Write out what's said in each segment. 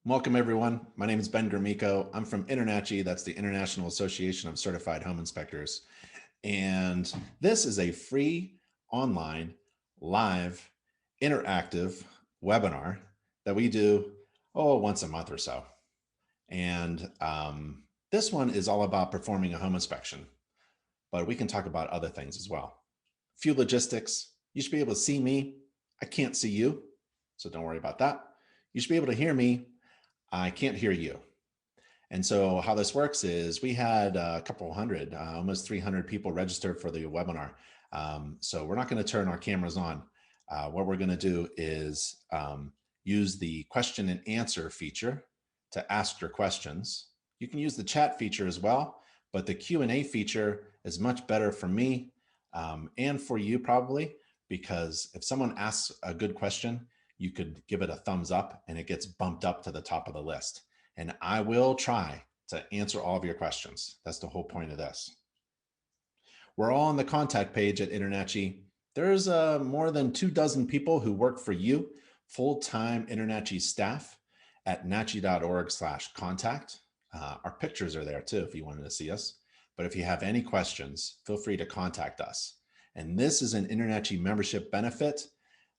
Welcome, everyone. My name is Ben Gromicko. I'm from InterNACHI, that's the International Association of Certified Home Inspectors. And this is a free, online, live, interactive webinar that we do, once a month or so. And this one is all about performing a home inspection, but we can talk about other things as well. A few logistics. You should be able to see me. I can't see you, so don't worry about that. You should be able to hear me. I can't hear you. And so how this works is we had a couple hundred, almost 300 people registered for the webinar. So we're not going to turn our cameras on. What we're going to do is use the question and answer feature to ask your questions. You can use the chat feature as well, but the Q&A feature is much better for me and for you probably, because if someone asks a good question, you could give it a thumbs up and it gets bumped up to the top of the list. And I will try to answer all of your questions. That's the whole point of this. We're all on the contact page at InterNACHI. There's more than 24 people who work for you, full-time InterNACHI staff at nachi.org/contact. Our pictures are there too if you wanted to see us. But if you have any questions, feel free to contact us. And this is an InterNACHI membership benefit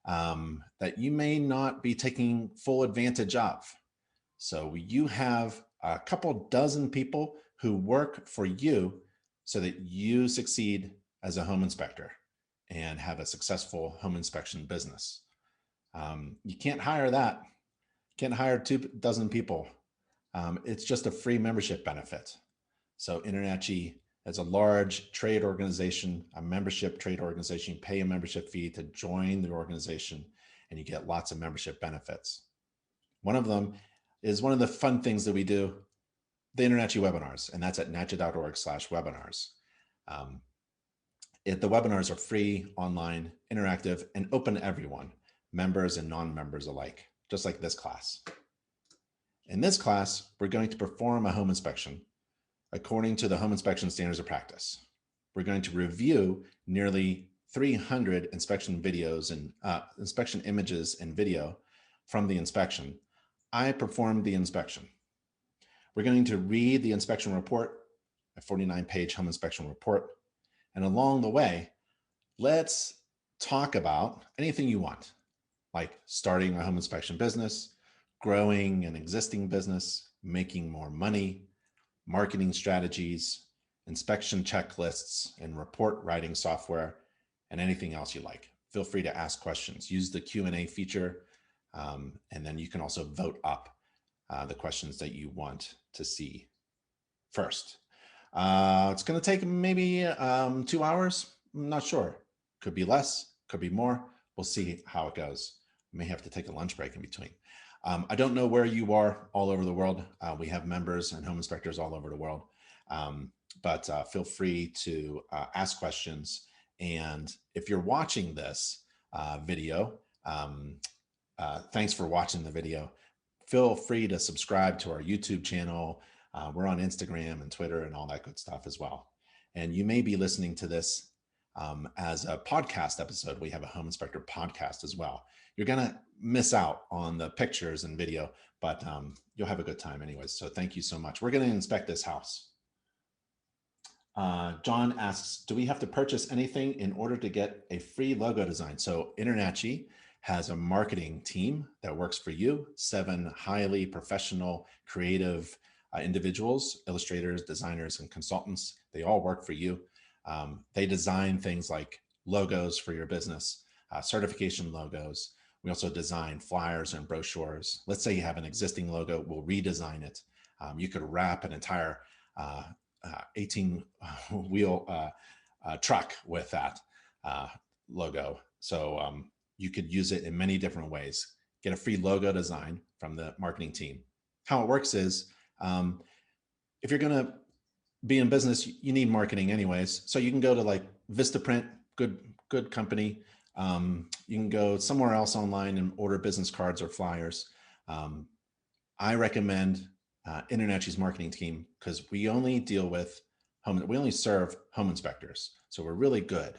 that you may not be taking full advantage of. So you have a couple dozen people who work for you so that you succeed as a home inspector and have a successful home inspection business. You can't hire that. Can't hire 24 people. It's just a free membership benefit. So InterNACHI is a large trade organization, a membership trade organization. You pay a membership fee to join the organization and you get lots of membership benefits. One of them is one of the fun things that we do, the InterNACHI webinars, and that's at nachi.org/webinars. The webinars are free, online, interactive, and open to everyone, members and non-members alike, just like this class. In this class, we're going to perform a home inspection according to the home inspection standards of practice. We're going to review nearly 300 inspection videos and inspection images and video from the inspection. I performed the inspection. We're going to read the inspection report, a 49-page home inspection report. And along the way, let's talk about anything you want, like starting a home inspection business, growing an existing business, making more money, marketing strategies, inspection checklists, and report writing software, and anything else you like. Feel free to ask questions. Use the Q&A feature, and then you can also vote up the questions that you want to see first. It's going to take maybe 2 hours. I'm not sure. Could be less, could be more. We'll see how it goes. We may have to take a lunch break in between. I don't know where you are all over the world. We have members and home inspectors all over the world, but feel free to ask questions. And if you're watching this video, thanks for watching the video. Feel free to subscribe to our YouTube channel. We're on Instagram and Twitter and all that good stuff as well. And you may be listening to this as a podcast episode. We have a home inspector podcast as well. You're going to miss out on the pictures and video, but you'll have a good time anyways. So thank you so much. We're going to inspect this house. John asks, do we have to purchase anything in order to get a free logo design? So InterNACHI has a marketing team that works for you, 7 highly professional, creative individuals, illustrators, designers, and consultants. They all work for you. They design things like logos for your business, certification logos. We also design flyers and brochures. Let's say you have an existing logo, we'll redesign it. You could wrap an entire 18-wheel truck with that logo. So you could use it in many different ways. Get a free logo design from the marketing team. How it works is, if you're going to be in business, you need marketing anyways. So you can go to like Vistaprint, good company. You can go somewhere else online and order business cards or flyers. I recommend InterNACHI's marketing team because we only deal with we only serve home inspectors. So we're really good.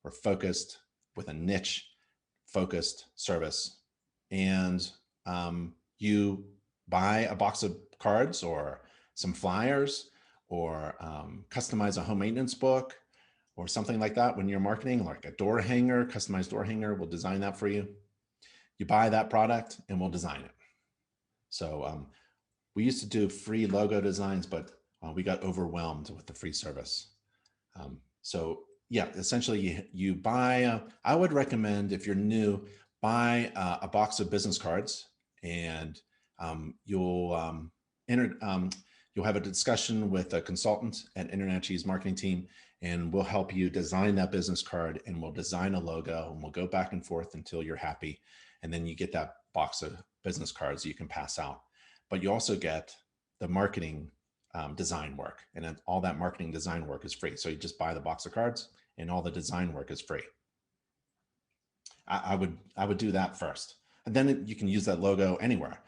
We're focused with a niche focused service, and you buy a box of cards or some flyers or customize a home maintenance book or something like that when you're marketing, like a door hanger, customized door hanger, we'll design that for you. You buy that product and we'll design it. So we used to do free logo designs, but we got overwhelmed with the free service. So yeah, essentially you buy, I would recommend if you're new, buy a box of business cards and you'll you'll have a discussion with a consultant at InterNACHI's marketing team, and we'll help you design that business card, and we'll design a logo, and we'll go back and forth until you're happy. And then you get that box of business cards you can pass out. But you also get the marketing design work, and then all that marketing design work is free. So you just buy the box of cards and all the design work is free. I would do that first. And then you can use that logo anywhere.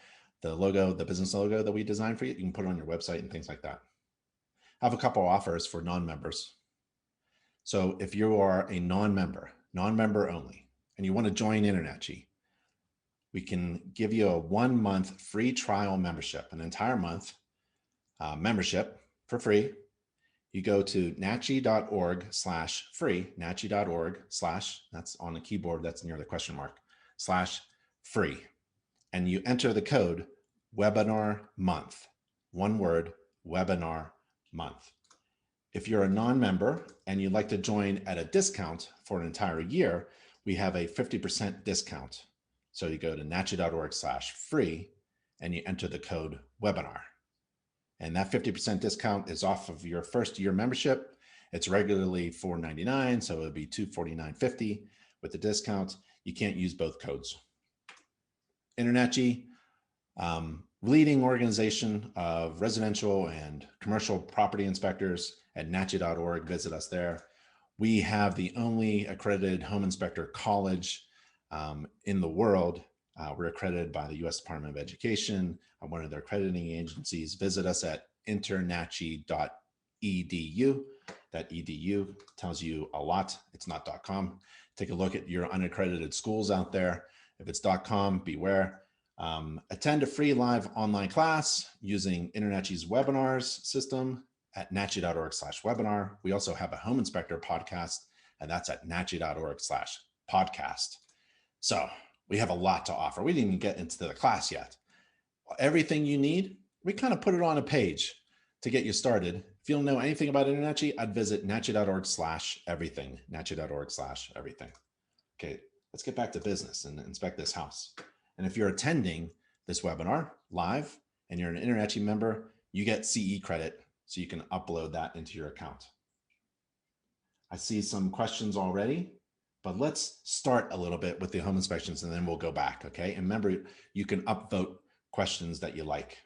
The logo, the business logo that we designed for you, you can put it on your website and things like that. I have a couple offers for non-members. So if you are a non-member only, and you want to join InterNACHI, we can give you a 1 month free trial membership, an entire month membership for free. You go to nachi.org/free, nachi.org/ that's on the keyboard, that's near the question mark, /free. And you enter the code webinar month, one word, webinar month. If you're a non-member and you'd like to join at a discount for an entire year, we have a 50% discount. So you go to nachi.org/free and you enter the code webinar. And that 50% discount is off of your first year membership. It's regularly $4.99, so it would be $249.50 with the discount. You can't use both codes. InterNACHI, leading organization of residential and commercial property inspectors at nachi.org. Visit us there. We have the only accredited home inspector college in the world. We're accredited by the U.S. Department of Education, one of their accrediting agencies. Visit us at internachi.edu. That edu tells you a lot. It's not .com. Take a look at your unaccredited schools out there. If it's .com, beware. Attend a free live online class using InterNACHI's webinars system at nachi.org/webinar. We also have a home inspector podcast, and that's at nachi.org/podcast. So we have a lot to offer. We didn't even get into the class yet. Everything you need, we kind of put it on a page to get you started. If you don't know anything about InterNACHI, I'd visit nachi.org/everything, nachi.org/everything. Okay, let's get back to business and inspect this house. And if you're attending this webinar live and you're an InterNACHI member, you get CE credit, so you can upload that into your account. I see some questions already, but let's start a little bit with the home inspections and then we'll go back, okay? And remember, you can upvote questions that you like.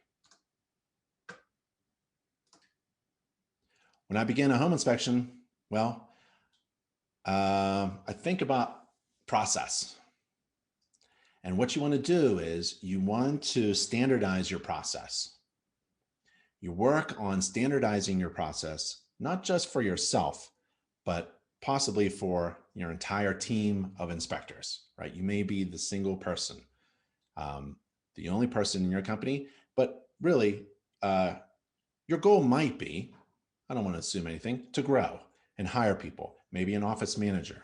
When I begin a home inspection, well, I think about process. And what you want to do is you want to standardize your process. You work on standardizing your process, not just for yourself, but possibly for your entire team of inspectors, right? You may be the single person, the only person in your company, but really your goal might be, I don't want to assume anything, to grow and hire people, maybe an office manager,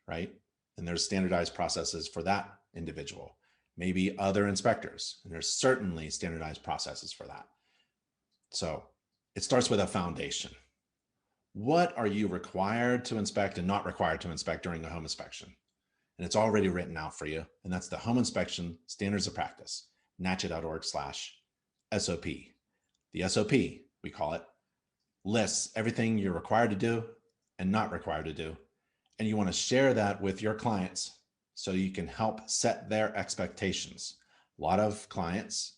right? And there's standardized processes for that individual, maybe other inspectors, and there's certainly standardized processes for that. So it starts with a foundation. What are you required to inspect and not required to inspect during a home inspection? And it's already written out for you. And that's the home inspection standards of practice, nachi.org/SOP. The SOP, we call it, lists everything you're required to do and not required to do. And you want to share that with your clients so you can help set their expectations. A lot of clients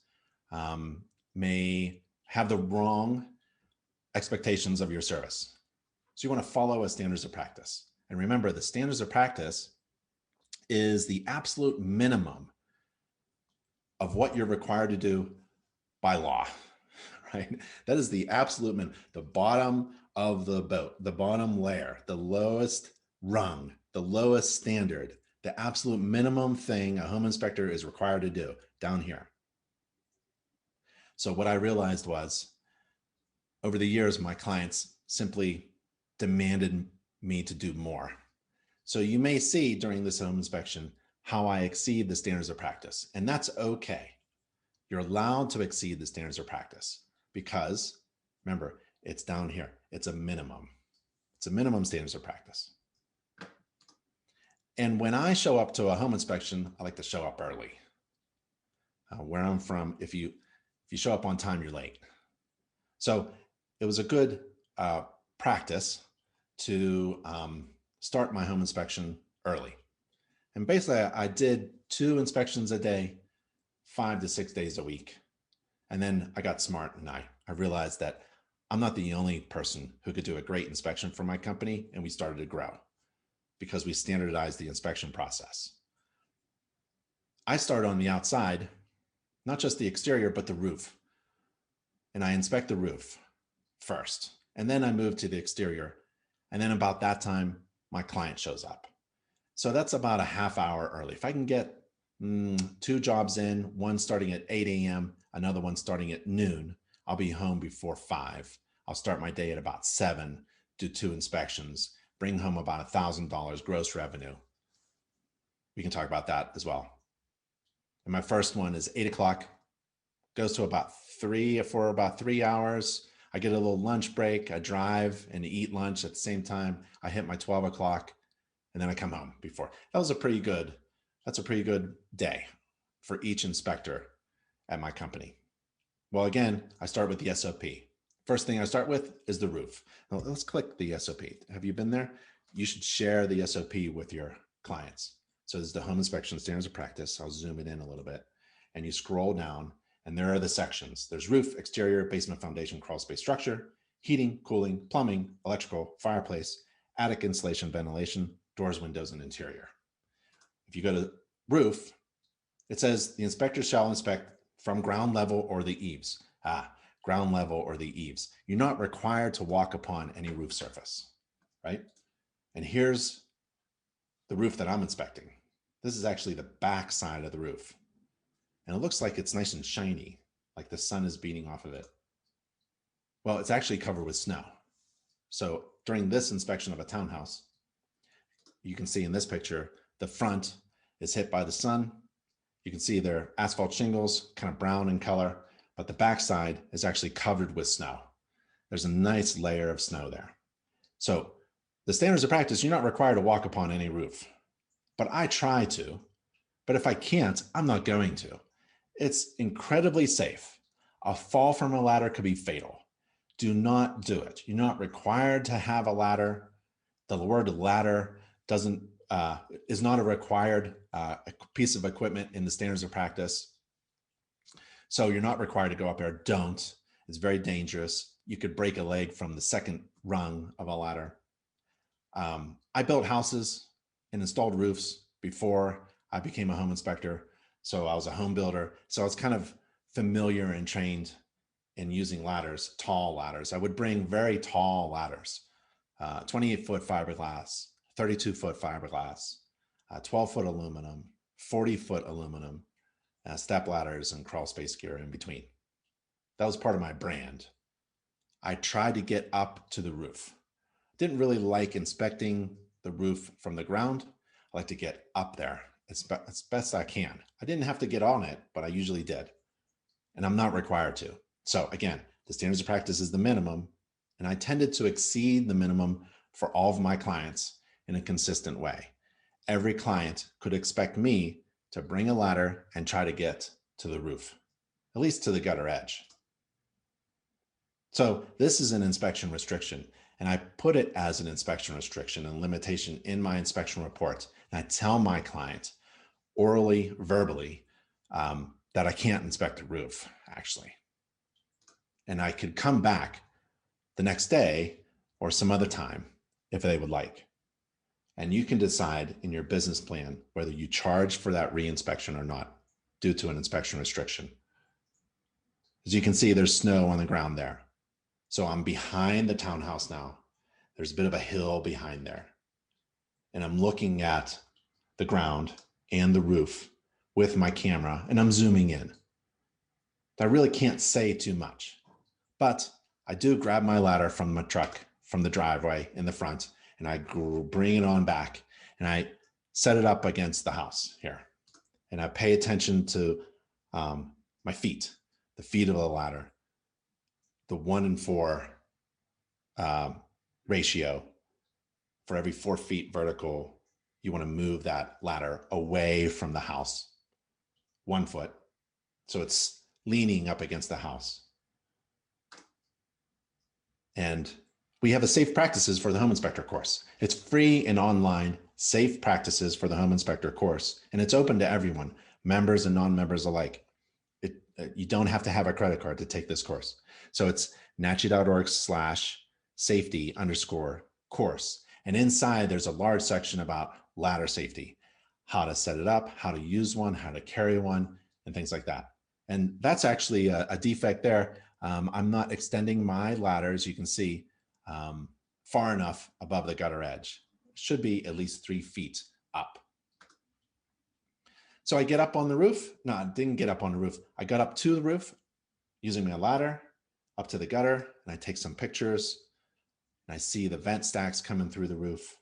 may have the wrong expectations of your service. So you want to follow a standards of practice. And remember, the standards of practice is the absolute minimum of what you're required to do by law, right? That is the absolute minimum, the bottom of the boat, the bottom layer, the lowest rung, the lowest standard, the absolute minimum thing a home inspector is required to do down here. So what I realized was over the years, my clients simply demanded me to do more. So you may see during this home inspection how I exceed the standards of practice, and that's okay. You're allowed to exceed the standards of practice because remember, it's down here. It's a minimum. It's a minimum standards of practice. And when I show up to a home inspection, I like to show up early. Where I'm from, if you show up on time, you're late. So it was a good practice to start my home inspection early. And basically, I did 2 inspections a day, 5 to 6 days a week. And then I got smart and I realized that I'm not the only person who could do a great inspection for my company. And we started to grow because we standardized the inspection process. I started on the outside, not just the exterior, but the roof. And I inspect the roof first. And then I move to the exterior. And then about that time, my client shows up. So that's about a half hour early. If I can get 2 jobs in, one starting at 8 a.m., another one starting at noon, I'll be home before 5. I'll start my day at about 7, do 2 inspections, bring home about $1,000 gross revenue. We can talk about that as well. And my first one is 8 o'clock, goes to about 3 for about 3 hours. I get a little lunch break. I drive and eat lunch at the same time. I hit my 12 o'clock and then I come home before. That's a pretty good day for each inspector at my company. Well, again, I start with the SOP. First thing I start with is the roof. Now, let's click the SOP. Have you been there? You should share the SOP with your clients. So this is the home inspection standards of practice. I'll zoom it in a little bit. And you scroll down and there are the sections. There's roof, exterior, basement, foundation, crawl space structure, heating, cooling, plumbing, electrical, fireplace, attic insulation, ventilation, doors, windows, and interior. If you go to roof, it says the inspector shall inspect from ground level or the eaves. Ground level or the eaves. You're not required to walk upon any roof surface, right? And here's the roof that I'm inspecting. This is actually the back side of the roof. And it looks like it's nice and shiny, like the sun is beating off of it. Well, it's actually covered with snow. So during this inspection of a townhouse, you can see in this picture, the front is hit by the sun. You can see their asphalt shingles, kind of brown in color, but the backside is actually covered with snow. There's a nice layer of snow there. So the standards of practice, you're not required to walk upon any roof, but I try to. But if I can't, I'm not going to. It's incredibly safe. A fall from a ladder could be fatal. Do not do it. You're not required to have a ladder. The word ladder is not a required piece of equipment in the standards of practice. So you're not required to go up there. Don't. It's very dangerous. You could break a leg from the second rung of a ladder. I built houses and installed roofs before I became a home inspector. So I was a home builder. So I was kind of familiar and trained in using ladders, tall ladders. I would bring very tall ladders, 28-foot fiberglass, 32-foot fiberglass, 12-foot aluminum, 40-foot aluminum, step ladders, and crawl space gear in between. That was part of my brand. I tried to get up to the roof. Didn't really like inspecting the roof from the ground. I like to get up there as best I can. I didn't have to get on it, but I usually did. And I'm not required to. So again, the standards of practice is the minimum, and I tended to exceed the minimum for all of my clients in a consistent way. Every client could expect me to bring a ladder and try to get to the roof, at least to the gutter edge. So this is an inspection restriction, and I put it as an inspection restriction and limitation in my inspection report. And I tell my client orally, verbally, that I can't inspect the roof, actually. And I could come back the next day or some other time if they would like. And you can decide in your business plan whether you charge for that reinspection or not due to an inspection restriction. As you can see, there's snow on the ground there. So I'm behind the townhouse now. There's a bit of a hill behind there. And I'm looking at the ground and the roof with my camera, and I'm zooming in. I really can't say too much. But I do grab my ladder from my truck, from the driveway in the front, and I bring it on back, and I set it up against the house here. And I pay attention to my feet, the feet of the ladder, the 1:4 ratio. For every 4 feet vertical, you want to move that ladder away from the house 1 foot. So it's leaning up against the house. And we have a safe practices for the home inspector course. It's free and online, safe practices for the home inspector course. And it's open to everyone, members and non-members alike. You don't have to have a credit card to take this course. So it's nachi.org/safety_course. And inside there's a large section about ladder safety, how to set it up, how to use one, how to carry one, and things like that. And that's actually a defect there. I'm not extending my ladder, as you can see, far enough above the gutter edge. It should be at least 3 feet up. So I get up on the roof. No, I didn't get up on the roof. I got up to the roof using my ladder up to the gutter, and I take some pictures, and I see the vent stacks coming through the roof.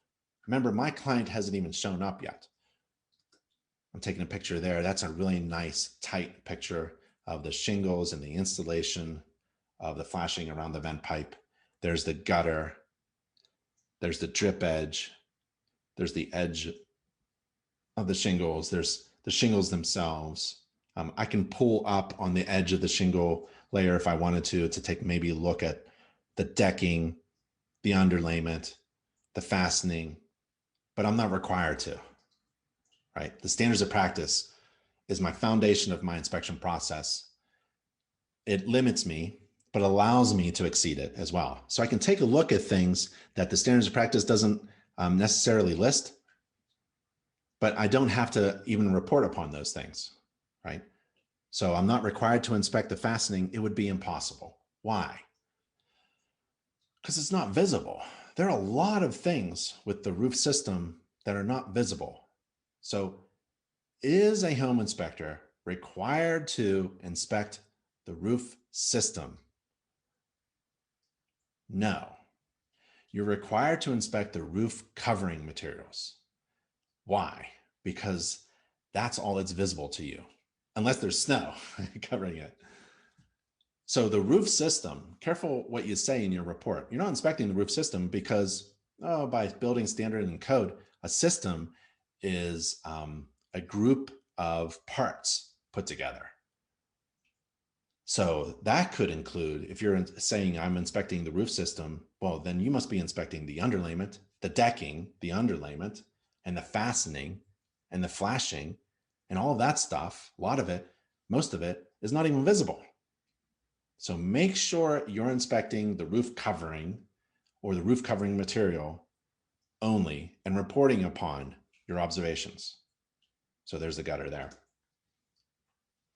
Remember, my client hasn't even shown up yet. I'm taking a picture there. That's a really nice, tight picture of the shingles and the installation of the flashing around the vent pipe. There's the gutter. There's the drip edge. There's the edge of the shingles. There's the shingles themselves. I can pull up on the edge of the shingle layer if I wanted to take maybe a look at the decking, the underlayment, the fastening, but I'm not required to, right? The standards of practice is my foundation of my inspection process. It limits me, but allows me to exceed it as well. So I can take a look at things that the standards of practice doesn't necessarily list, but I don't have to even report upon those things, right? So I'm not required to inspect the fastening. It would be impossible. Why? Because it's not visible. There are a lot of things with the roof system that are not visible. So is a home inspector required to inspect the roof system? No. You're required to inspect the roof covering materials. Why? Because that's all that's visible to you, unless there's snow covering it. So the roof system, careful what you say in your report. You're not inspecting the roof system because, by building standard and code, a system is a group of parts put together. So that could include, if you're saying I'm inspecting the roof system, well, then you must be inspecting the underlayment, the decking, the underlayment, and the fastening, and the flashing, and all of that stuff. A lot of it, most of it, is not even visible. So make sure you're inspecting the roof covering or the roof covering material only and reporting upon your observations. So there's the gutter there.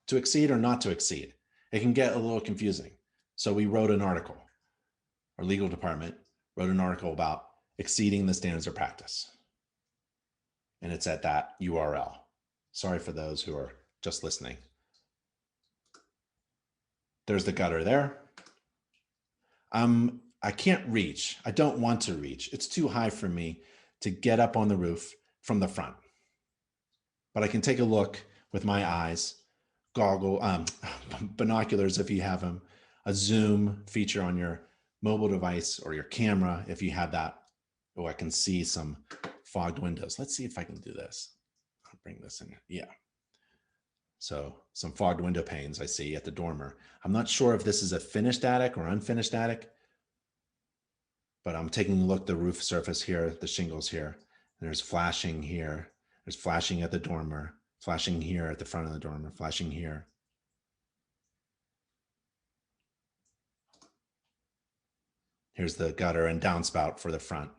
To exceed or not to exceed, it can get a little confusing. So we wrote an article. Our legal department wrote an article about exceeding the standards of practice. And it's at that URL. Sorry for those who are just listening. There's the gutter there. I can't reach. I don't want to reach. It's too high for me to get up on the roof from the front. But I can take a look with my eyes, binoculars if you have them, a zoom feature on your mobile device or your camera if you have that. Oh, I can see some fogged windows. Let's see if I can do this. I'll bring this in. Yeah. So some fogged window panes I see at the dormer. I'm not sure if this is a finished attic or unfinished attic, but I'm taking a look at the roof surface here, the shingles here, and there's flashing here. There's flashing at the dormer, flashing here at the front of the dormer, flashing here. Here's the gutter and downspout for the front.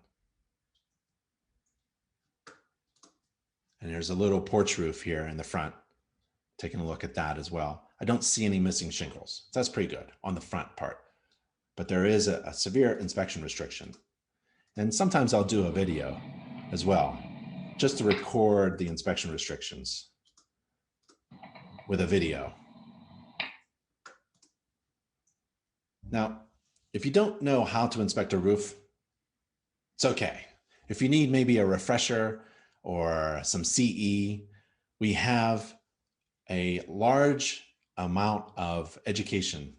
And there's a little porch roof here in the front. Taking a look at that as well. I don't see any missing shingles. So that's pretty good on the front part. But there is a severe inspection restriction. And sometimes I'll do a video as well, just to record the inspection restrictions with a video. Now, if you don't know how to inspect a roof, it's okay. If you need maybe a refresher or some CE, we have a large amount of education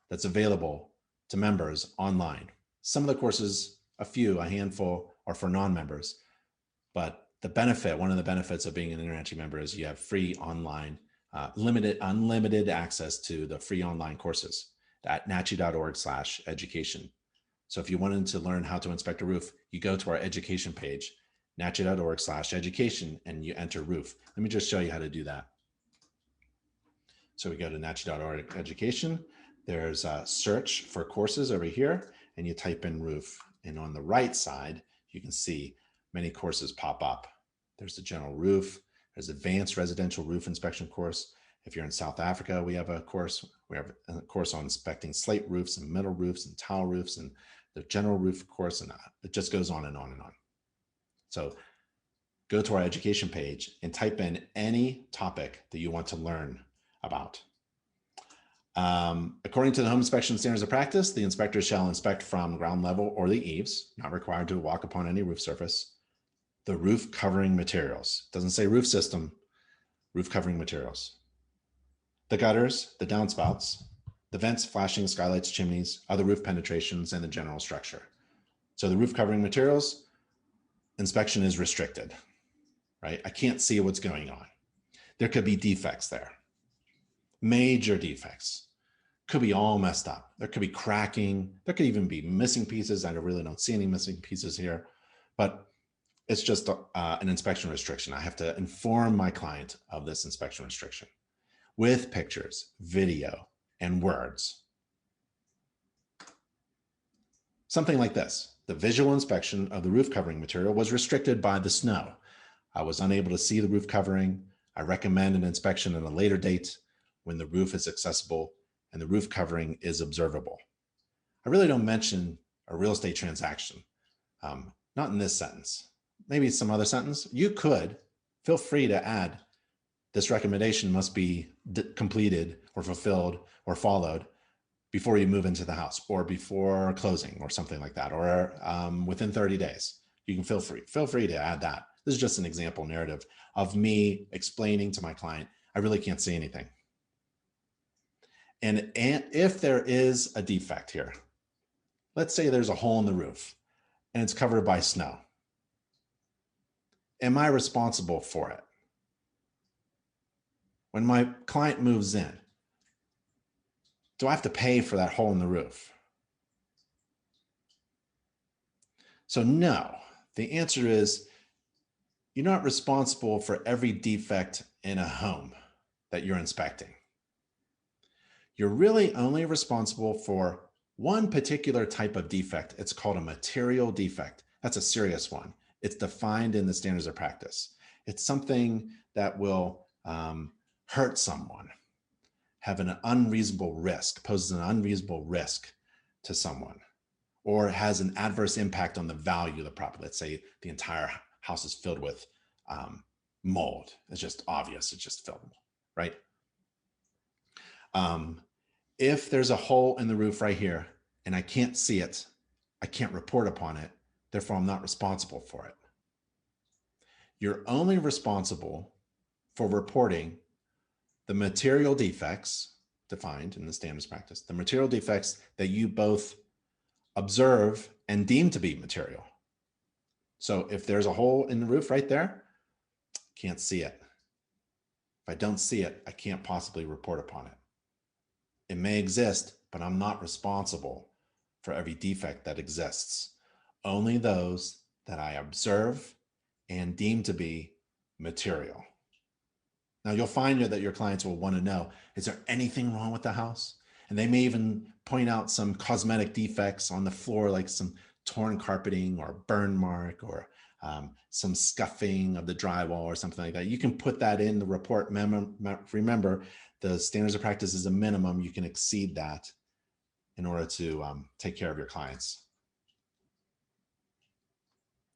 that's available to members online. Some of the courses, a handful, are for non-members. But one of the benefits of being an InterNACHI member is you have free online, unlimited access to the free online courses at nachi.org/education. So if you wanted to learn how to inspect a roof, you go to our education page, nachi.org/education, and you enter roof. Let me just show you how to do that. So we go to nachi.org/education. There's a search for courses over here, and you type in roof. And on the right side, you can see many courses pop up. There's the general roof. There's advanced residential roof inspection course. If you're in South Africa, we have a course. We have a course on inspecting slate roofs and metal roofs and tile roofs, and the general roof course, and it just goes on and on and on. So go to our education page and type in any topic that you want to learn about. According to the Home Inspection Standards of Practice, the inspector shall inspect from ground level or the eaves, not required to walk upon any roof surface, the roof covering materials. It doesn't say roof system, roof covering materials. The gutters, the downspouts, the vents, flashing, skylights, chimneys, other roof penetrations, and the general structure. So the roof covering materials, inspection is restricted, right? I can't see what's going on. There could be defects there. Major defects. Could be all messed up. There could be cracking. There could even be missing pieces. I really don't see any missing pieces here, but it's just an inspection restriction. I have to inform my client of this inspection restriction with pictures, video, and words. Something like this. The visual inspection of the roof covering material was restricted by the snow. I was unable to see the roof covering. I recommend an inspection at a later date when the roof is accessible and the roof covering is observable. I really don't mention a real estate transaction, not in this sentence. Maybe some other sentence. You could feel free to add, this recommendation must be completed or fulfilled or followed before you move into the house or before closing or something like that, or within 30 days. You can feel free to add that. This is just an example narrative of me explaining to my client, I really can't see anything. And if there is a defect here, let's say there's a hole in the roof and it's covered by snow. Am I responsible for it? When my client moves in, do I have to pay for that hole in the roof? So no, the answer is you're not responsible for every defect in a home that you're inspecting. You're really only responsible for one particular type of defect. It's called a material defect. That's a serious one. It's defined in the standards of practice. It's something that will hurt someone, have an unreasonable risk, poses an unreasonable risk to someone, or has an adverse impact on the value of the property. Let's say the entire house is filled with mold. It's just obvious. It's just filled, right? If there's a hole in the roof right here and I can't see it, I can't report upon it, therefore I'm not responsible for it. You're only responsible for reporting the material defects defined in the standards practice, the material defects that you both observe and deem to be material. So if there's a hole in the roof right there, can't see it. If I don't see it, I can't possibly report upon it. It may exist, but I'm not responsible for every defect that exists. Only those that I observe and deem to be material. Now you'll find that your clients will want to know, is there anything wrong with the house? And they may even point out some cosmetic defects on the floor, like some torn carpeting or burn mark or some scuffing of the drywall or something like that. You can put that in the report. Remember, the standards of practice is a minimum. You can exceed that in order to take care of your clients.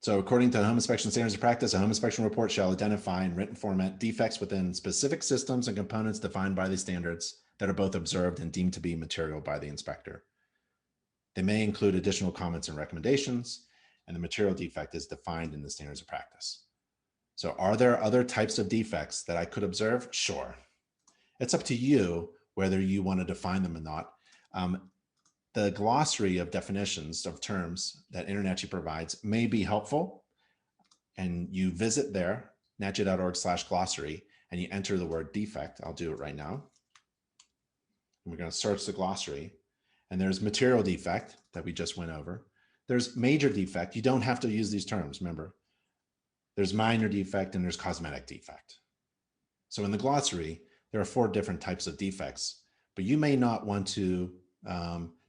So according to Home Inspection Standards of Practice, a home inspection report shall identify in written format defects within specific systems and components defined by the standards that are both observed and deemed to be material by the inspector. They may include additional comments and recommendations, and the material defect is defined in the standards of practice. So are there other types of defects that I could observe? Sure. It's up to you whether you want to define them or not. The glossary of definitions of terms that InterNACHI provides may be helpful, and you visit there, nachi.org/glossary, and you enter the word defect. I'll do it right now. And we're going to search the glossary, and there's material defect that we just went over. There's major defect. You don't have to use these terms, remember. There's minor defect and there's cosmetic defect. So in the glossary, there are 4 different types of defects, but you may not want to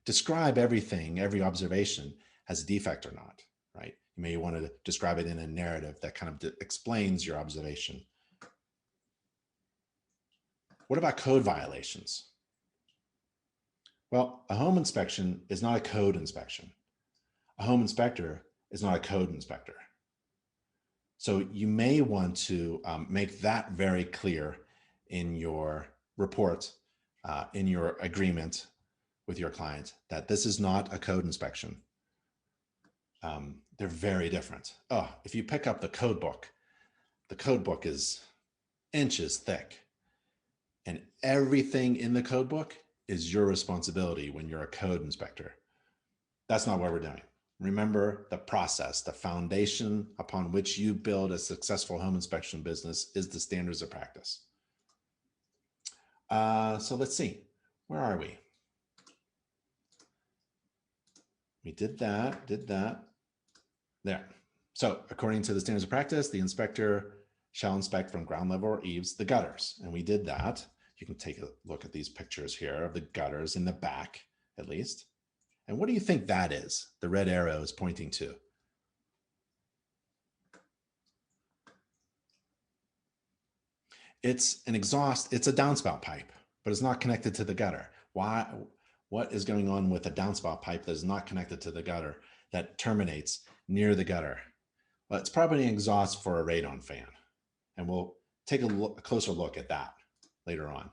describe everything, every observation as a defect or not, right? You may want to describe it in a narrative that kind of explains your observation. What about code violations? Well, a home inspection is not a code inspection. A home inspector is not a code inspector. So you may want to make that very clear in your report, in your agreement with your client, that this is not a code inspection. They're very different. Oh, if you pick up the code book is inches thick, and everything in the code book is your responsibility when you're a code inspector. That's not what we're doing. Remember the process, the foundation upon which you build a successful home inspection business is the standards of practice. So let's see, where are we? We did that, there. So according to the standards of practice, the inspector shall inspect from ground level or eaves the gutters. And we did that. You can take a look at these pictures here of the gutters in the back, at least. And what do you think that is? The red arrow is pointing to. It's an exhaust, it's a downspout pipe, but it's not connected to the gutter. Why? What is going on with a downspout pipe that is not connected to the gutter that terminates near the gutter? Well, it's probably an exhaust for a radon fan. And we'll take a closer look at that later on.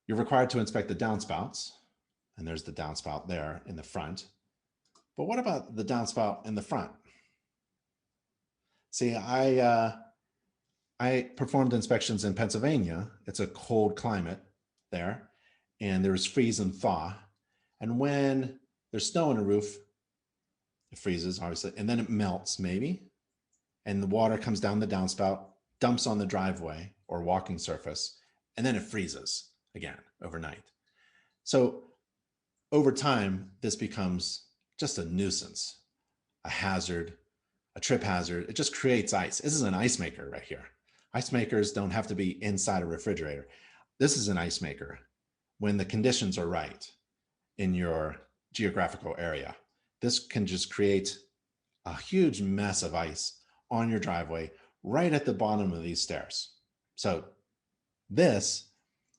You're required to inspect the downspouts, and there's the downspout there in the front. But what about the downspout in the front? See, I performed inspections in Pennsylvania. It's a cold climate there, and there's freeze and thaw. And when there's snow on the roof, it freezes, obviously, and then it melts maybe, and the water comes down the downspout, dumps on the driveway or walking surface, and then it freezes again overnight. So over time, this becomes just a nuisance, a hazard, a trip hazard. It just creates ice. This is an ice maker right here. Ice makers don't have to be inside a refrigerator. This is an ice maker when the conditions are right in your geographical area. This can just create a huge mess of ice on your driveway right at the bottom of these stairs. So this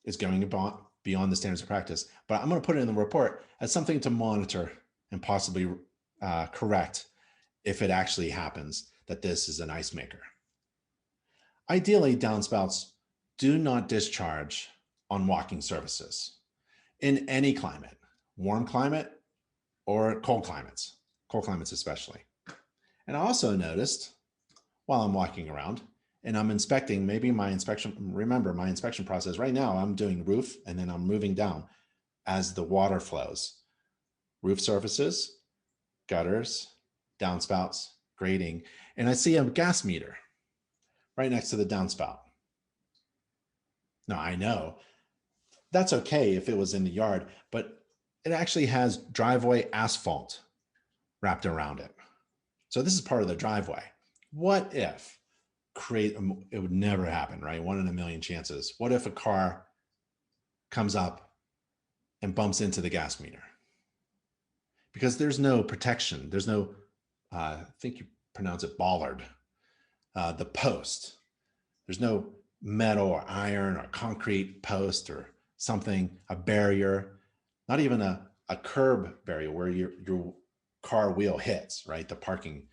is going beyond the standards of practice, but I'm going to put it in the report as something to monitor and possibly correct if it actually happens that this is an ice maker. Ideally, downspouts do not discharge on walking surfaces in any climate, warm climate or cold climates especially. And I also noticed while I'm walking around and I'm inspecting, maybe my inspection, remember my inspection process right now, I'm doing roof and then I'm moving down as the water flows. Roof surfaces, gutters, downspouts, grading, and I see a gas meter right next to the downspout. Now I know that's okay if it was in the yard, but it actually has driveway asphalt wrapped around it. So this is part of the driveway. What if it would never happen, right? 1 in a million chances. What if a car comes up and bumps into the gas meter? Because there's no protection. There's no, I think you pronounce it bollard, the post. There's no metal or iron or concrete post or something, a barrier, not even a curb barrier where your car wheel hits, right? The parking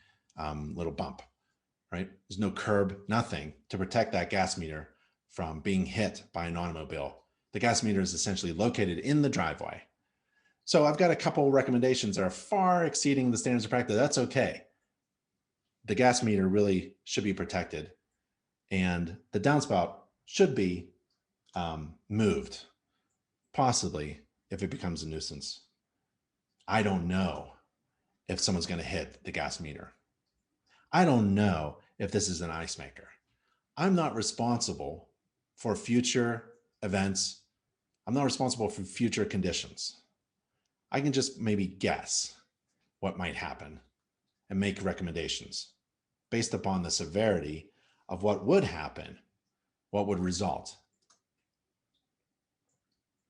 little bump, right? There's no curb, nothing to protect that gas meter from being hit by an automobile. The gas meter is essentially located in the driveway. So I've got a couple recommendations that are far exceeding the standards of practice. That's okay. The gas meter really should be protected, and the downspout should be moved, possibly if it becomes a nuisance. I don't know if someone's going to hit the gas meter. I don't know if this is an ice maker. I'm not responsible for future events. I'm not responsible for future conditions. I can just maybe guess what might happen and make recommendations based upon the severity of what would happen, what would result.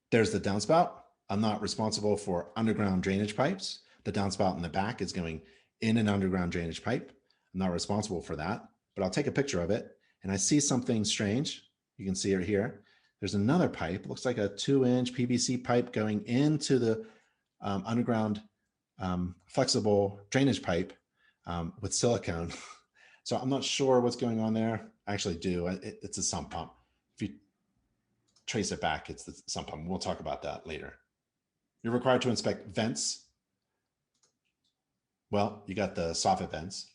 There's the downspout. I'm not responsible for underground drainage pipes. The downspout in the back is going in an underground drainage pipe. I'm not responsible for that, but I'll take a picture of it. And I see something strange. You can see it here. There's another pipe, looks like a 2-inch PVC pipe going into the underground flexible drainage pipe with silicone. So I'm not sure what's going on there. I actually do. It's a sump pump. If you trace it back, it's the sump pump. We'll talk about that later. You're required to inspect vents. Well, you got the soffit vents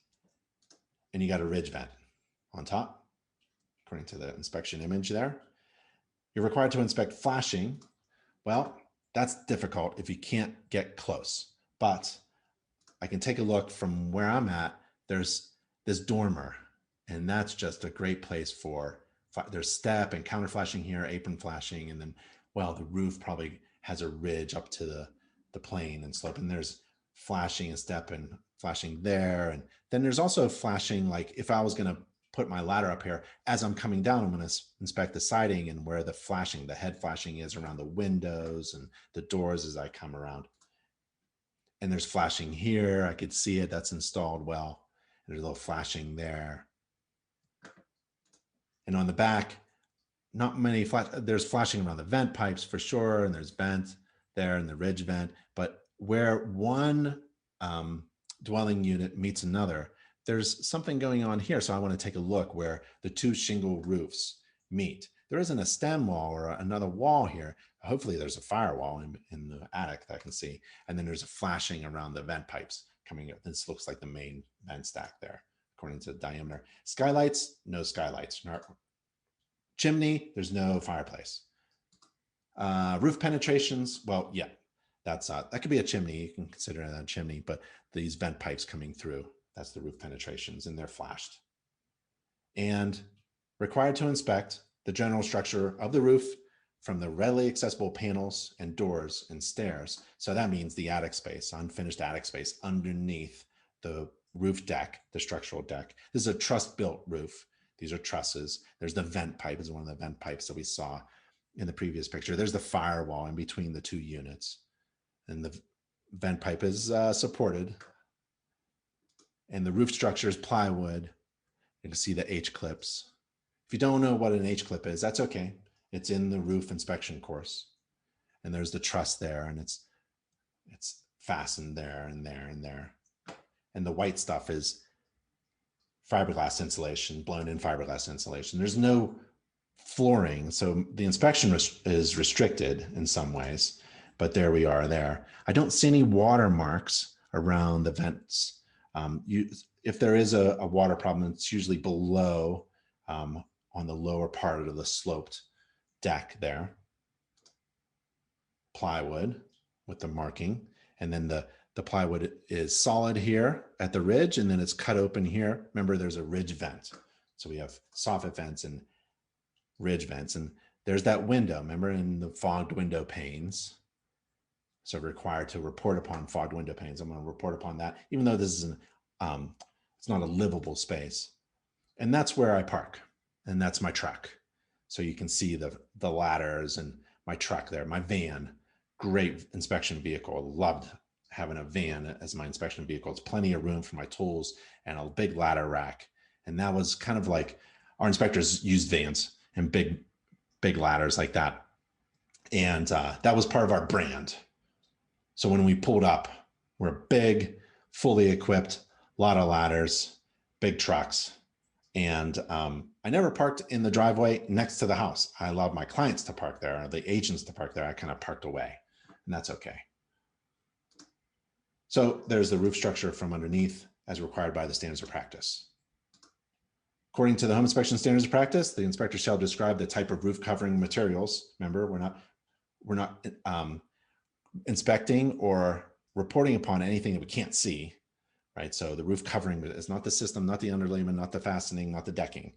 and you got a ridge vent on top, according to the inspection image there. You're required to inspect flashing. Well, that's difficult if you can't get close, but I can take a look from where I'm at. There's this dormer, and that's just a great place for, there's step and counter flashing here, apron flashing, and then, well, the roof probably has a ridge up to the plane and slope, and there's flashing and step and flashing there. And then there's also flashing, like if I was going to put my ladder up here, as I'm coming down, I'm going to inspect the siding and where the flashing, the head flashing is around the windows and the doors as I come around. And there's flashing here. I could see it. That's installed well. And there's a little flashing there. And on the back, not many flash. There's flashing around the vent pipes for sure. And there's vent there and the ridge vent. But where one dwelling unit meets another, there's something going on here. So I want to take a look where the two shingle roofs meet. There isn't a stem wall or another wall here. Hopefully there's a firewall in the attic that I can see. And then there's a flashing around the vent pipes coming up. This looks like the main vent stack there, according to the diameter. Skylights, no skylights. Chimney, there's no fireplace. Roof penetrations, well, yeah, that could be a chimney. You can consider that a chimney, but these vent pipes coming through, that's the roof penetrations, and they're flashed. And required to inspect the general structure of the roof from the readily accessible panels and doors and stairs. So that means the attic space, unfinished attic space underneath the roof deck, the structural deck. This is a truss-built roof. These are trusses. There's the vent pipe, is one of the vent pipes that we saw in the previous picture. There's the firewall in between the two units. And the vent pipe is supported. And the roof structure is plywood. You can see the H-clips. If you don't know what an H-clip is, that's okay. It's in the roof inspection course. And there's the truss there, and it's fastened there and there and there. And the white stuff is fiberglass insulation, blown in fiberglass insulation. There's no flooring, so the inspection is restricted in some ways, but there we are there. I don't see any watermarks around the vents. If there is a water problem, it's usually below on the lower part of the sloped deck there. Plywood with the marking, and then the plywood is solid here at the ridge, and then it's cut open here. Remember, there's a ridge vent. So we have soffit vents and ridge vents, and there's that window, remember, in the fogged window panes. So required to report upon fogged window panes. I'm going to report upon that, even though this is it's not a livable space. And that's where I park, and that's my truck. So you can see the ladders and my truck there, my van, great inspection vehicle. Loved having a van as my inspection vehicle. It's plenty of room for my tools and a big ladder rack. And that was kind of like, our inspectors used vans and big ladders like that. And that was part of our brand. So when we pulled up, we're big, fully equipped, a lot of ladders, big trucks. And I never parked in the driveway next to the house. I allowed my clients to park there, or the agents to park there. I kind of parked away, and that's okay. So there's the roof structure from underneath as required by the standards of practice. According to the home inspection standards of practice, the inspector shall describe the type of roof covering materials. Remember, we're not inspecting or reporting upon anything that we can't see, right? So the roof covering is not the system, not the underlayment, not the fastening, not the decking.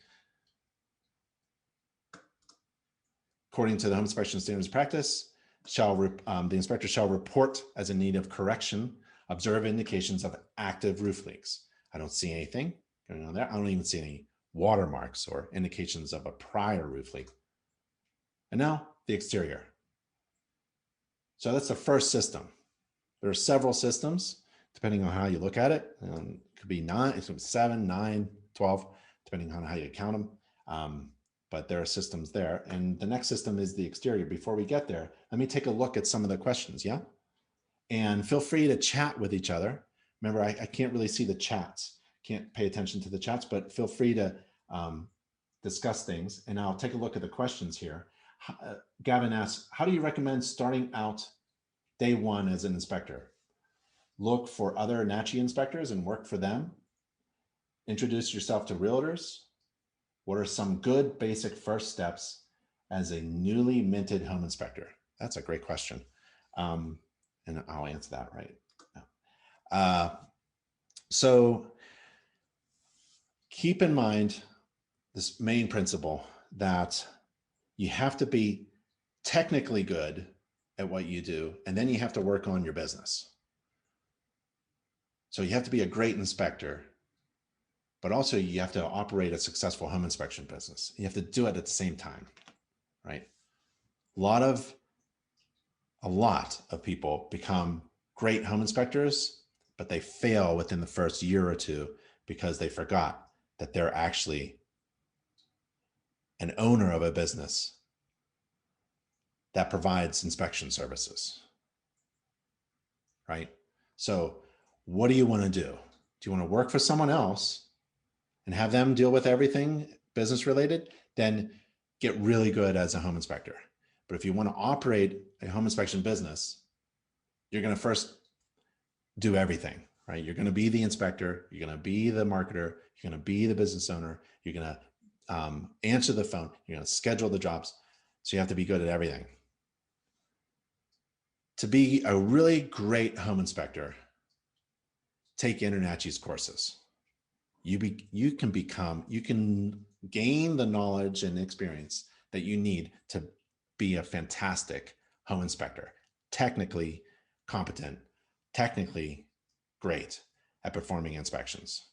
According to the home inspection standards of practice, the inspector shall report as in need of correction, observe indications of active roof leaks. I don't see anything going on there. I don't even see any watermarks or indications of a prior roof leak. And now the exterior. So that's the first system. There are several systems, depending on how you look at it. It could be 9, it could be 7, 9, 12, depending on how you count them. But there are systems there. And the next system is the exterior. Before we get there, let me take a look at some of the questions, yeah? And feel free to chat with each other. Remember, I can't really see the chats. Can't pay attention to the chats, but feel free to discuss things. And I'll take a look at the questions here. Gavin asks, how do you recommend starting out day one as an inspector? Look for other NACHI inspectors and work for them. Introduce yourself to realtors. What are some good basic first steps as a newly minted home inspector? That's a great question. And I'll answer that right now. So keep in mind this main principle that you have to be technically good at what you do, and then you have to work on your business. So you have to be a great inspector, but also you have to operate a successful home inspection business. You have to do it at the same time, right? A lot of people become great home inspectors, but they fail within the first year or two because they forgot that they're actually an owner of a business that provides inspection services, right? So what do you want to do? Do you want to work for someone else and have them deal with everything business related? Then get really good as a home inspector. But if you want to operate a home inspection business, you're going to first do everything, right? You're going to be the inspector. You're going to be the marketer. You're going to be the business owner. You're going to answer the phone. You're going to schedule the jobs. So you have to be good at everything. To be a really great home inspector, take InterNACHI's courses. You can gain the knowledge and experience that you need to be a fantastic home inspector, technically competent, technically great at performing inspections.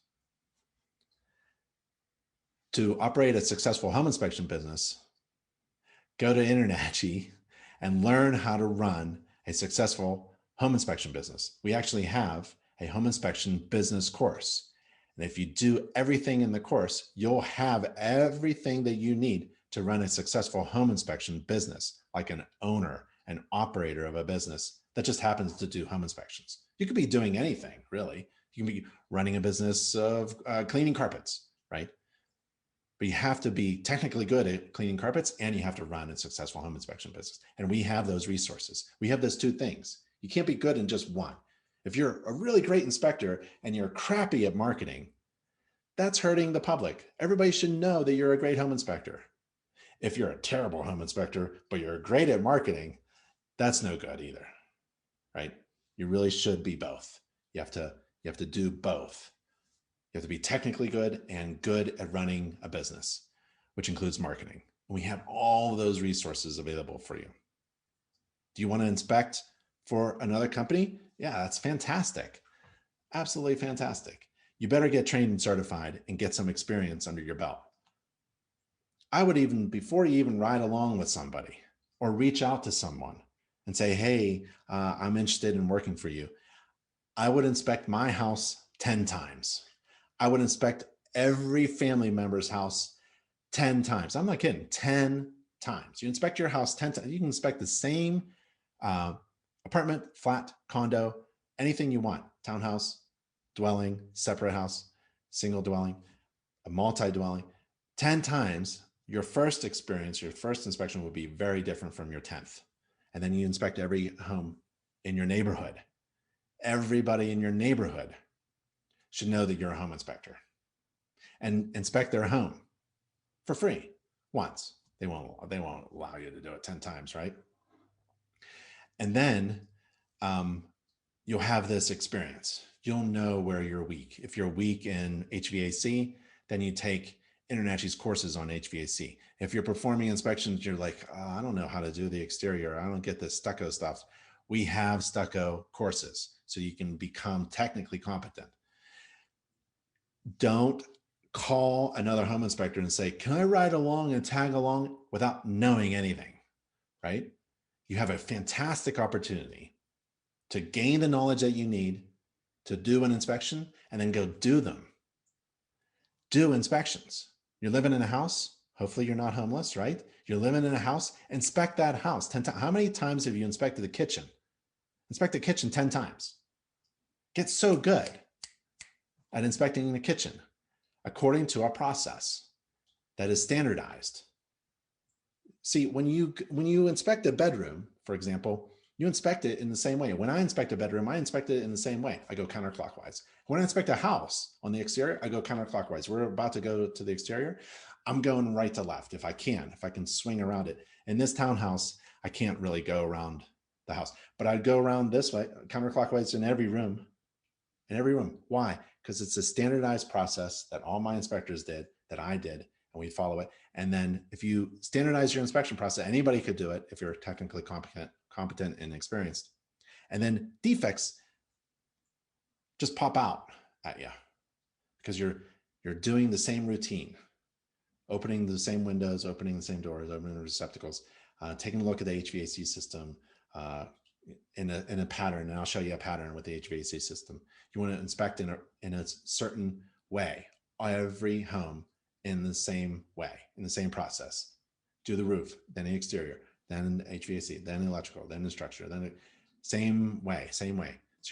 To operate a successful home inspection business, go to InterNACHI and learn how to run a successful home inspection business. We actually have a home inspection business course. And if you do everything in the course, you'll have everything that you need to run a successful home inspection business, like an owner, an operator of a business that just happens to do home inspections. You could be doing anything, really. You can be running a business of cleaning carpets, right? But you have to be technically good at cleaning carpets, and you have to run a successful home inspection business. And we have those resources. We have those two things. You can't be good in just one. If you're a really great inspector and you're crappy at marketing, that's hurting the public. Everybody should know that you're a great home inspector. If you're a terrible home inspector, but you're great at marketing, that's no good either, right? You really should be both. You have to do both. You have to be technically good and good at running a business, which includes marketing. We have all of those resources available for you. Do you want to inspect for another company? Yeah, that's fantastic. Absolutely fantastic. You better get trained and certified and get some experience under your belt. I would even, before you even ride along with somebody or reach out to someone and say, hey, I'm interested in working for you, I would inspect my house 10 times. I would inspect every family member's house 10 times. I'm not kidding, 10 times. You inspect your house 10 times. You can inspect the same apartment, flat, condo, anything you want, townhouse, dwelling, separate house, single dwelling, a multi-dwelling. 10 times, your first experience, your first inspection will be very different from your 10th. And then you inspect every home in your neighborhood. Everybody in your neighborhood should know that you're a home inspector and inspect their home for free once. They won't allow you to do it 10 times, right? And then um, you'll have this experience. You'll know where you're weak. If you're weak in HVAC, then you take InterNACHI's courses on HVAC. If you're performing inspections, you're like, oh, I don't know how to do the exterior. I don't get this stucco stuff. We have stucco courses so you can become technically competent. Don't call another home inspector and say, can I ride along and tag along without knowing anything, right? You have a fantastic opportunity to gain the knowledge that you need to do an inspection and then go do them. Do inspections. You're living in a house. Hopefully you're not homeless, right? You're living in a house. Inspect that house 10 times. How many times have you inspected the kitchen? Inspect the kitchen 10 times. Get so good at inspecting the kitchen according to a process that is standardized. See, when you inspect a bedroom, for example, you inspect it in the same way. When I inspect a bedroom, I inspect it in the same way. I go counterclockwise. When I inspect a house on the exterior, I go counterclockwise. We're about to go to the exterior. I'm going right to left if I can swing around it. In this townhouse, I can't really go around the house, but I'd go around this way, counterclockwise in every room. In every room. Why? Because it's a standardized process that all my inspectors did, that I did, and we follow it. And then if you standardize your inspection process, anybody could do it if you're technically competent and experienced. And then defects just pop out at you because you're doing the same routine, opening the same windows, opening the same doors, opening the receptacles, taking a look at the HVAC system in a pattern. And I'll show you a pattern with the HVAC system. You want to inspect in a certain way, every home in the same way, in the same process. Do the roof, then the exterior, then HVAC, then electrical, then the structure, then same way. So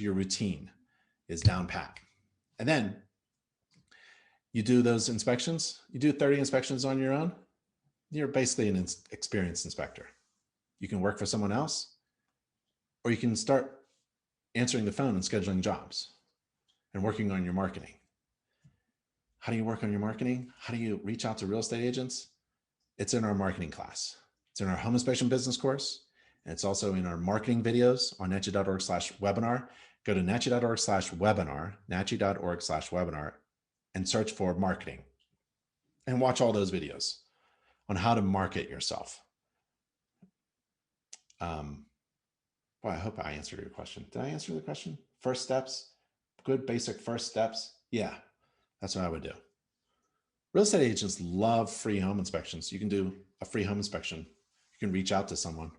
your routine is down pat. And then you do those inspections. You do 30 inspections on your own. You're basically an experienced inspector. You can work for someone else, or you can start answering the phone and scheduling jobs and working on your marketing. How do you work on your marketing? How do you reach out to real estate agents? It's in our marketing class. It's in our home inspection business course. And it's also in our marketing videos on nachi.org/webinar. Go to nachi.org/webinar, nachi.org/webinar, and search for marketing and watch all those videos on how to market yourself. Well, I hope I answered your question. Did I answer the question? First steps, good basic first steps. Yeah, that's what I would do. Real estate agents love free home inspections. You can do a free home inspection. You can reach out to someone.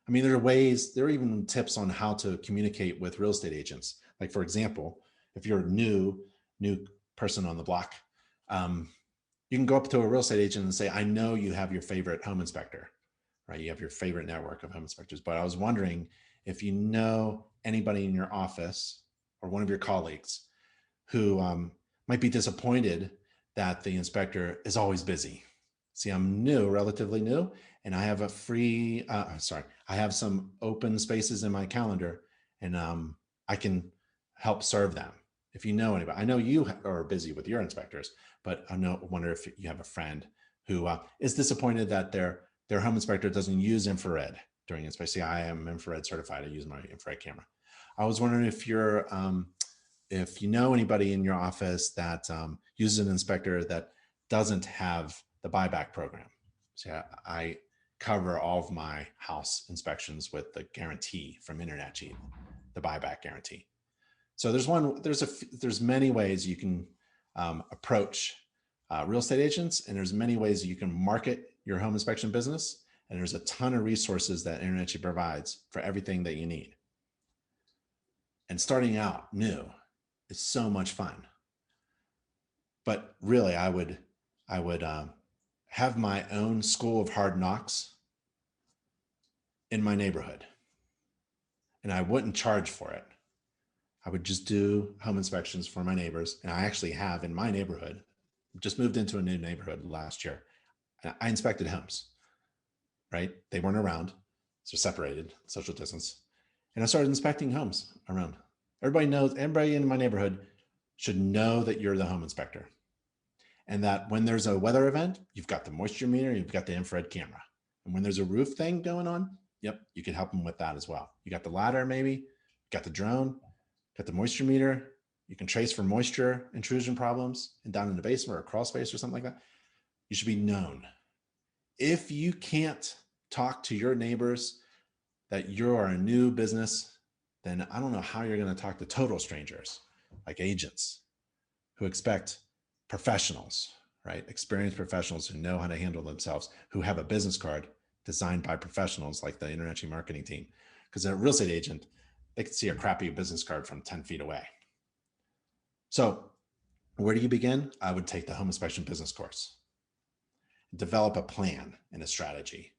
I mean, there are even tips on how to communicate with real estate agents. Like, for example, if you're a new person on the block, you can go up to a real estate agent and say, I know you have your favorite home inspector, right? You have your favorite network of home inspectors, but I was wondering if you know anybody in your office or one of your colleagues who might be disappointed that the inspector is always busy. See, I'm new, relatively new, and I have I have some open spaces in my calendar, and I can help serve them. If you know anybody, I know you are busy with your inspectors, but wonder if you have a friend who is disappointed that their home inspector doesn't use infrared during inspection. See, I am infrared certified. I use my infrared camera. I was wondering if you know anybody in your office that uses an inspector that doesn't have the buyback program. So I cover all of my house inspections with the guarantee from InterNACHI, the buyback guarantee. So there's many ways you can approach real estate agents, and there's many ways you can market your home inspection business. And there's a ton of resources that InterNACHI provides for everything that you need. And starting out new is so much fun. But really, I would have my own school of hard knocks in my neighborhood, and I wouldn't charge for it. I would just do home inspections for my neighbors, and I actually have in my neighborhood. Just moved into a new neighborhood last year. I inspected homes. Right? They weren't around, so separated, social distance, and I started inspecting homes around. Everybody knows, everybody in my neighborhood should know that you're the home inspector. And that when there's a weather event, you've got the moisture meter, you've got the infrared camera. And when there's a roof thing going on, yep, you can help them with that as well. You got the ladder, maybe, got the drone, got the moisture meter. You can trace for moisture intrusion problems and down in the basement or a crawl space or something like that. You should be known. If you can't talk to your neighbors that you are a new business, then I don't know how you're going to talk to total strangers, like agents who expect professionals, right? Experienced professionals who know how to handle themselves, who have a business card designed by professionals like the InterNACHI marketing team. Because a real estate agent, they can see a crappy business card from 10 feet away. So where do you begin? I would take the home inspection business course. Develop a plan and a strategy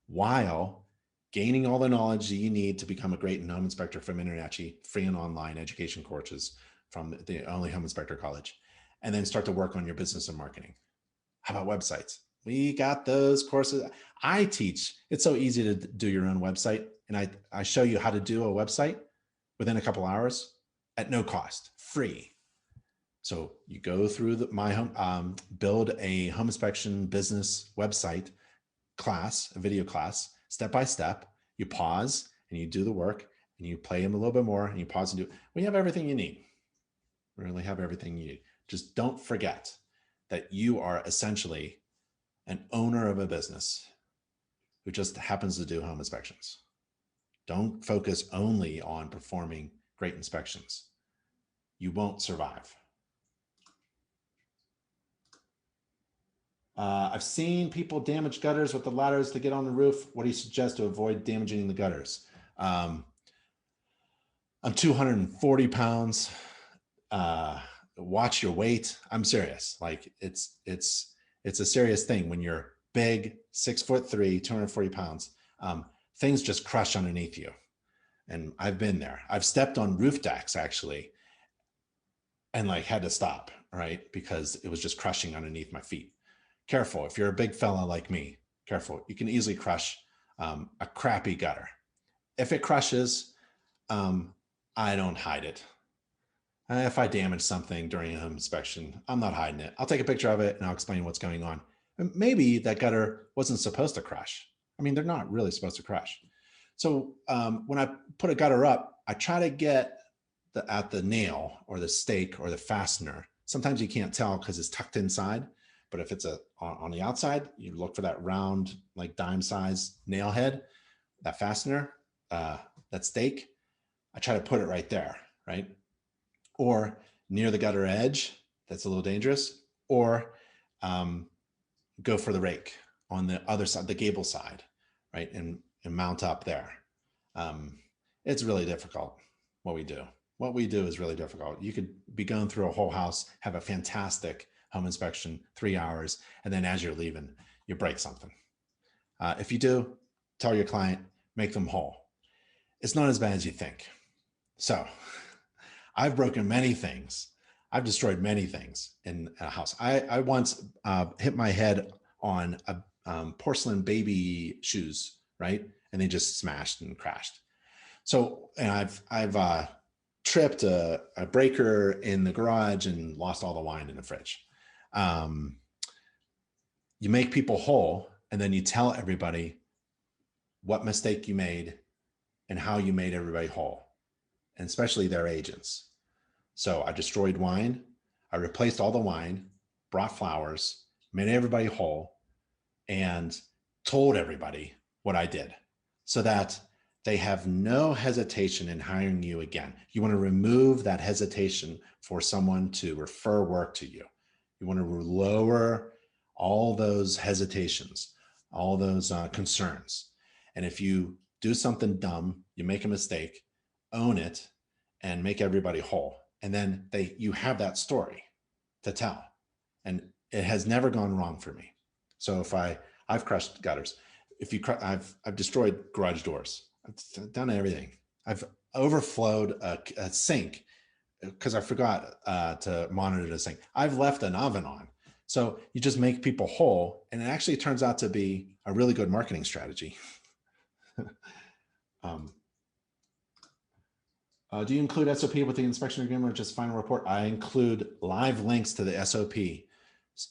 while gaining all the knowledge that you need to become a great home inspector from InterNACHI, free and online education courses from the Only Home Inspector College, and then start to work on your business and marketing. How about websites? We got those courses. I teach. It's so easy to do your own website. And I show you how to do a website within a couple hours at no cost, free. So you go through my home, build a home inspection business website class, a video class, step by step. You pause and you do the work and you play them a little bit more and you pause and do. We have everything you need. We really have everything you need. Just don't forget that you are essentially an owner of a business who just happens to do home inspections. Don't focus only on performing great inspections. You won't survive. I've seen people damage gutters with the ladders to get on the roof. What do you suggest to avoid damaging the gutters? I'm 240 pounds. Watch your weight. I'm serious. Like it's a serious thing when you're big, 6'3", 240 pounds. Things just crush underneath you. And I've been there. I've stepped on roof decks actually and like had to stop, right? Because it was just crushing underneath my feet. Careful. If you're a big fella like me, careful. You can easily crush a crappy gutter. If it crushes, I don't hide it. If I damage something during a home inspection, I'm not hiding it. I'll take a picture of it and I'll explain what's going on. And maybe that gutter wasn't supposed to crush. I mean, they're not really supposed to crush. So when I put a gutter up, I try to get at the nail or the stake or the fastener. Sometimes you can't tell because it's tucked inside. But if it's on the outside, you look for that round, like dime size nail head, that fastener, that stake. I try to put it right there, right? Or near the gutter edge, that's a little dangerous, or go for the rake on the other side, the gable side, right? And mount up there. It's really difficult what we do. What we do is really difficult. You could be going through a whole house, have a fantastic home inspection, 3 hours, and then as you're leaving, you break something. If you do, tell your client, make them whole. It's not as bad as you think. So I've broken many things. I've destroyed many things in a house. I once hit my head on a porcelain baby shoes, right? And they just smashed and crashed. So, and I've tripped a breaker in the garage and lost all the wine in the fridge. You make people whole, and then you tell everybody what mistake you made and how you made everybody whole, and especially their agents. So I destroyed wine. I replaced all the wine, brought flowers, made everybody whole, and told everybody what I did so that they have no hesitation in hiring you again. You want to remove that hesitation for someone to refer work to you. You want to lower all those hesitations, all those concerns. And if you do something dumb, you make a mistake, own it, and make everybody whole. And then you have that story to tell. And it has never gone wrong for me. So if I've crushed gutters, I've destroyed garage doors. I've done everything. I've overflowed a sink because I forgot to monitor the sink. I've left an oven on. So you just make people whole, and it actually turns out to be a really good marketing strategy. Do you include SOP with the inspection agreement or just final report? I include live links to the SOP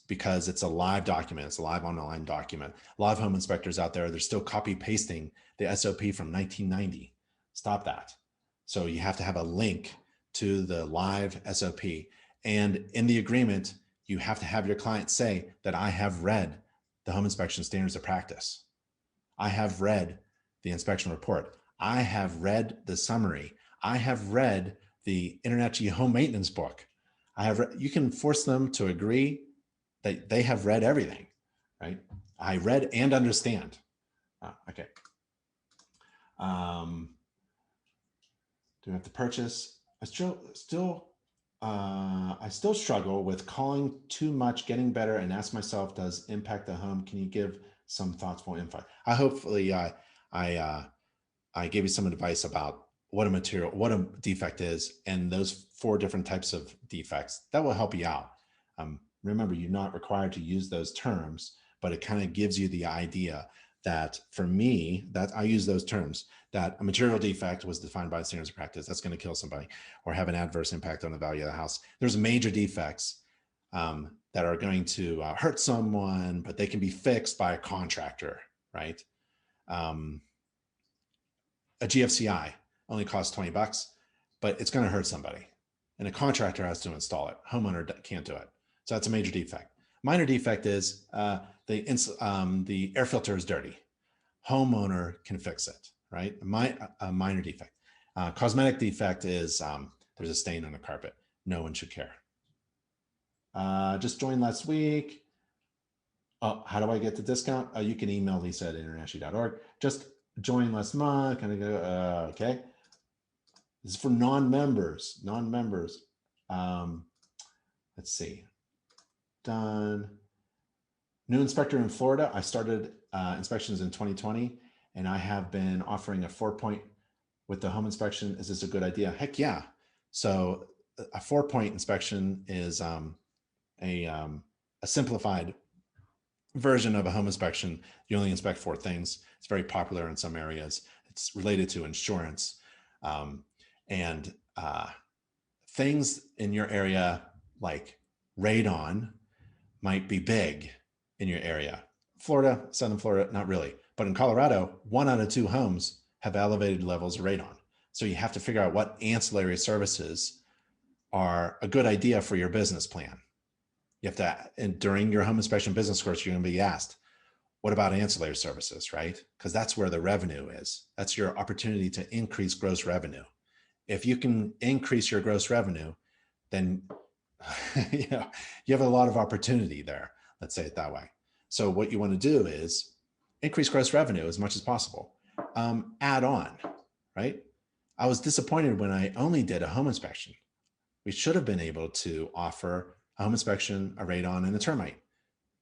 because it's a live document. It's a live online document. A lot of home inspectors out there, they're still copy pasting the SOP from 1990. Stop that. So you have to have a link to the live SOP. And in the agreement, you have to have your client say that I have read the home inspection standards of practice. I have read the inspection report. I have read the summary. I have read the InterNACHI home maintenance book. You can force them to agree that they have read everything, right? I read and understand. Okay. Do we have to purchase? I still struggle with calling too much, getting better, and ask myself, does impact the home? Can you give some thoughtful info? Hopefully I gave you some advice about what a defect is, and those 4 different types of defects that will help you out. Remember, you're not required to use those terms, but it kind of gives you the idea that for me, that I use those terms, that a material defect was defined by the standards of practice. That's going to kill somebody or have an adverse impact on the value of the house. There's major defects that are going to hurt someone, but they can be fixed by a contractor, right? A GFCI only costs $20, but it's going to hurt somebody. And a contractor has to install it. Homeowner can't do it. So that's a major defect. Minor defect is the air filter is dirty. Homeowner can fix it, right? A minor defect. Cosmetic defect is there's a stain on the carpet. No one should care. Just joined last week. Oh, how do I get the discount? You can email Lisa at internachi.org. Just joined last month. Kind of go, okay. This is for non-members. Let's see. Done. New inspector in Florida. I started inspections in 2020, and I have been offering a 4-point with the home inspection. Is this a good idea? Heck yeah. So a 4-point inspection is a simplified version of a home inspection. You only inspect 4 things. It's very popular in some areas. It's related to insurance. And things in your area like radon might be big in your area. Florida, Southern Florida, not really. But in Colorado, 1 out of 2 homes have elevated levels of radon. So you have to figure out what ancillary services are a good idea for your business plan. You have to, and during your home inspection business course, you're going to be asked, what about ancillary services, right? Because that's where the revenue is. That's your opportunity to increase gross revenue. If you can increase your gross revenue, then you have a lot of opportunity there. Let's say it that way. So what you want to do is increase gross revenue as much as possible. Add on, right? I was disappointed when I only did a home inspection. We should have been able to offer a home inspection, a radon, and a termite,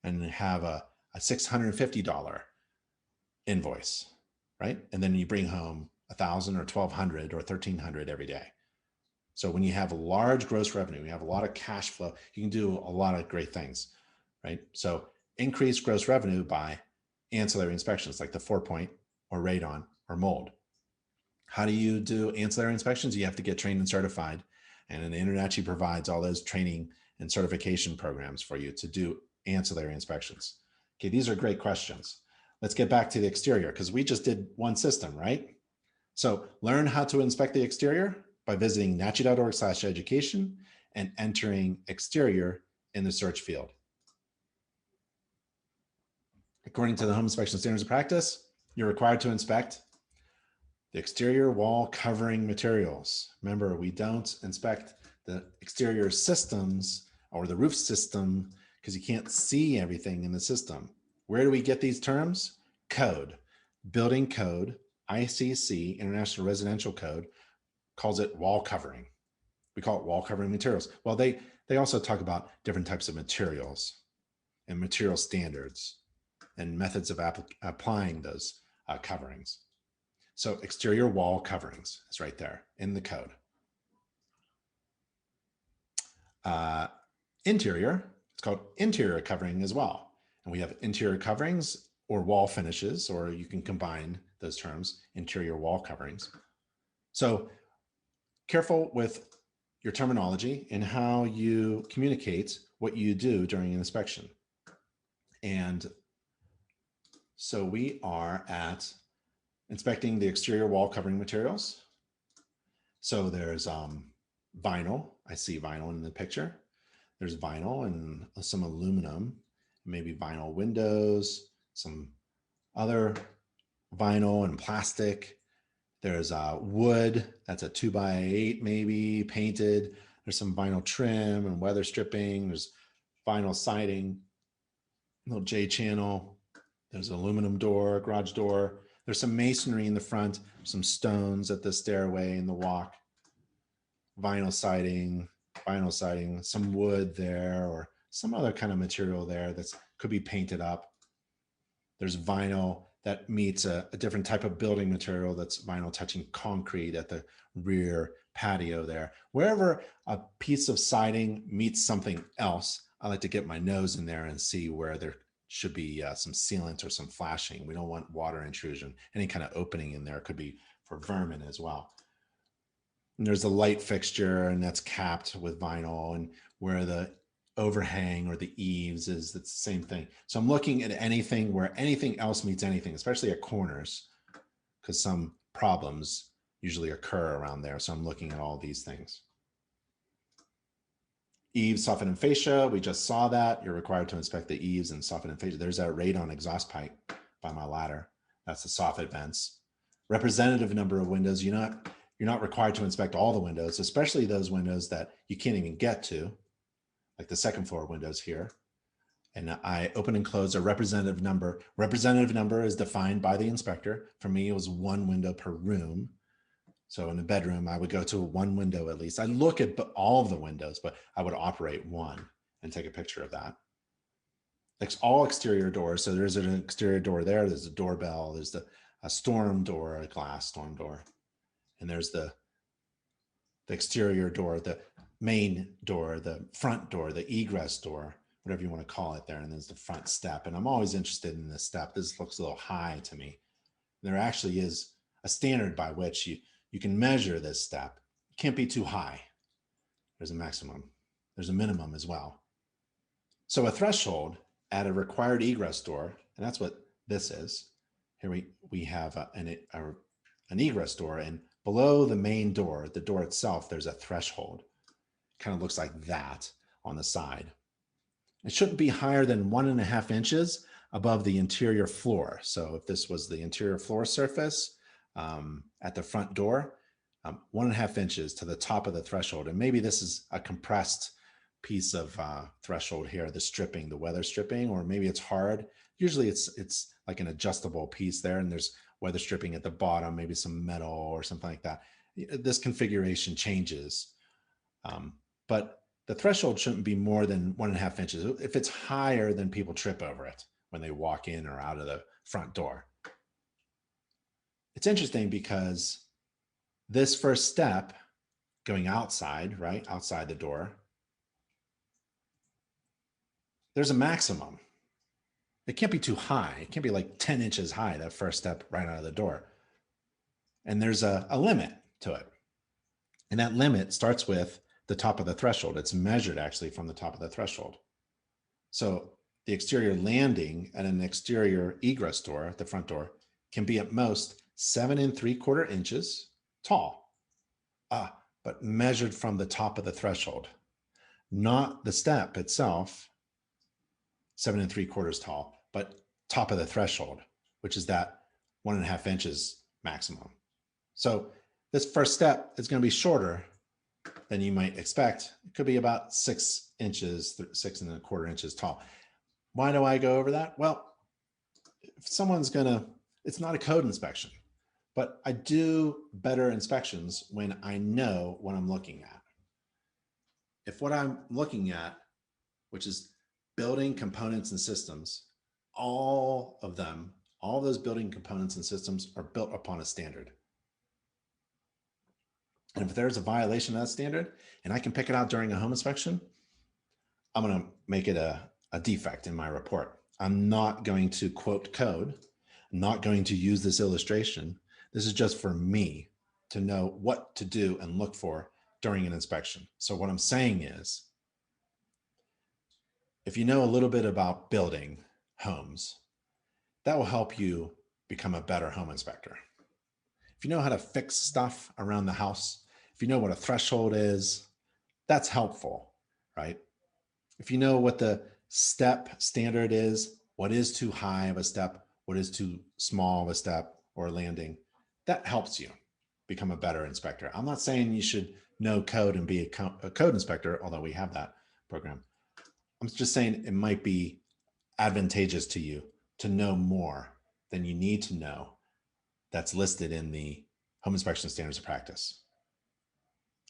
and have a $650 invoice, right? And then you bring home $1,000 or $1,200 or $1,300 every day. So when you have a large gross revenue, you have a lot of cash flow, you can do a lot of great things, right? So increase gross revenue by ancillary inspections like the 4-point or radon or mold. How do you do ancillary inspections? You have to get trained and certified. And InterNACHI provides all those training and certification programs for you to do ancillary inspections. Okay, these are great questions. Let's get back to the exterior because we just did one system, right? So learn how to inspect the exterior by visiting nachi.org/education and entering exterior in the search field. According to the home inspection standards of practice, you're required to inspect the exterior wall covering materials. Remember, we don't inspect the exterior systems or the roof system because you can't see everything in the system. Where do we get these terms? Code. Building code, ICC, International Residential Code, calls it wall covering. We call it wall covering materials. Well, they also talk about different types of materials and material standards and methods of applying those coverings. So exterior wall coverings is right there in the code. Interior, it's called interior covering as well. And we have interior coverings or wall finishes, or you can combine those terms, interior wall coverings. So careful with your terminology and how you communicate what you do during an inspection. And so we are at inspecting the exterior wall covering materials. So there's vinyl. I see vinyl in the picture. There's vinyl and some aluminum, maybe vinyl windows, some other vinyl and plastic. There's wood, that's a 2x8 maybe, painted. There's some vinyl trim and weather stripping. There's vinyl siding, little J channel. There's an aluminum door, garage door. There's some masonry in the front, some stones at the stairway and the walk. Vinyl siding, some wood there or some other kind of material there that could be painted up. There's vinyl that meets a different type of building material that's vinyl touching concrete at the rear patio there. Wherever a piece of siding meets something else, I like to get my nose in there and see where there should be some sealant or some flashing. We don't want water intrusion. Any kind of opening in there could be for vermin as well. And there's a light fixture and that's capped with vinyl, and where the overhang or the eaves is, that's the same thing. So I'm looking at anything where anything else meets anything, especially at corners, because some problems usually occur around there. So I'm looking at all these things. Eaves, soffit and fascia, we just saw that. You're required to inspect the eaves and soffit and fascia. There's that radon exhaust pipe by my ladder. That's the soffit vents. Representative number of windows. You're not required to inspect all the windows, especially those windows that you can't even get to, like the second floor windows here. And I open and close a representative number. Representative number is defined by the inspector. For me, it was one window per room. So in a bedroom, I would go to one window at least. I look at all of the windows, but I would operate one and take a picture of that. It's all exterior doors. So there's an exterior door there. There's a doorbell. There's a storm door, a glass storm door. And there's the exterior door, the main door, the front door, the egress door, whatever you want to call it there. And there's the front step. And I'm always interested in this step. This looks a little high to me. There actually is a standard by which you can measure this step. It can't be too high. There's a maximum. There's a minimum as well. So a threshold at a required egress door, and that's what this is. Here we have an egress door, and below the main door, the door itself, there's a threshold. Kind of looks like that on the side. It shouldn't be higher than 1.5 inches above the interior floor. So if this was the interior floor surface at the front door, 1.5 inches to the top of the threshold. And maybe this is a compressed piece of threshold here, the stripping, the weather stripping, or maybe it's hard. Usually it's like an adjustable piece there, and there's weather stripping at the bottom, maybe some metal or something like that. This configuration changes. But the threshold shouldn't be more than 1.5 inches. If it's higher, then people trip over it when they walk in or out of the front door. It's interesting because this first step, going outside, right, outside the door, there's a maximum. It can't be too high. It can't be like 10 inches high, that first step right out of the door. And there's a limit to it. And that limit starts with the top of the threshold. It's measured actually from the top of the threshold. So the exterior landing at an exterior egress door, the front door, can be at most 7 3/4 inches tall, but measured from the top of the threshold, not the step itself, 7 3/4 tall, but top of the threshold, which is that 1.5 inches maximum. So this first step is going to be shorter than you might expect. It could be about 6 inches, 6 1/4 inches tall. Why do I go over that? Well, if someone's it's not a code inspection, but I do better inspections when I know what I'm looking at. If what I'm looking at, which is building components and systems, all of them, all those building components and systems are built upon a standard. And if there's a violation of that standard and I can pick it out during a home inspection, I'm going to make it a defect in my report. I'm not going to quote code. I'm not going to use this illustration. This is just for me. to know what to do and look for during an inspection. So what I'm saying is, if you know a little bit about building homes, that will help you become a better home inspector. If you know how to fix stuff around the house, if you know what a threshold is, that's helpful, right? If you know what the step standard is, what is too high of a step, what is too small of a step or landing, that helps you become a better inspector. I'm not saying you should know code and be a code inspector, although we have that program. I'm just saying it might be advantageous to you to know more than you need to know that's listed in the Home Inspection Standards of Practice.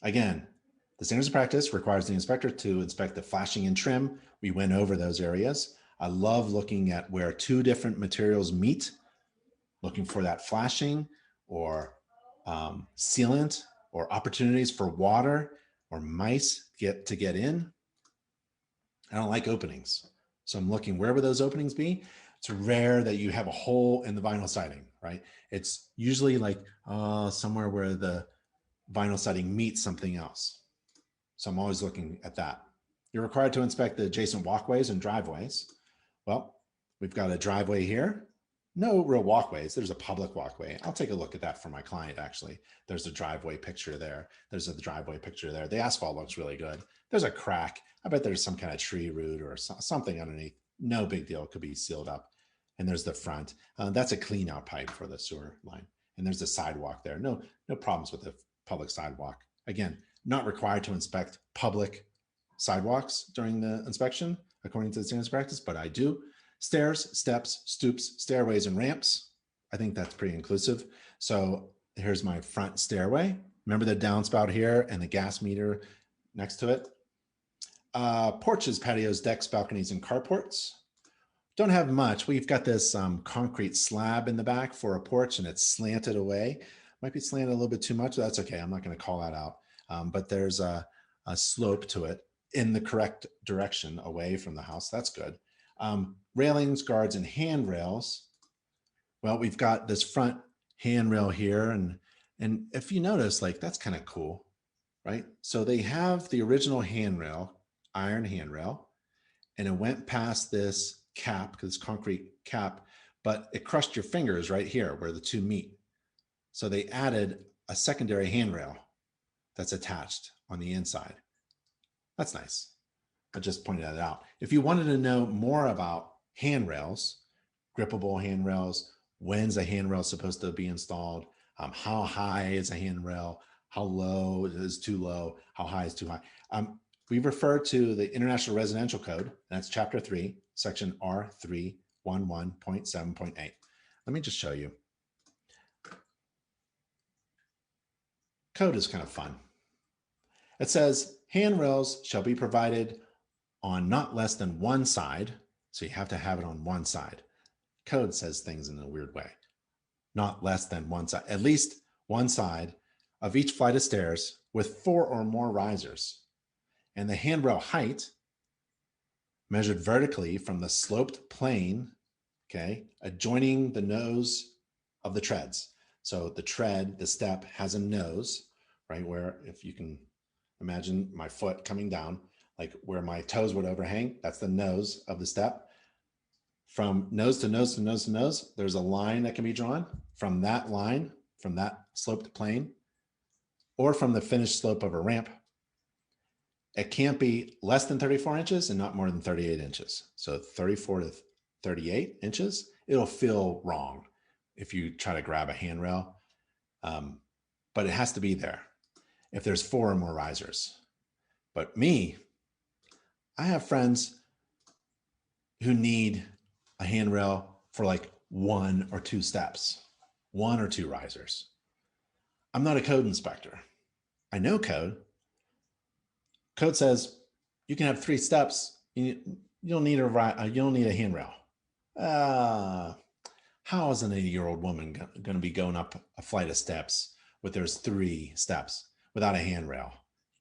Again, the Standards of Practice requires the inspector to inspect the flashing and trim. We went over those areas. I love looking at where two different materials meet, looking for that flashing or sealant or opportunities for water or mice to get in. I don't like openings. So I'm looking, where would those openings be? It's rare that you have a hole in the vinyl siding, right? It's usually like somewhere where the vinyl siding meets something else. So I'm always looking at that. You're required to inspect the adjacent walkways and driveways. Well, we've got a driveway here. No real walkways. There's a public walkway. I'll take a look at that for my client, actually. There's a driveway picture there. There's a driveway picture there. The asphalt looks really good. There's a crack. I bet there's some kind of tree root or something underneath. No big deal. It could be sealed up. And there's the front. That's a clean out pipe for the sewer line. And there's the sidewalk there. No problems with the public sidewalk. Again, not required to inspect public sidewalks during the inspection, according to the standards of practice, but I do. Stairs, steps, stoops, stairways, and ramps. I think that's pretty inclusive. So here's my front stairway. Remember the downspout here and the gas meter next to it. Porches, patios, decks, balconies, and carports. Don't have much. We've got this concrete slab in the back for a porch, and it's slanted away. Might be slanted a little bit too much. That's okay. I'm not going to call that out. But there's a slope to it in the correct direction away from the house. That's good. Railings, guards, and handrails. Well, we've got this front handrail here. And if you notice, like, that's kind of cool, right? So they have the original handrail, iron handrail, and it went past this cap, this concrete cap, but it crushed your fingers right here where the two meet. So they added a secondary handrail that's attached on the inside. That's nice. I just pointed that out. If you wanted to know more about handrails, grippable handrails, when's a handrail supposed to be installed, how high is a handrail, how low is too low, how high is too high. We refer to the International Residential Code. That's Chapter 3, Section R311.7.8. Let me just show you. Code is kind of fun. It says handrails shall be provided on not less than one side. So you have to have it on one side. Code says things in a weird way. Not less than one side, at least one side of each flight of stairs with 4 or more risers. And the handrail height measured vertically from the sloped plane, okay, adjoining the nose of the treads. So the tread, the step has a nose, right? Where, if you can imagine my foot coming down, like where my toes would overhang, that's the nose of the step. From nose to nose to nose to nose, there's a line that can be drawn from that line, from that sloped plane, or from the finished slope of a ramp. It can't be less than 34 inches and not more than 38 inches. So 34 to 38 inches, it'll feel wrong if you try to grab a handrail, but it has to be there if there's 4 or more risers. But I have friends who need a handrail for like 1 or 2 steps, 1 or 2 risers. I'm not a code inspector. I know code. Code says you can have 3 steps. You don't need a handrail. How is an 80-year-old woman going to be going up a flight of steps with there's 3 steps without a handrail?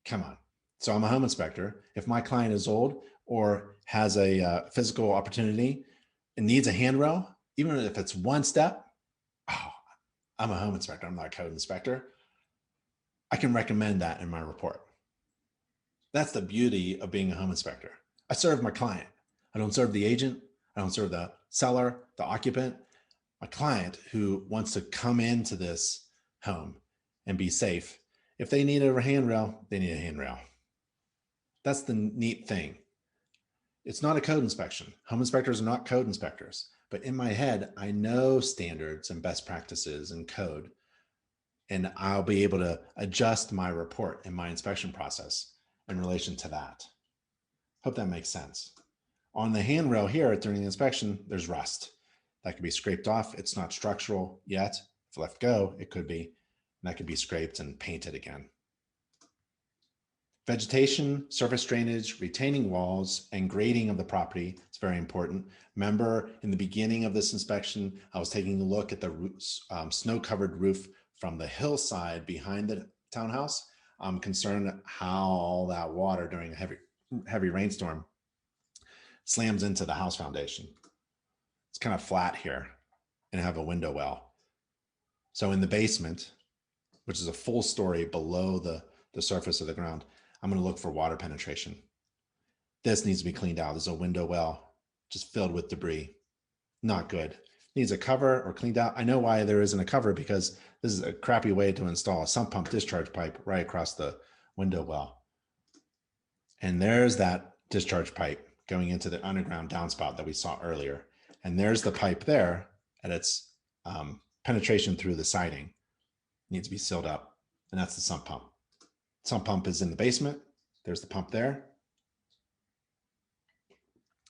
Come on. So I'm a home inspector. If my client is old or has a physical opportunity and needs a handrail, even if it's 1 step, I'm a home inspector. I'm not a code inspector. I can recommend that in my report. That's the beauty of being a home inspector. I serve my client. I don't serve the agent. I don't serve the seller, the occupant. My client who wants to come into this home and be safe. If they need a handrail, they need a handrail. That's the neat thing. It's not a code inspection. Home inspectors are not code inspectors. But in my head, I know standards and best practices and code, and I'll be able to adjust my report and my inspection process in relation to that. Hope that makes sense. On the handrail here during the inspection, there's rust. That could be scraped off. It's not structural yet. If left go, it could be. And that could be scraped and painted again. Vegetation, surface drainage, retaining walls, and grading of the property. It's very important. Remember, in the beginning of this inspection, I was taking a look at the snow-covered roof from the hillside behind the townhouse. I'm concerned how all that water during a heavy rainstorm slams into the house foundation. It's kind of flat here, and I have a window well. So in the basement, which is a full story below the surface of the ground, I'm going to look for water penetration. This needs to be cleaned out. There's a window well just filled with debris. Not good. Needs a cover or cleaned out. I know why there isn't a cover, because this is a crappy way to install a sump pump discharge pipe right across the window well. And there's that discharge pipe going into the underground downspout that we saw earlier. And there's the pipe there at its penetration through the siding. It needs to be sealed up. And that's the sump pump. Sump pump is in the basement. There's the pump there.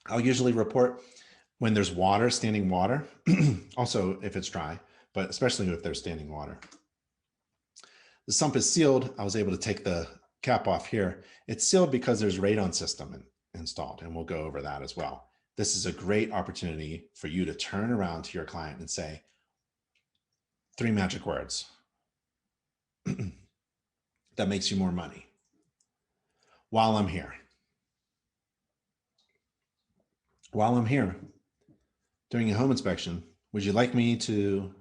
I'll usually report when there's water, standing water, also if it's dry, but especially if there's standing water. The sump is sealed. I was able to take the cap off here. It's sealed because there's radon system installed, and we'll go over that as well. This is a great opportunity for you to turn around to your client and say 3 magic words that makes you more money while I'm here. While I'm here doing a home inspection, would you like me to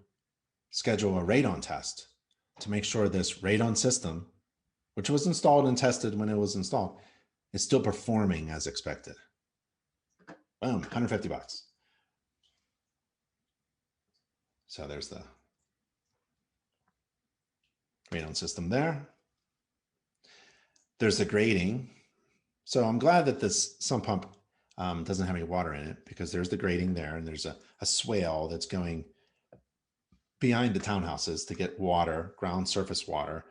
schedule a radon test to make sure this radon system, which was installed and tested when it was installed, is still performing as expected? Boom, $150. So there's the radon system there. There's the grading. So I'm glad that this sump pump doesn't have any water in it, because there's the grading there, and there's a swale that's going behind the townhouses to get water, ground surface water,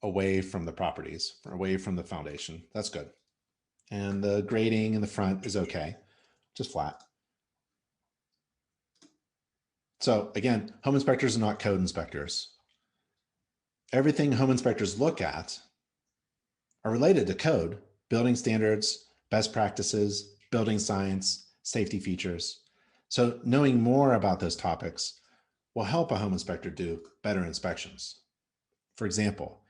away from the properties, away from the foundation. That's good. And the grading in the front is okay, just flat. So again, home inspectors are not code inspectors. Everything home inspectors look at are related to code, building standards, best practices, building science, safety features. So knowing more about those topics will help a home inspector do better inspections. For example,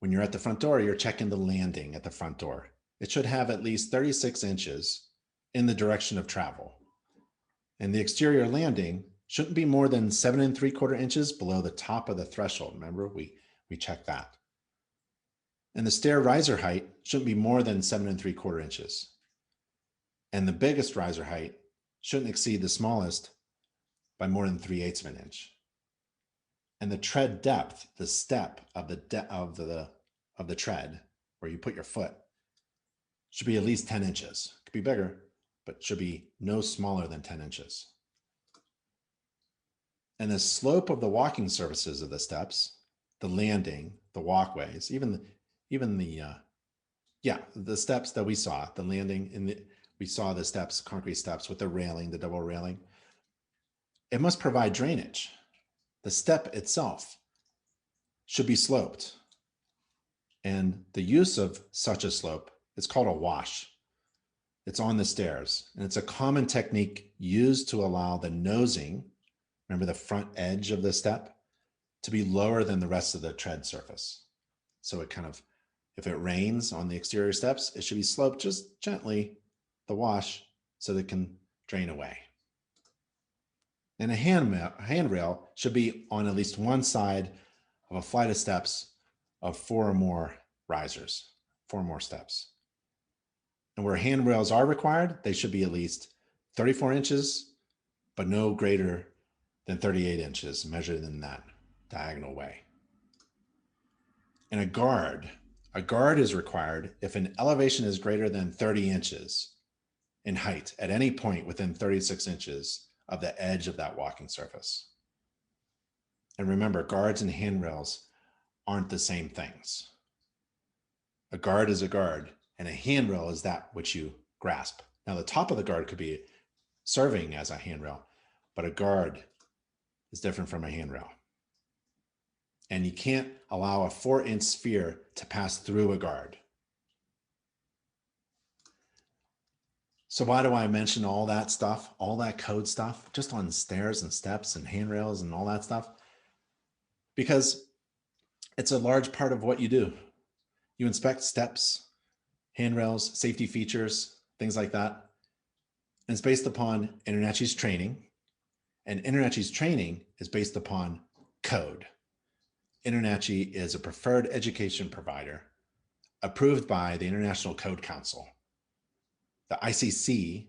when you're at the front door, you're checking the landing at the front door. It should have at least 36 inches in the direction of travel. And the exterior landing shouldn't be more than 7 3/4 inches below the top of the threshold. Remember, we checked that. And the stair riser height shouldn't be more than 7 3/4 inches. And the biggest riser height shouldn't exceed the smallest by more than 3/8 of an inch. And the tread depth, the step of the tread where you put your foot, should be at least 10 inches. It could be bigger, but should be no smaller than 10 inches. And the slope of the walking surfaces of the steps, the landing, the walkways, even the steps that we saw, the landing, we saw the steps, concrete steps with the railing, the double railing. It must provide drainage. The step itself should be sloped. And the use of such a slope is called a wash. It's on the stairs, and it's a common technique used to allow the nosing, remember the front edge of the step, to be lower than the rest of the tread surface. So it kind of, if it rains on the exterior steps, it should be sloped just gently, the wash, so that it can drain away. And a handrail should be on at least one side of a flight of steps of 4 or more risers, 4 or more steps. And where handrails are required, they should be at least 34 inches, but no greater than 38 inches measured in that diagonal way. And a guard is required if an elevation is greater than 30 inches in height at any point within 36 inches of the edge of that walking surface. And remember, guards and handrails aren't the same things. A guard is a guard, and a handrail is that which you grasp. Now, the top of the guard could be serving as a handrail, but a guard is different from a handrail. And you can't allow a 4-inch sphere to pass through a guard. So why do I mention all that stuff, all that code stuff, just on stairs and steps and handrails and all that stuff? Because it's a large part of what you do. You inspect steps, handrails, safety features, things like that. And it's based upon InterNACHI's training. And InterNACHI's training is based upon code. InterNACHI is a preferred education provider approved by the International Code Council. The ICC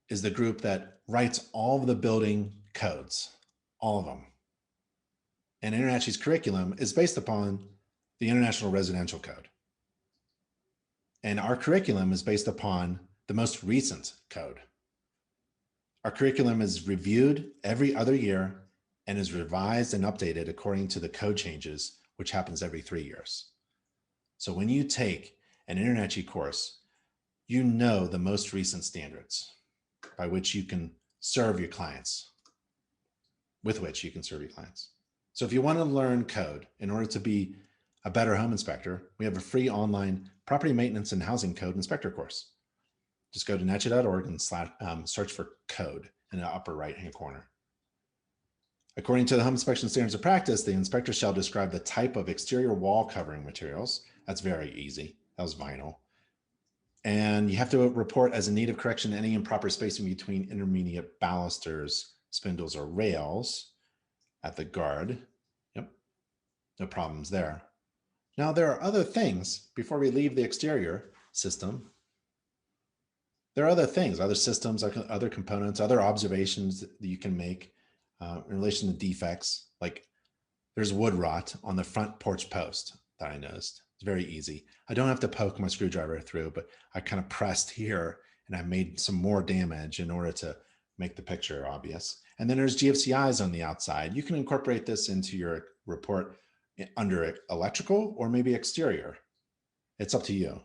is the group that writes all of the building codes, all of them. And InterNACHI's curriculum is based upon the International Residential Code. And our curriculum is based upon the most recent code. Our curriculum is reviewed every other year and is revised and updated according to the code changes, which happens every 3 years. So when you take an InterNACHI course, you know the most recent standards by which you can serve your clients, with which you can serve your clients. So if you want to learn code in order to be a better home inspector, we have a free online property maintenance and housing code inspector course. Just go to nachi.org and search for code in the upper right-hand corner. According to the Home Inspection Standards of Practice, the inspector shall describe the type of exterior wall covering materials. That's very easy. That was vinyl. And you have to report as in need of correction any improper spacing between intermediate balusters, spindles, or rails at the guard. Yep, no problems there. Now, there are other things before we leave the exterior system. There are other things, other systems, other components, other observations that you can make in relation to defects. Like there's wood rot on the front porch post that I noticed. It's very easy. I don't have to poke my screwdriver through, but I kind of pressed here and I made some more damage in order to make the picture obvious. And then there's GFCIs on the outside. You can incorporate this into your report under electrical or maybe exterior. It's up to you.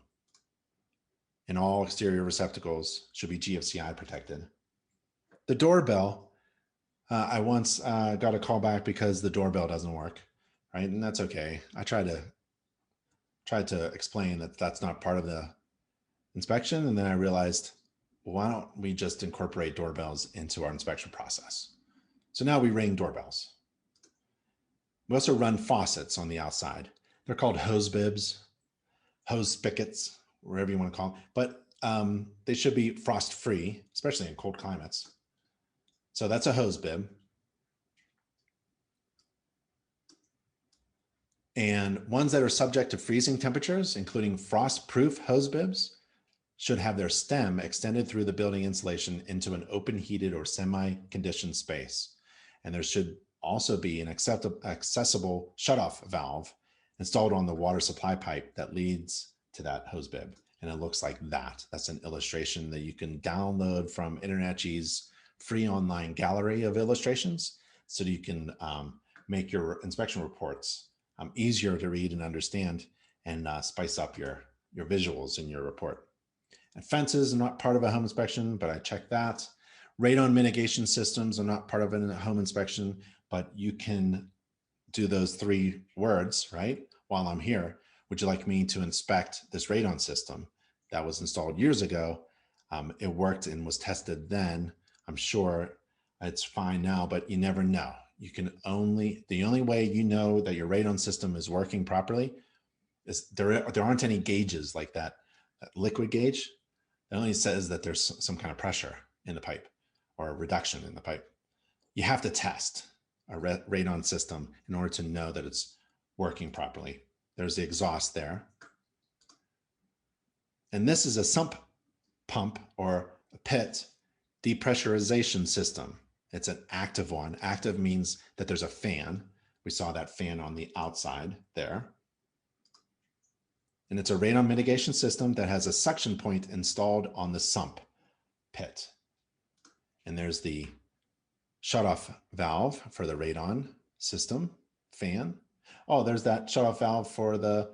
And all exterior receptacles should be GFCI protected. The doorbell, I once got a call back because the doorbell doesn't work, right? And that's okay. I tried to explain that that's not part of the inspection. And then I realized, well, why don't we just incorporate doorbells into our inspection process? So now we ring doorbells. We also run faucets on the outside. They're called hose bibs, hose spigots, wherever you want to call them, but they should be frost free, especially in cold climates. So that's a hose bib. And ones that are subject to freezing temperatures, including frost-proof hose bibs, should have their stem extended through the building insulation into an open heated or semi-conditioned space. And there should also be an accessible shutoff valve installed on the water supply pipe that leads to that hose bib. And it looks like that. That's an illustration that you can download from InterNACHI's free online gallery of illustrations so that you can make your inspection reports easier to read and understand and spice up your visuals in your report. And fences are not part of a home inspection, but I checked that. Radon mitigation systems are not part of a home inspection, but you can do those 3 words, right? While I'm here, would you like me to inspect this radon system that was installed years ago? It worked and was tested then. I'm sure it's fine now, but you never know. You can the only way you know that your radon system is working properly is there aren't any gauges like that liquid gauge. It only says that there's some kind of pressure in the pipe or a reduction in the pipe. You have to test a radon system in order to know that it's working properly. There's the exhaust there. And this is a sump pump or a pit depressurization system. It's an active one. Active means that there's a fan. We saw that fan on the outside there. And it's a radon mitigation system that has a suction point installed on the sump pit. And there's the shutoff valve for the radon system fan. Oh, there's that shutoff valve for the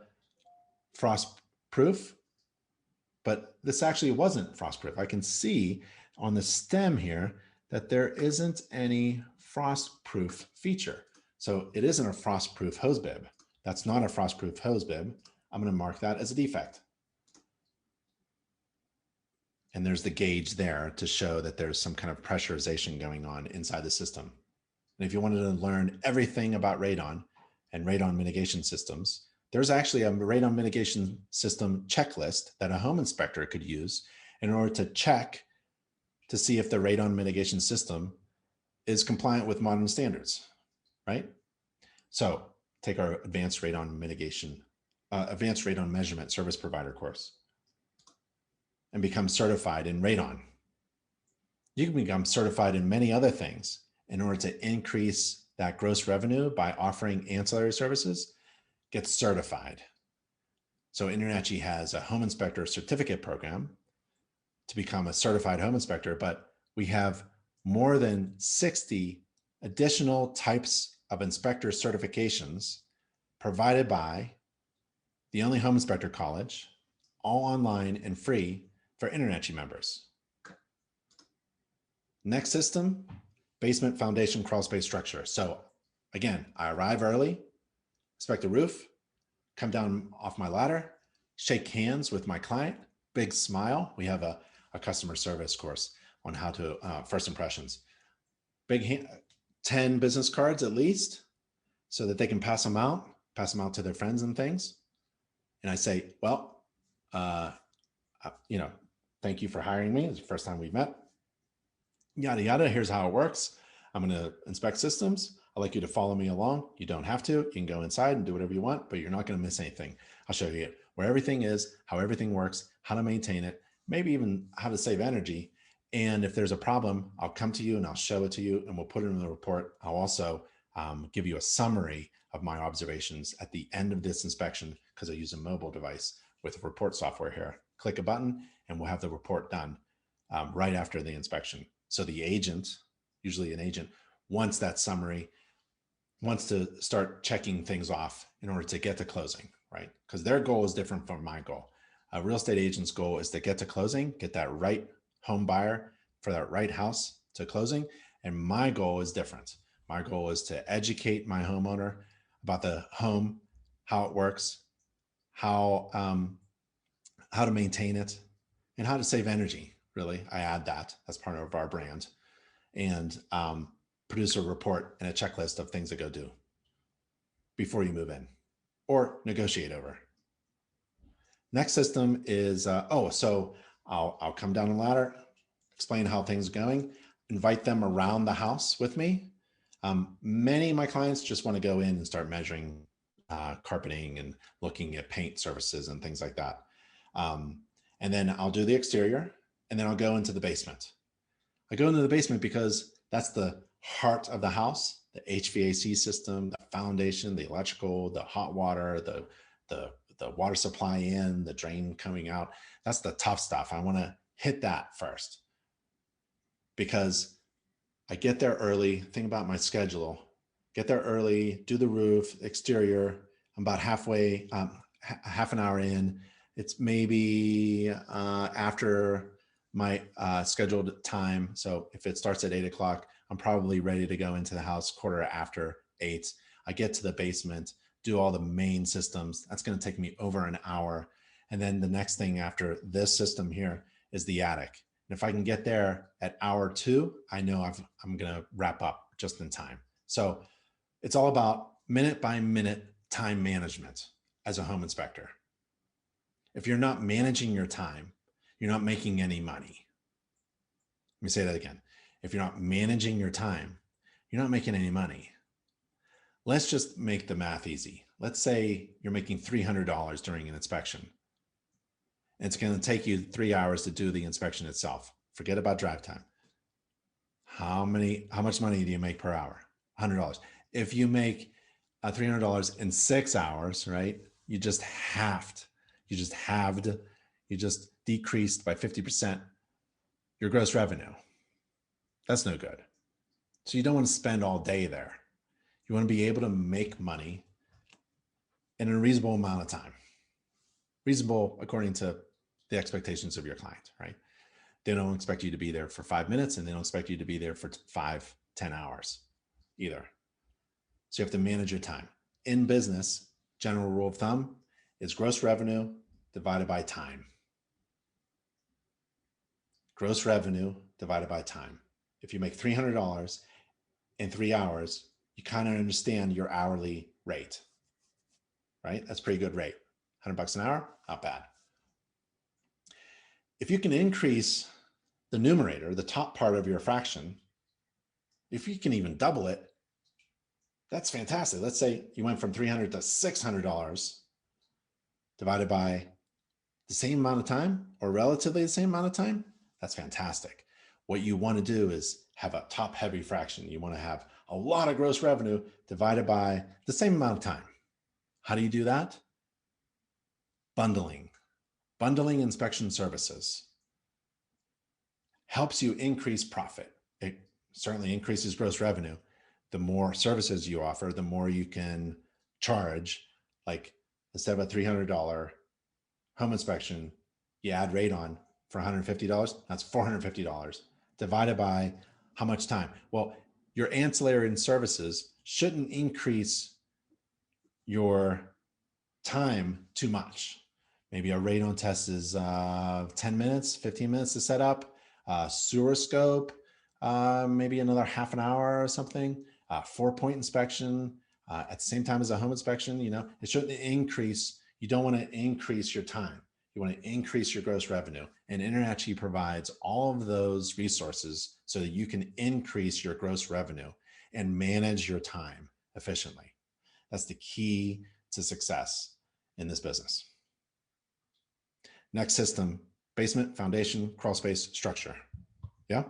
frost proof, but this actually wasn't frost proof. I can see on the stem here that there isn't any frost proof feature. So it isn't a frost proof hose bib. That's not a frost proof hose bib. I'm going to mark that as a defect. And there's the gauge there to show that there's some kind of pressurization going on inside the system. And if you wanted to learn everything about radon and radon mitigation systems, there's actually a radon mitigation system checklist that a home inspector could use in order to check to see if the radon mitigation system is compliant with modern standards, right? So take our advanced radon measurement service provider course and become certified in radon. You can become certified in many other things in order to increase that gross revenue by offering ancillary services. Get certified. So InterNACHI has a home inspector certificate program to become a certified home inspector, but we have more than 60 additional types of inspector certifications provided by the only home inspector college, all online and free for InterNACHI members. Next system, basement foundation crawl space structure. So again, I arrive early, inspect the roof, come down off my ladder, shake hands with my client, big smile. We have a customer service course on how to, first impressions. 10 business cards at least, so that they can pass them out to their friends and things. And I say, well, thank you for hiring me. It's the first time we've met. Yada, yada, here's how it works. I'm going to inspect systems. I'd like you to follow me along. You don't have to. You can go inside and do whatever you want, but you're not going to miss anything. I'll show you where everything is, how everything works, how to maintain it, maybe even how to save energy. And if there's a problem, I'll come to you and I'll show it to you and we'll put it in the report. I'll also give you a summary of my observations at the end of this inspection because I use a mobile device with report software here. Click a button and we'll have the report done right after the inspection. So the agent, usually an agent, wants that summary, wants to start checking things off in order to get to closing, right? Because their goal is different from my goal. A real estate agent's goal is to get to closing, get that right home buyer for that right house to closing. And my goal is different. My goal is to educate my homeowner about the home, how it works, how to maintain it, and how to save energy. Really, I add that as part of our brand, and produce a report and a checklist of things to go do before you move in or negotiate over. Next system is, so I'll come down the ladder, explain how things are going, invite them around the house with me. Many of my clients just want to go in and start measuring carpeting and looking at paint surfaces and things like that. And then I'll do the exterior and then I'll go into the basement. I go into the basement because that's the heart of the house, the HVAC system, the foundation, the electrical, the hot water, the water supply in, the drain coming out. That's the tough stuff. I want to hit that first because I get there early. Think about my schedule. Get there early, do the roof, exterior. I'm about halfway, half an hour in. It's maybe after my scheduled time. So if it starts at 8 o'clock, I'm probably ready to go into the house quarter after 8. I get to the basement, do all the main systems. That's going to take me over an hour. And then the next thing after this system here is the attic. And if I can get there at hour 2, I know I'm going to wrap up just in time. So it's all about minute by minute time management as a home inspector. If you're not managing your time, you're not making any money. Let me say that again. If you're not managing your time, you're not making any money. Let's just make the math easy. let's say you're making $300 during an inspection. It's going to take you 3 hours to do the inspection itself. Forget about drive time. How much money do you make per hour? $100. If you make $300 in 6 hours, right? You just decreased by 50% your gross revenue. That's no good. So you don't want to spend all day there. You want to be able to make money in a reasonable amount of time. Reasonable according to the expectations of your client, right? They don't expect you to be there for 5 minutes, and they don't expect you to be there for 5-10 hours either. So you have to manage your time. In business, general rule of thumb is gross revenue divided by time. Gross revenue divided by time. If you make $300 in 3 hours, you kind of understand your hourly rate, right? That's a pretty good rate. $100 an hour, not bad. If you can increase the numerator, the top part of your fraction, if you can even double it, that's fantastic. Let's say you went from $300 to $600 divided by the same amount of time, or relatively the same amount of time. That's fantastic. What you want to do is have a top heavy fraction. You want to have a lot of gross revenue divided by the same amount of time. How do you do that? Bundling inspection services helps you increase profit. It certainly increases gross revenue. The more services you offer, the more you can charge. Like instead of a $300 home inspection, you add radon for $150, that's $450 divided by how much time? Well, your ancillary services shouldn't increase your time too much. Maybe a radon test is 10 minutes, 15 minutes to set up. Sewer scope, maybe another half an hour or something. 4-point inspection at the same time as a home inspection. It shouldn't increase. You don't want to increase your time. You want to increase your gross revenue. And InterNACHI provides all of those resources so that you can increase your gross revenue and manage your time efficiently. That's the key to success in this business. Next system: basement, foundation, crawl space, structure. Yeah.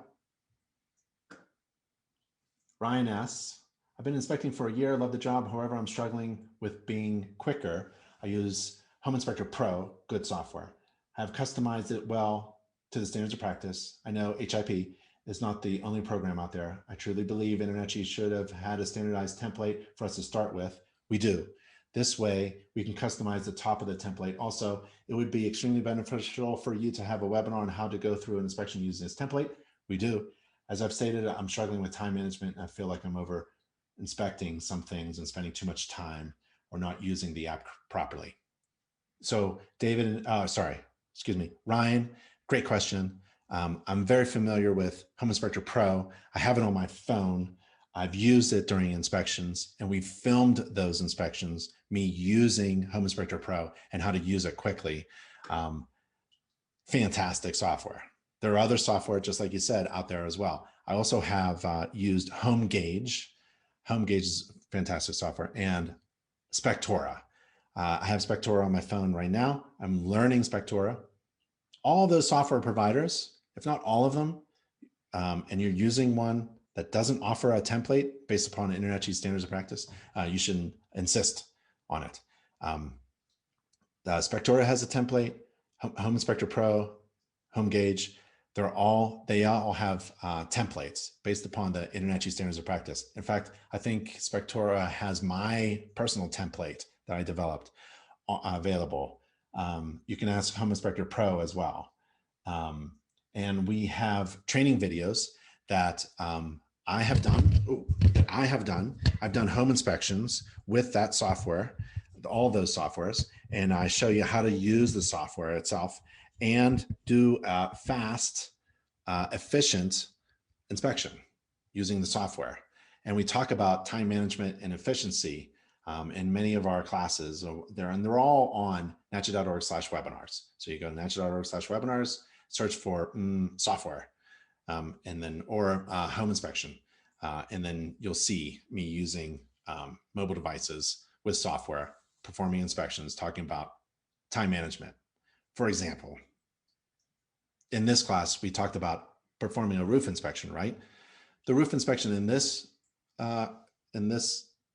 Ryan asks, I've been inspecting for a year, love the job. However, I'm struggling with being quicker. I use Home Inspector Pro, good software. I have customized it well to the standards of practice. I know HIP is not the only program out there. I truly believe InterNACHI should have had a standardized template for us to start with. We do. This way, we can customize the top of the template. Also, it would be extremely beneficial for you to have a webinar on how to go through an inspection using this template. We do. As I've stated, I'm struggling with time management. And I feel like I'm over inspecting some things and spending too much time or not using the app properly. So Ryan, great question. I'm very familiar with Home Inspector Pro. I have it on my phone. I've used it during inspections, and we filmed those inspections, me using Home Inspector Pro and how to use it quickly. Fantastic software. There are other software, just like you said, out there as well. I also have used Home Gauge. Home Gauge is fantastic software, and Spectora. I have Spectora on my phone right now. I'm learning Spectora. All those software providers, if not all of them, and you're using one that doesn't offer a template based upon InterNACHI standards of practice, you should insist on it. Spectora has a template, Home Inspector Pro, Home Gauge. They all have templates based upon the InterNACHI standards of practice. In fact, I think Spectora has my personal template that I developed available. You can ask Home Inspector Pro as well. And we have training videos that I have done. I've done home inspections with that software, all those softwares, and I show you how to use the software itself and do a fast, efficient inspection using the software. And we talk about time management and efficiency in many of our classes. They're all on nachi.org/webinars. So you go to nachi.org/webinars, search for software, and then home inspection, and then you'll see me using mobile devices with software performing inspections, talking about time management. For example, in this class, we talked about performing a roof inspection, right? The roof inspection in this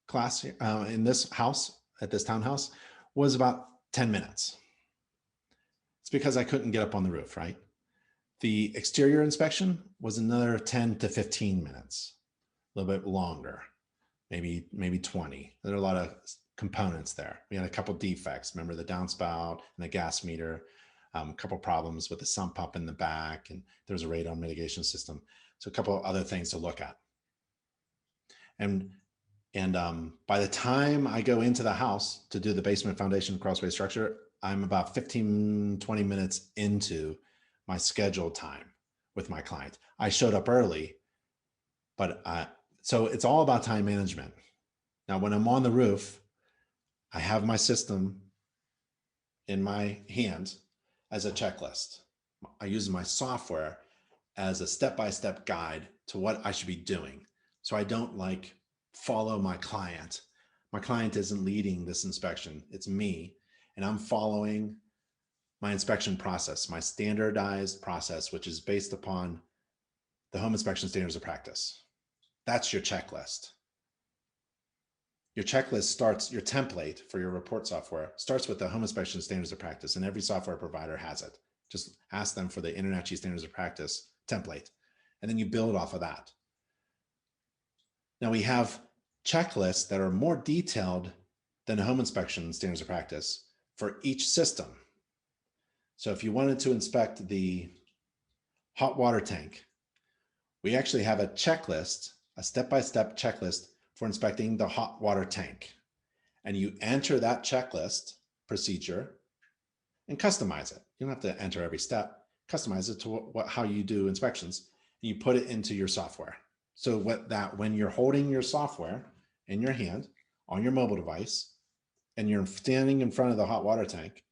class, in this house, at this townhouse, was about 10 minutes. It's because I couldn't get up on the roof, right? The exterior inspection was another 10 to 15 minutes, a little bit longer, maybe 20. There are a lot of components there. We had a couple defects. Remember the downspout and the gas meter, a couple problems with the sump pump in the back, and there's a radon mitigation system. So a couple other things to look at. And by the time I go into the house to do the basement foundation crawlspace structure, I'm about 15, 20 minutes into my scheduled time with my client. I showed up early, but so it's all about time management. Now, when I'm on the roof, I have my system in my hand as a checklist. I use my software as a step-by-step guide to what I should be doing. So I don't like follow my client. My client isn't leading this inspection. It's me, and I'm following my inspection process, my standardized process, which is based upon the home inspection standards of practice. That's your checklist. Your checklist starts, your template for your report software starts with the home inspection standards of practice, and every software provider has it. Just ask them for the InterNACHI standards of practice template, and then you build off of that. Now we have checklists that are more detailed than the home inspection standards of practice for each system. So if you wanted to inspect the hot water tank, we actually have a checklist, a step-by-step checklist for inspecting the hot water tank. And you enter that checklist procedure and customize it. You don't have to enter every step, customize it to how you do inspections, and you put it into your software. So when you're holding your software in your hand on your mobile device and you're standing in front of the hot water tank,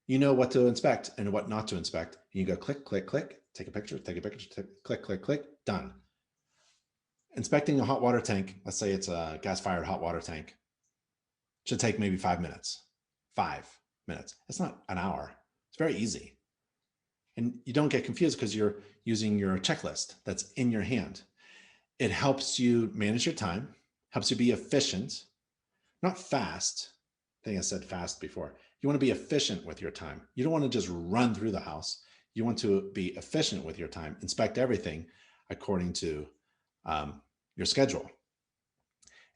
you know what to inspect and what not to inspect. And you go click, click, click, take a picture, click, click, click, done. Inspecting a hot water tank, let's say it's a gas-fired hot water tank, should take maybe 5 minutes. 5 minutes. It's not an hour. It's very easy. And you don't get confused because you're using your checklist that's in your hand. It helps you manage your time, helps you be efficient, not fast. I think I said fast before. You want to be efficient with your time. You don't want to just run through the house. You want to be efficient with your time, inspect everything according to your schedule.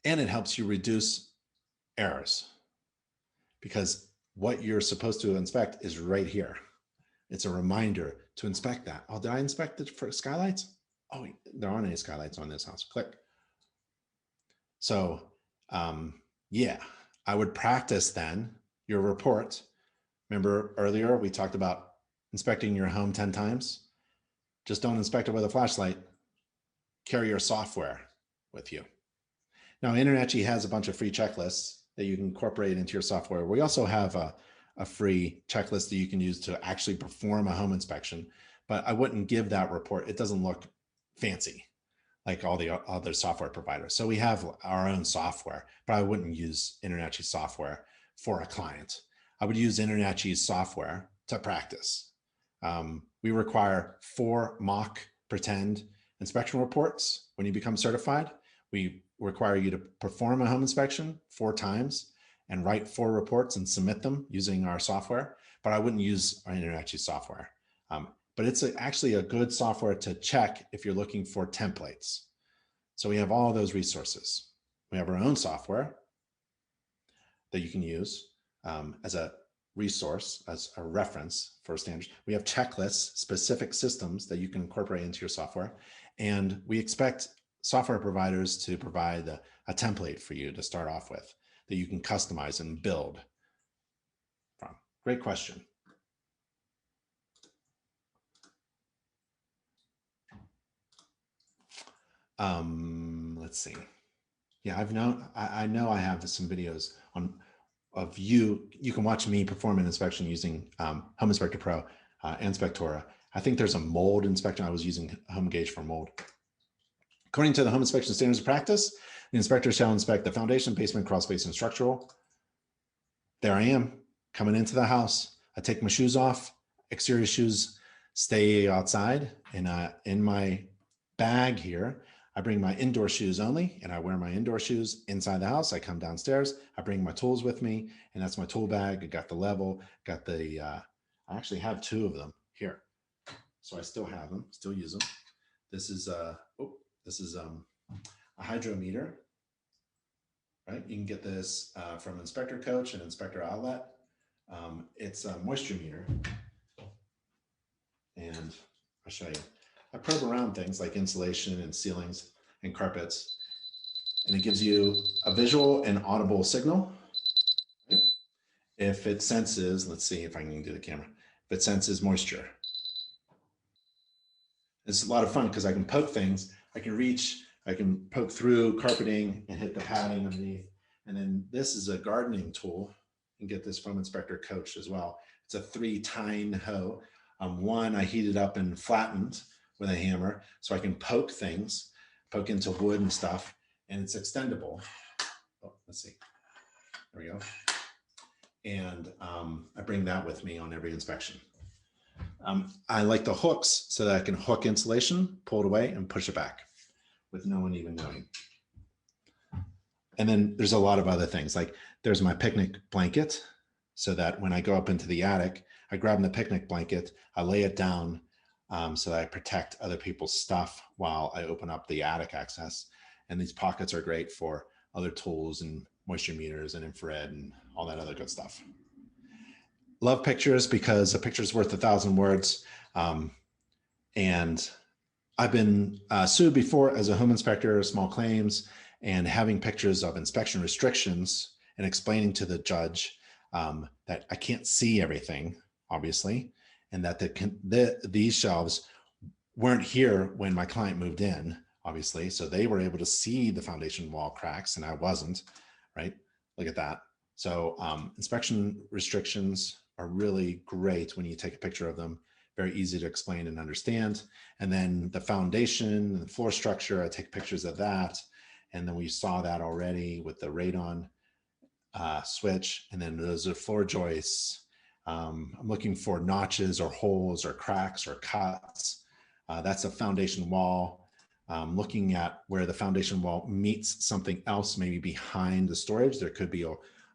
And it helps you reduce errors because what you're supposed to inspect is right here. It's a reminder to inspect that. Oh, did I inspect it for skylights? Oh, there aren't any skylights on this house. Click. So yeah, I would practice then your report. Remember earlier we talked about inspecting your home 10 times. Just don't inspect it with a flashlight. Carry your software with you. Now, InterNACHI has a bunch of free checklists that you can incorporate into your software. We also have a free checklist that you can use to actually perform a home inspection, but I wouldn't give that report. It doesn't look fancy like all the other software providers. So we have our own software, but I wouldn't use InterNACHI software for a client. I would use InterNACHI's software to practice. We require 4 mock pretend inspection reports when you become certified. We require you to perform a home inspection 4 times and write 4 reports and submit them using our software, but I wouldn't use our InterNACHI software. But it's actually a good software to check if you're looking for templates. So we have all those resources. We have our own software that you can use as a resource, as a reference for standards. We have checklists, specific systems that you can incorporate into your software. And we expect software providers to provide a template for you to start off with that you can customize and build from. Great question. Let's see. Yeah, I know I have some videos of you. You can watch me perform an inspection using Home Inspector Pro and Spectora. I think there's a mold inspection. I was using Home Gauge for mold. According to the Home Inspection Standards of Practice, the inspector shall inspect the foundation, basement, crawl space, and structural. there I am coming into the house. I take my shoes off, exterior shoes stay outside, and in my bag here, I bring my indoor shoes only, and I wear my indoor shoes inside the house. I come downstairs, I bring my tools with me, and that's my tool bag. I got the level, got the, I actually have two of them here. So I still have them, still use them. This is, a hydrometer, right? You can get this from Inspector Coach and Inspector Outlet. It's a moisture meter. And I'll show you. I probe around things like insulation and ceilings and carpets, and it gives you a visual and audible signal. If it senses, let's see if I can do the camera, if it senses moisture. It's a lot of fun because I can poke things, I can reach, I can poke through carpeting and hit the padding underneath. And then this is a gardening tool. You can get this from Inspector Coach as well. It's a 3-tine hoe. One I heated up and flattened with a hammer so I can poke things, poke into wood and stuff, and it's extendable. Oh, let's see. There we go. And I bring that with me on every inspection. I like the hooks so that I can hook insulation, pull it away, and push it back with no one even knowing. And then there's a lot of other things, like there's my picnic blanket, so that when I go up into the attic, I grab the picnic blanket, I lay it down so that I protect other people's stuff while I open up the attic access. And these pockets are great for other tools and moisture meters and infrared and all that other good stuff. Love pictures because a picture is worth 1,000 words. And I've been sued before as a home inspector, small claims, and having pictures of inspection restrictions and explaining to the judge that I can't see everything, obviously, and that these shelves weren't here when my client moved in, obviously, so they were able to see the foundation wall cracks and I wasn't, right? Look at that. So inspection restrictions are really great when you take a picture of them, very easy to explain and understand. And then the foundation and the floor structure, I take pictures of that. And then we saw that already with the radon switch. And then those are floor joists. I'm looking for notches or holes or cracks or cuts. That's a foundation wall. Looking at where the foundation wall meets something else, maybe behind the storage, there could be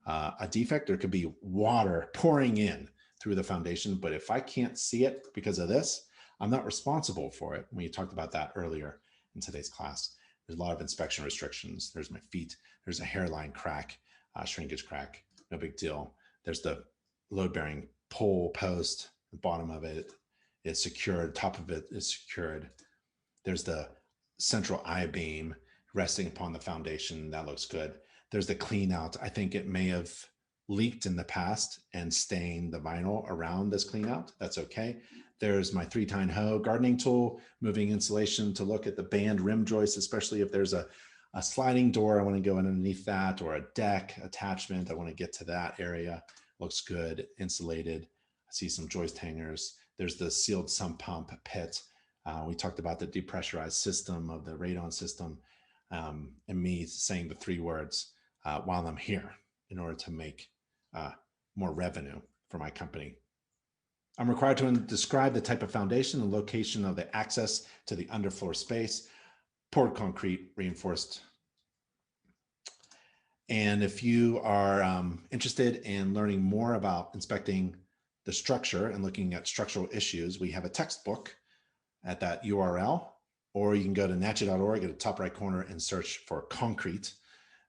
a defect. There could be water pouring in through the foundation. But if I can't see it because of this, I'm not responsible for it. We talked about that earlier in today's class. There's a lot of inspection restrictions. There's my feet. There's a hairline crack, shrinkage crack, no big deal. There's the load-bearing pole post. The bottom of it is secured. Top of it is secured. There's the central I-beam resting upon the foundation. That looks good. There's the clean out. I think it may have leaked in the past and stained the vinyl around this clean out. That's okay. There's my 3-tine hoe gardening tool, moving insulation to look at the band rim joists, especially if there's a sliding door. I want to go underneath that, or a deck attachment. I want to get to that area. Looks good, insulated. I see some joist hangers. There's the sealed sump pump pit. We talked about the depressurized system of the radon system, and me saying the 3 words while I'm here in order to make more revenue for my company. I'm required to describe the type of foundation and location of the access to the underfloor space, poured concrete, reinforced. And if you are interested in learning more about inspecting the structure and looking at structural issues, we have a textbook at that URL, or you can go to NACHI.org at the top right corner and search for concrete.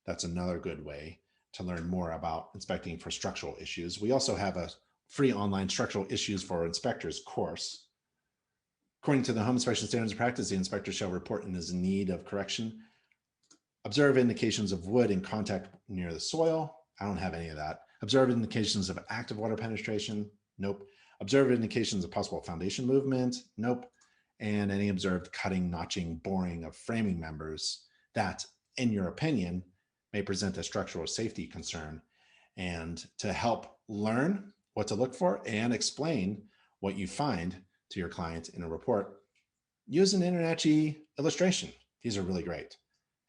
That's another good way to learn more about inspecting for structural issues. We also have a free online structural issues for inspectors course. According to the Home Inspection Standards of Practice, the inspector shall report in his need of correction. Observe indications of wood in contact near the soil. I don't have any of that. Observe indications of active water penetration. Nope. Observe indications of possible foundation movement. Nope. And any observed cutting, notching, boring of framing members that, in your opinion, may present a structural safety concern. And to help learn what to look for and explain what you find to your client in a report, use an InterNACHI illustration. These are really great.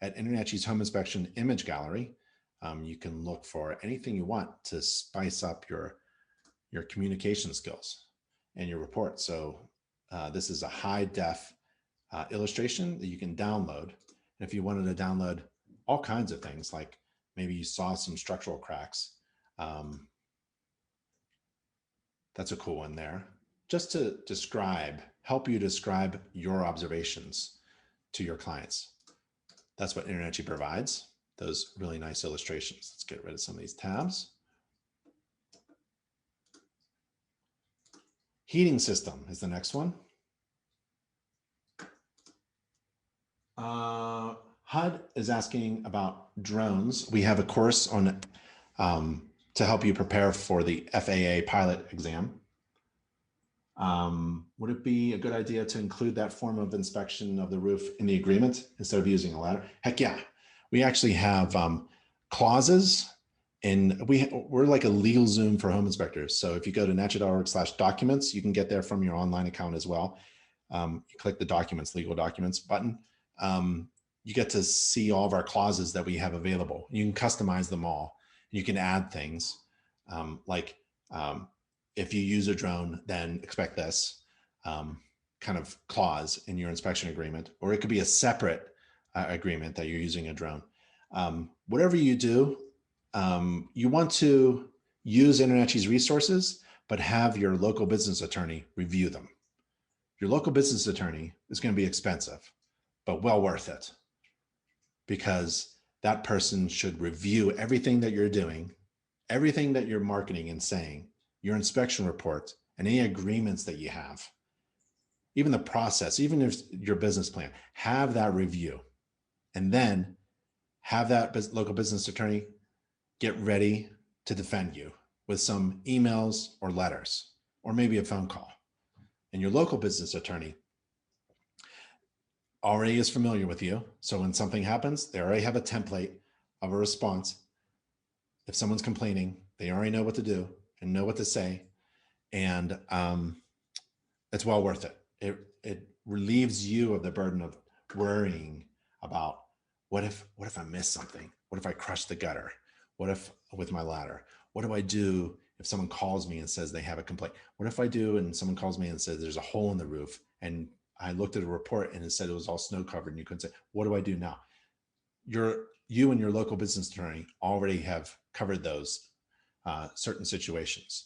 At InterNACHI's Home Inspection Image Gallery, You can look for anything you want to spice up your communication skills and your report. So this is a high def illustration that you can download. And if you wanted to download all kinds of things, like maybe you saw some structural cracks, that's a cool one there. Just to help you describe your observations to your clients. That's what InterNACHI provides, those really nice illustrations. Let's get rid of some of these tabs. Heating system is the next one. HUD is asking about drones. We have a course on to help you prepare for the FAA pilot exam. Would it be a good idea to include that form of inspection of the roof in the agreement instead of using a ladder? Heck yeah. We actually have clauses, and we're like a legal Zoom for home inspectors. So if you go to nachi.org/documents, you can get there from your online account as well. You click the documents, legal documents button. You get to see all of our clauses that we have available. You can customize them all. You can add things if you use a drone, then expect this kind of clause in your inspection agreement, or it could be a separate agreement that you're using a drone. Whatever you do, you want to use InterNACHI's resources, but have your local business attorney review them. Your local business attorney is going to be expensive, but well worth it, because that person should review everything that you're doing, everything that you're marketing and saying, your inspection report, and any agreements that you have, even the process, even if your business plan, have that review, and then have that local business attorney get ready to defend you with some emails or letters, or maybe a phone call. And your local business attorney already is familiar with you. So when something happens, they already have a template of a response. If someone's complaining, they already know what to do and know what to say. And it's well worth it. It relieves you of the burden of worrying about what if I miss something? What if I crush the gutter? What if with my ladder? What do I do if someone calls me and says they have a complaint? What if I do and someone calls me and says there's a hole in the roof, and I looked at a report and it said it was all snow covered, and you couldn't say, what do I do now? You and your local business attorney already have covered those certain situations.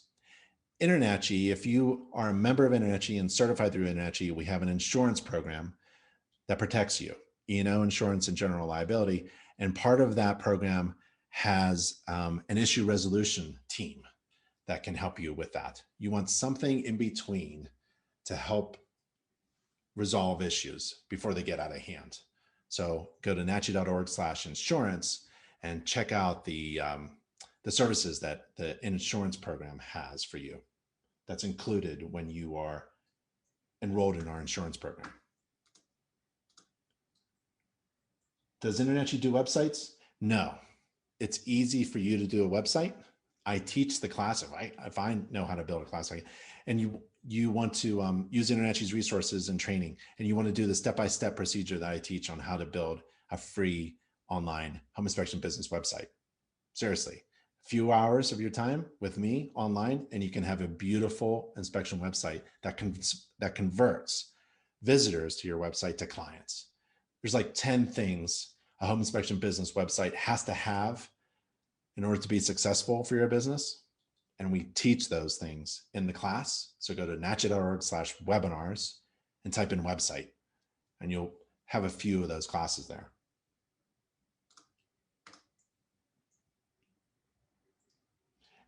InterNACHI, if you are a member of InterNACHI and certified through InterNACHI, we have an insurance program that protects you, E&O insurance and general liability. And part of that program has an issue resolution team that can help you with that. You want something in between to help resolve issues before they get out of hand. So go to nachi.org/insurance and check out the services that the insurance program has for you. That's included when you are enrolled in our insurance program. Does InterNACHI do websites? No. It's easy for you to do a website. I teach the class if I know how to build a class, and you want to use InterNACHI's resources and training, and you want to do the step-by-step procedure that I teach on how to build a free online home inspection business website. Seriously, a few hours of your time with me online, and you can have a beautiful inspection website that converts visitors to your website to clients. There's like 10 things a home inspection business website has to have in order to be successful for your business. And we teach those things in the class. So go to nachi.org/webinars and type in website, and you'll have a few of those classes there.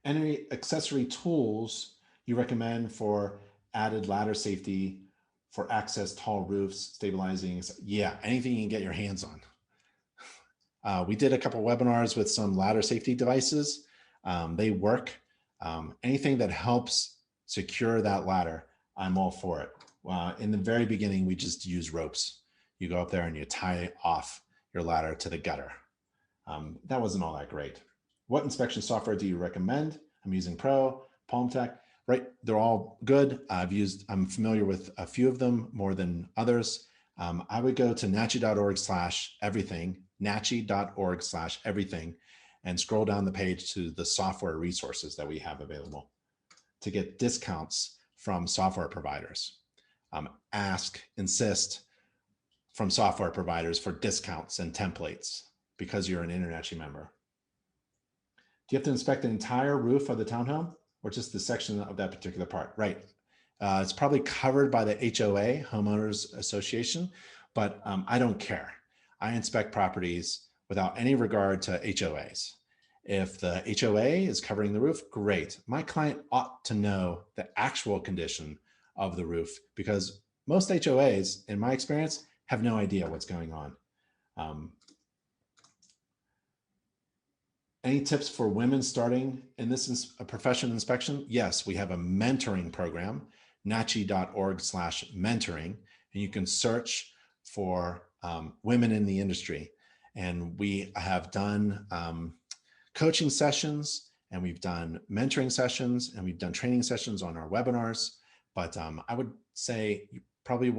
Any accessory tools you recommend for added ladder safety, for access tall roofs, stabilizing? Yeah, anything you can get your hands on. We did a couple webinars with some ladder safety devices. They work. Anything that helps secure that ladder, I'm all for it. In the very beginning, we just use ropes. You go up there and you tie off your ladder to the gutter. That wasn't all that great. What inspection software do you recommend? I'm using Pro, PalmTech, right? They're all good. I'm familiar with a few of them more than others. I would go to nachi.org/everything, nachi.org/everything, and scroll down the page to the software resources that we have available to get discounts from software providers. Ask, insist from software providers for discounts and templates because you're an InterNACHI member. Do you have to inspect the entire roof of the townhome or just the section of that particular part? Right. It's probably covered by the HOA, Homeowners Association, but I don't care. I inspect properties without any regard to HOAs. If the HOA is covering the roof, great. My client ought to know the actual condition of the roof because most HOAs, in my experience, have no idea what's going on. Any tips for women starting in this profession inspection? Yes, we have a mentoring program, nachi.org/mentoring, and you can search for women in the industry. And we have done coaching sessions, and we've done mentoring sessions, and we've done training sessions on our webinars. But I would say probably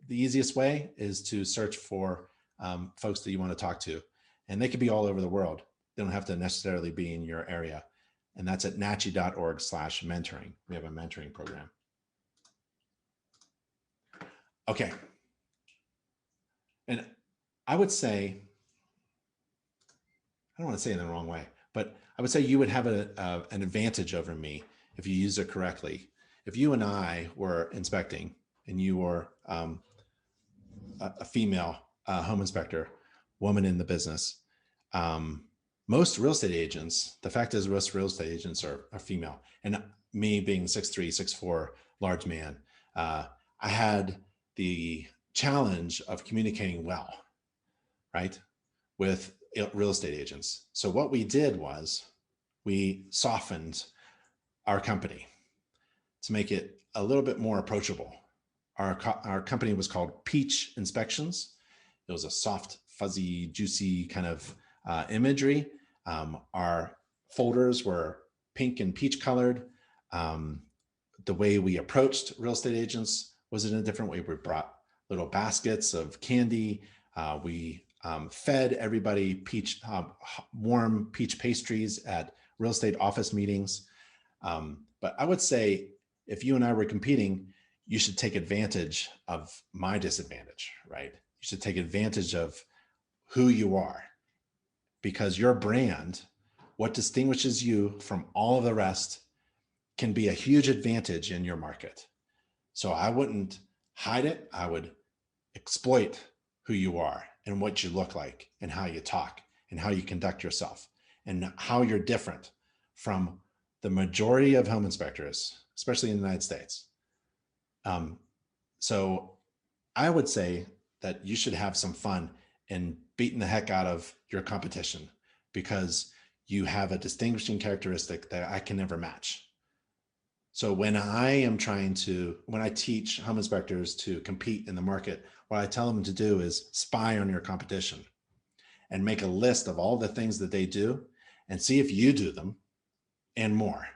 the easiest way is to search for folks that you want to talk to. And they could be all over the world. They don't have to necessarily be in your area. And that's at nachi.org/mentoring. We have a mentoring program. Okay. And I would say, I don't want to say it in the wrong way, but I would say you would have an advantage over me if you use it correctly. If you and I were inspecting and you were a female home inspector, woman in the business, most real estate agents, the fact is most real estate agents are female. And me being 6'3", 6'4", large man, I had the challenge of communicating well, right, with real estate agents. So what we did was we softened our company to make it a little bit more approachable. Our company was called Peach Inspections. It was a soft, fuzzy, juicy kind of imagery. Our folders were pink and peach colored. The way we approached real estate agents was in a different way. We brought little baskets of candy. We fed everybody warm peach pastries at real estate office meetings. But I would say if you and I were competing, you should take advantage of my disadvantage, right? You should take advantage of who you are, because your brand, what distinguishes you from all of the rest, can be a huge advantage in your market. So I wouldn't hide it. I would exploit who you are and what you look like and how you talk and how you conduct yourself and how you're different from the majority of home inspectors, especially in the United States. So I would say that you should have some fun in beating the heck out of your competition because you have a distinguishing characteristic that I can never match. So when I teach home inspectors to compete in the market, what I tell them to do is spy on your competition and make a list of all the things that they do and see if you do them and more.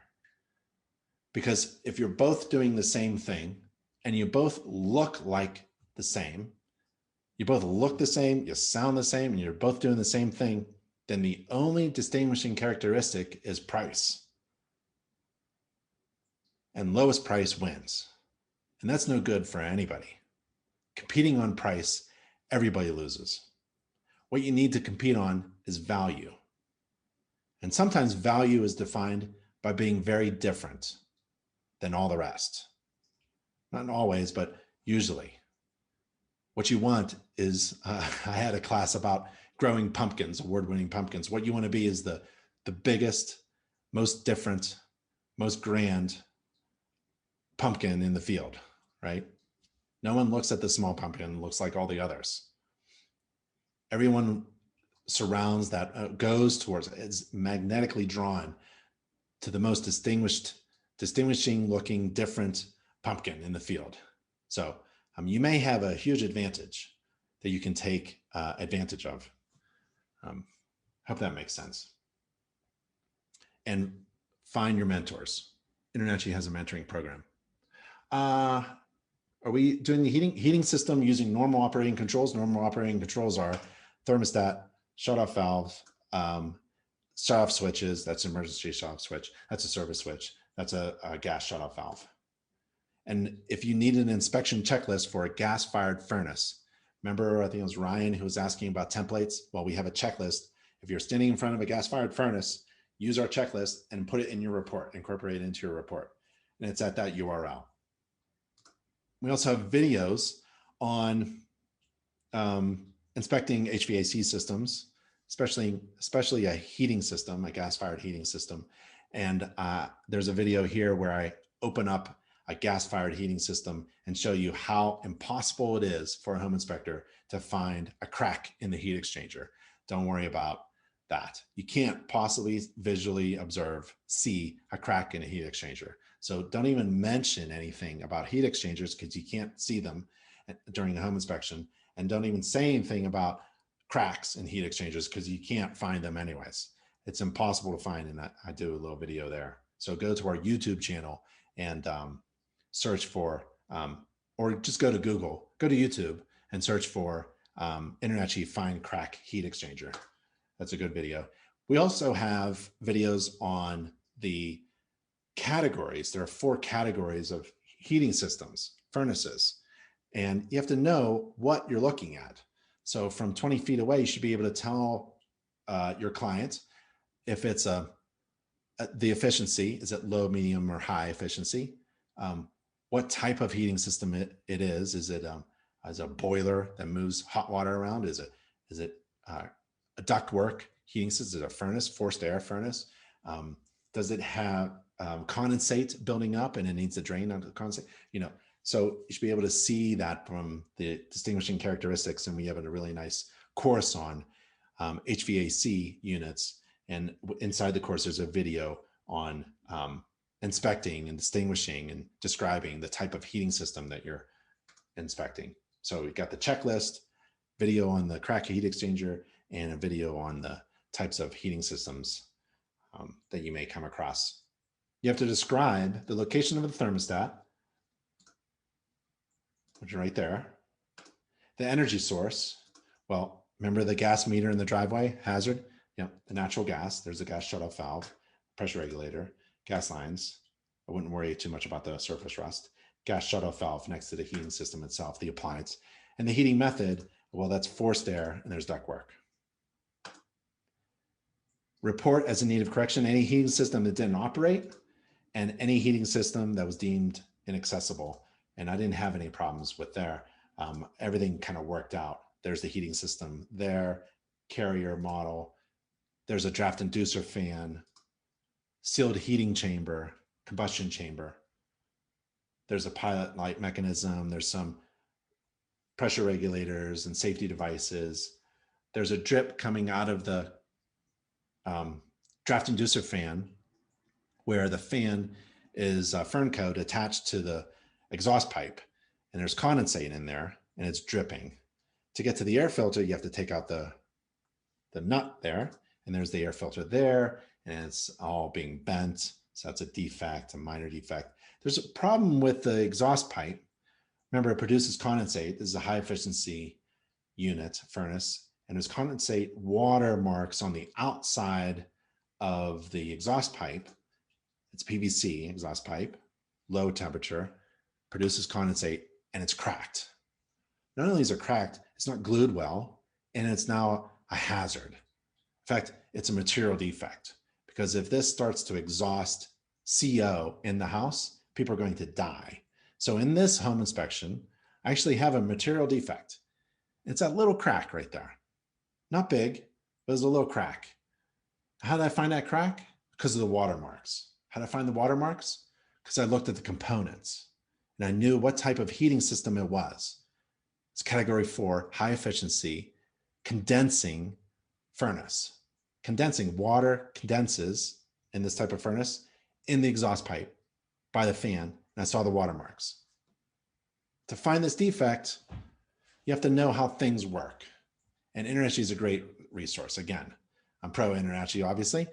Because if you're both doing the same thing and you both look like the same, you both look the same, you sound the same, and you're both doing the same thing, then the only distinguishing characteristic is price. And lowest price wins. And that's no good for anybody. Competing on price, everybody loses. What you need to compete on is value. And sometimes value is defined by being very different than all the rest. Not always, but usually. What you want is, I had a class about growing pumpkins, award-winning pumpkins. What you want to be is the biggest, most different, most grand pumpkin in the field, right? No one looks at the small pumpkin and looks like all the others. Everyone surrounds that, goes towards, is magnetically drawn to the most distinguishing looking different pumpkin in the field. So you may have a huge advantage that you can take advantage of. Hope that makes sense. And find your mentors. InterNACHI has a mentoring program. Are we doing the heating system using normal operating controls? Normal operating controls are thermostat, shut-off valve, shut-off switches, that's an emergency shut-off switch. That's a service switch. That's a gas shut-off valve. And if you need an inspection checklist for a gas-fired furnace, remember, I think it was Ryan who was asking about templates. Well, we have a checklist. If you're standing in front of a gas-fired furnace, use our checklist and put it in your report, incorporate it into your report. And it's at that URL. We also have videos on inspecting HVAC systems, especially a heating system, a gas-fired heating system. And there's a video here where I open up a gas-fired heating system and show you how impossible it is for a home inspector to find a crack in the heat exchanger. Don't worry about that. You can't possibly visually see a crack in a heat exchanger. So don't even mention anything about heat exchangers because you can't see them during a home inspection. And don't even say anything about cracks in heat exchangers because you can't find them anyways. It's impossible to find, and I do a little video there. So go to our YouTube channel and search for, or just go to Google, go to YouTube and search for InterNACHI Find Crack Heat Exchanger. That's a good video. We also have videos on the categories. There are 4 categories of heating systems, furnaces, and you have to know what you're looking at. So from 20 feet away, you should be able to tell your client if it's the efficiency, is it low, medium, or high efficiency? What type of heating system it is. Is it a boiler that moves hot water around? Is it a ductwork heating system? Is it a furnace, forced air furnace? Does it have condensate building up and it needs to drain onto the condensate? So you should be able to see that from the distinguishing characteristics. And we have a really nice course on HVAC units. And inside the course, there's a video on inspecting and distinguishing and describing the type of heating system that you're inspecting. So we've got the checklist, video on the crack heat exchanger, and a video on the types of heating systems that you may come across. You have to describe the location of the thermostat, which is right there. The energy source. Well, remember the gas meter in the driveway hazard? Yeah, the natural gas. There's a gas shutoff valve, pressure regulator, gas lines. I wouldn't worry too much about the surface rust. Gas shutoff valve next to the heating system itself, the appliance. And the heating method, well, that's forced air and there's ductwork. Report as in need of correction any heating system that didn't operate and any heating system that was deemed inaccessible. And I didn't have any problems with there. Everything kind of worked out. There's the heating system there, carrier model. There's a draft inducer fan, sealed heating chamber, combustion chamber. There's a pilot light mechanism. There's some pressure regulators and safety devices. There's a drip coming out of the draft inducer fan where the fan is a fern coat attached to the exhaust pipe, and there's condensate in there and it's dripping. To get to the air filter, you have to take out the nut there, and there's the air filter there, and it's all being bent. So that's a defect, a minor defect. There's a problem with the exhaust pipe. Remember, it produces condensate. This is a high efficiency unit furnace, and there's condensate watermarks on the outside of the exhaust pipe. It's PVC exhaust pipe, low temperature, produces condensate, and it's cracked. Not only is it cracked, it's not glued well, and it's now a hazard. In fact, it's a material defect, because if this starts to exhaust CO in the house, people are going to die. So in this home inspection, I actually have a material defect. It's that little crack right there. Not big, but there's a little crack. How did I find that crack? Because of the watermarks. How did I find the watermarks? Because I looked at the components and I knew what type of heating system it was. It's category 4, high efficiency, condensing furnace. Condensing, water condenses in this type of furnace in the exhaust pipe by the fan, and I saw the watermarks. To find this defect, you have to know how things work. And InterNACHI is a great resource. Again, I'm pro InterNACHI, obviously.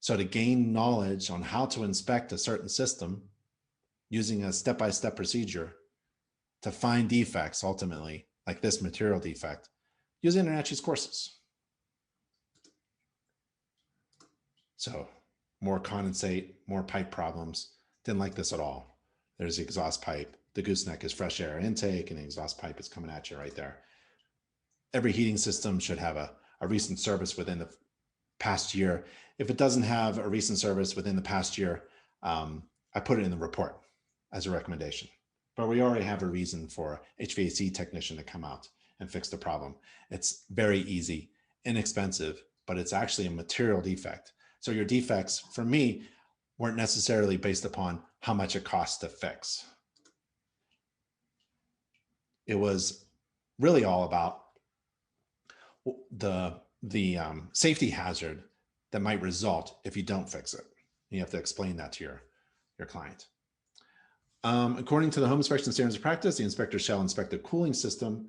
So to gain knowledge on how to inspect a certain system using a step-by-step procedure to find defects, ultimately, like this material defect, use InterNACHI's courses. So more condensate, more pipe problems. Didn't like this at all. There's the exhaust pipe. The gooseneck is fresh air intake, and the exhaust pipe is coming at you right there. Every heating system should have a recent service within the past year. If it doesn't have a recent service within the past year, I put it in the report as a recommendation. But we already have a reason for HVAC technician to come out and fix the problem. It's very easy, inexpensive, but it's actually a material defect. So your defects, for me, weren't necessarily based upon how much it costs to fix. It was really all about the safety hazard that might result if you don't fix it. You have to explain that to your client. According to the Home Inspection Standards of Practice, the inspector shall inspect the cooling system.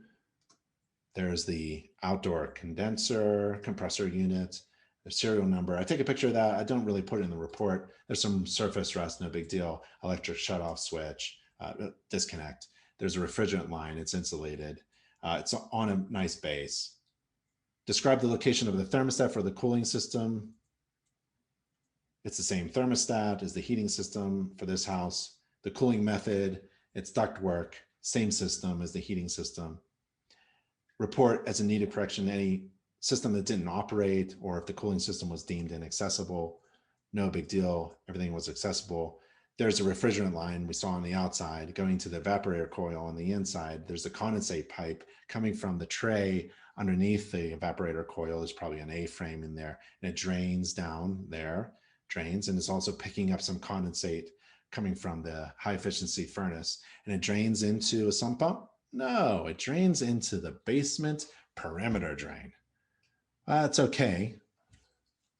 There's the outdoor condenser, compressor unit, the serial number. I take a picture of that. I don't really put it in the report. There's some surface rust, no big deal. Electric shutoff switch, disconnect. There's a refrigerant line. It's insulated. It's on a nice base. Describe the location of the thermostat for the cooling system. It's the same thermostat as the heating system for this house. The cooling method, it's ductwork, same system as the heating system. Report as a needed correction any system that didn't operate, or if the cooling system was deemed inaccessible. No big deal, everything was accessible. There's a refrigerant line we saw on the outside going to the evaporator coil on the inside. There's a condensate pipe coming from the tray underneath the evaporator coil. There's probably an A-frame in there, and it drains down there, drains, and it's also picking up some condensate coming from the high efficiency furnace, and it drains into a sump pump. No, it drains into the basement perimeter drain. That's okay.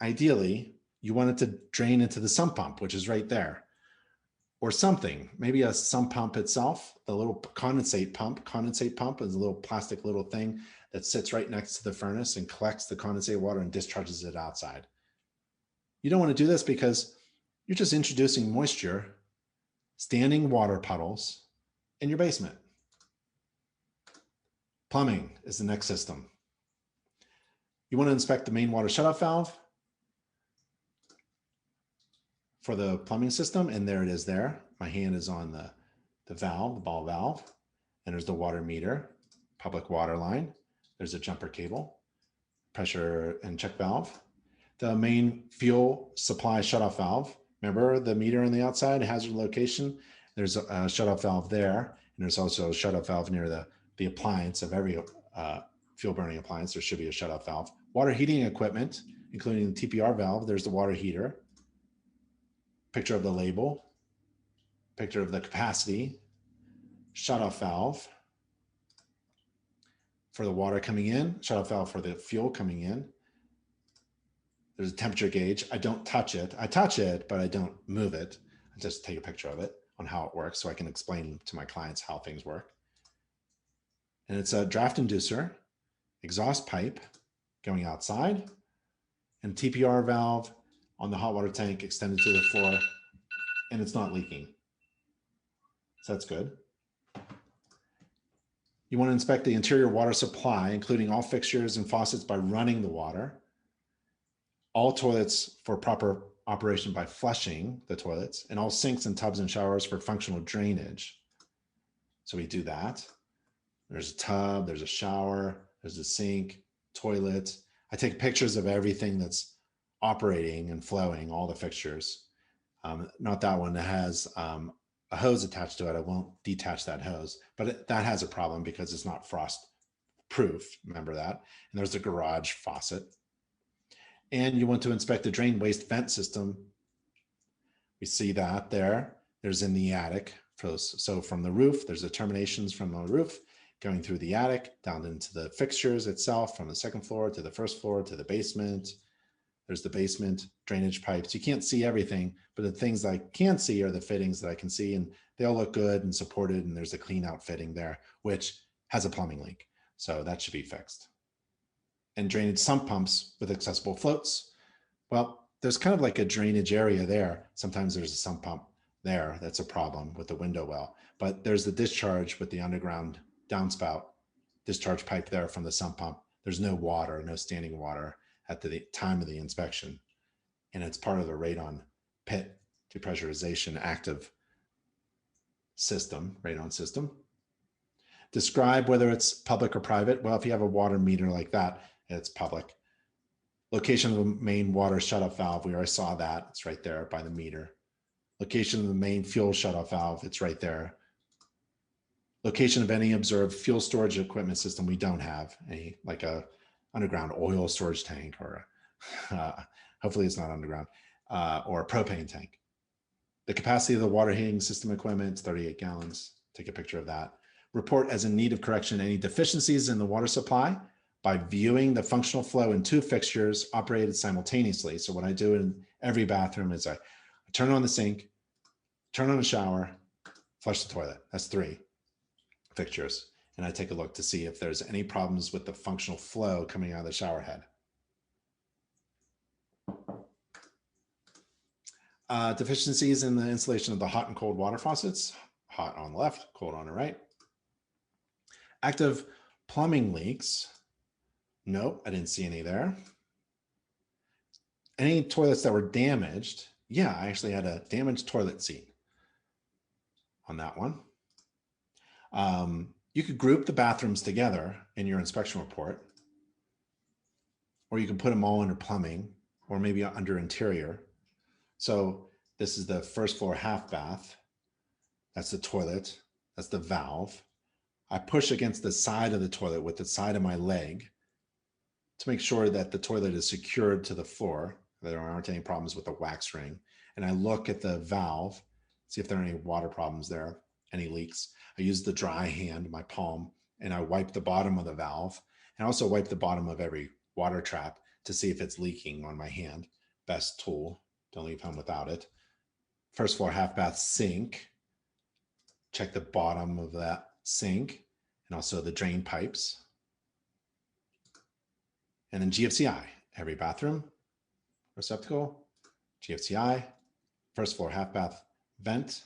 Ideally, you want it to drain into the sump pump, which is right there, or something, maybe a sump pump itself, the little condensate pump. Condensate pump is a little plastic little thing that sits right next to the furnace and collects the condensate water and discharges it outside. You don't want to do this because you're just introducing moisture, standing water puddles in your basement. Plumbing is the next system. You want to inspect the main water shutoff valve for the plumbing system, and there it is there. My hand is on the valve, the ball valve, and there's the water meter, public water line. There's a jumper cable, pressure and check valve. The main fuel supply shutoff valve. Remember the meter on the outside, hazard location? There's a shutoff valve there, and there's also a shutoff valve near the appliance of every fuel burning appliance. There should be a shutoff valve. Water heating equipment, including the TPR valve. There's the water heater. Picture of the label. Picture of the capacity. Shutoff valve for the water coming in. Shutoff valve for the fuel coming in. There's a temperature gauge. I don't touch it. I touch it, but I don't move it. I just take a picture of it on how it works so I can explain to my clients how things work. And it's a draft inducer, exhaust pipe going outside, and TPR valve on the hot water tank extended to the floor, and it's not leaking. So that's good. You want to inspect the interior water supply, including all fixtures and faucets by running the water. All toilets for proper operation by flushing the toilets, and all sinks and tubs and showers for functional drainage. So we do that. There's a tub, there's a shower, there's a sink, toilet. I take pictures of everything that's operating and flowing, all the fixtures. Not that one that has a hose attached to it. I won't detach that hose, but that has a problem because it's not frost proof. Remember that. And there's the garage faucet. And you want to inspect the drain waste vent system. We see that there. There's in the attic. So from the roof, there's the terminations from the roof going through the attic, down into the fixtures itself, from the second floor to the first floor to the basement. There's the basement drainage pipes. You can't see everything, but the things that I can see are the fittings that I can see, and they all look good and supported, and there's a clean out fitting there, which has a plumbing leak. So that should be fixed. And drainage sump pumps with accessible floats. Well, there's kind of like a drainage area there. Sometimes there's a sump pump there. That's a problem with the window well, but there's the discharge with the underground downspout discharge pipe there from the sump pump. There's no water, no standing water at the time of the inspection. and it's part of the radon pit depressurization active system, radon system. Describe whether it's public or private. Well, if you have a water meter like that, it's public. Location of the main water shutoff valve, we already saw that. It's right there by the meter. Location of the main fuel shutoff valve, it's right there. Location of any observed fuel storage equipment system, we don't have any, like a underground oil storage tank, or hopefully it's not underground, or a propane tank. The capacity of the water heating system equipment, 38 gallons. Take a picture of that. Report as in need of correction any deficiencies in the water supply by viewing the functional flow in two fixtures operated simultaneously. So what I do in every bathroom is I turn on the sink, turn on the shower, flush the toilet. That's 3 fixtures. And I take a look to see if there's any problems with the functional flow coming out of the shower head. Deficiencies in the installation of the hot and cold water faucets. Hot on the left, cold on the right. Active plumbing leaks. Nope, I didn't see any there. Any toilets that were damaged? Yeah, I actually had a damaged toilet seat on that one. You could group the bathrooms together in your inspection report, or you can put them all under plumbing, or maybe under interior. So this is the first floor half bath. That's the toilet. That's the valve. I push against the side of the toilet with the side of my leg to make sure that the toilet is secured to the floor. There aren't any problems with the wax ring. And I look at the valve, see if there are any water problems there, any leaks. I use the dry hand, my palm, and I wipe the bottom of the valve, and also wipe the bottom of every water trap to see if it's leaking on my hand. Best tool. Don't leave home without it. First floor half bath sink. Check the bottom of that sink and also the drain pipes. And then GFCI, every bathroom receptacle, GFCI, first floor half bath vent.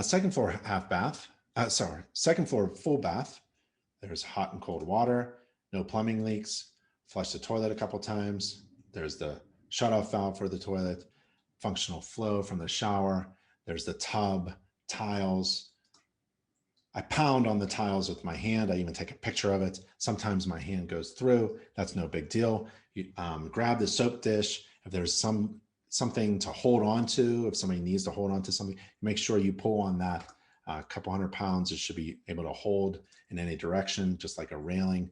Second floor half bath, second floor full bath. There's hot and cold water, no plumbing leaks, flush the toilet a couple times. There's the shutoff valve for the toilet, functional flow from the shower. There's the tub, tiles. I pound on the tiles with my hand. I even take a picture of it. Sometimes my hand goes through. That's no big deal. You grab the soap dish. If there's something to hold on to, if somebody needs to hold on to something, make sure you pull on that. A couple 100 pounds, it should be able to hold in any direction, just like a railing.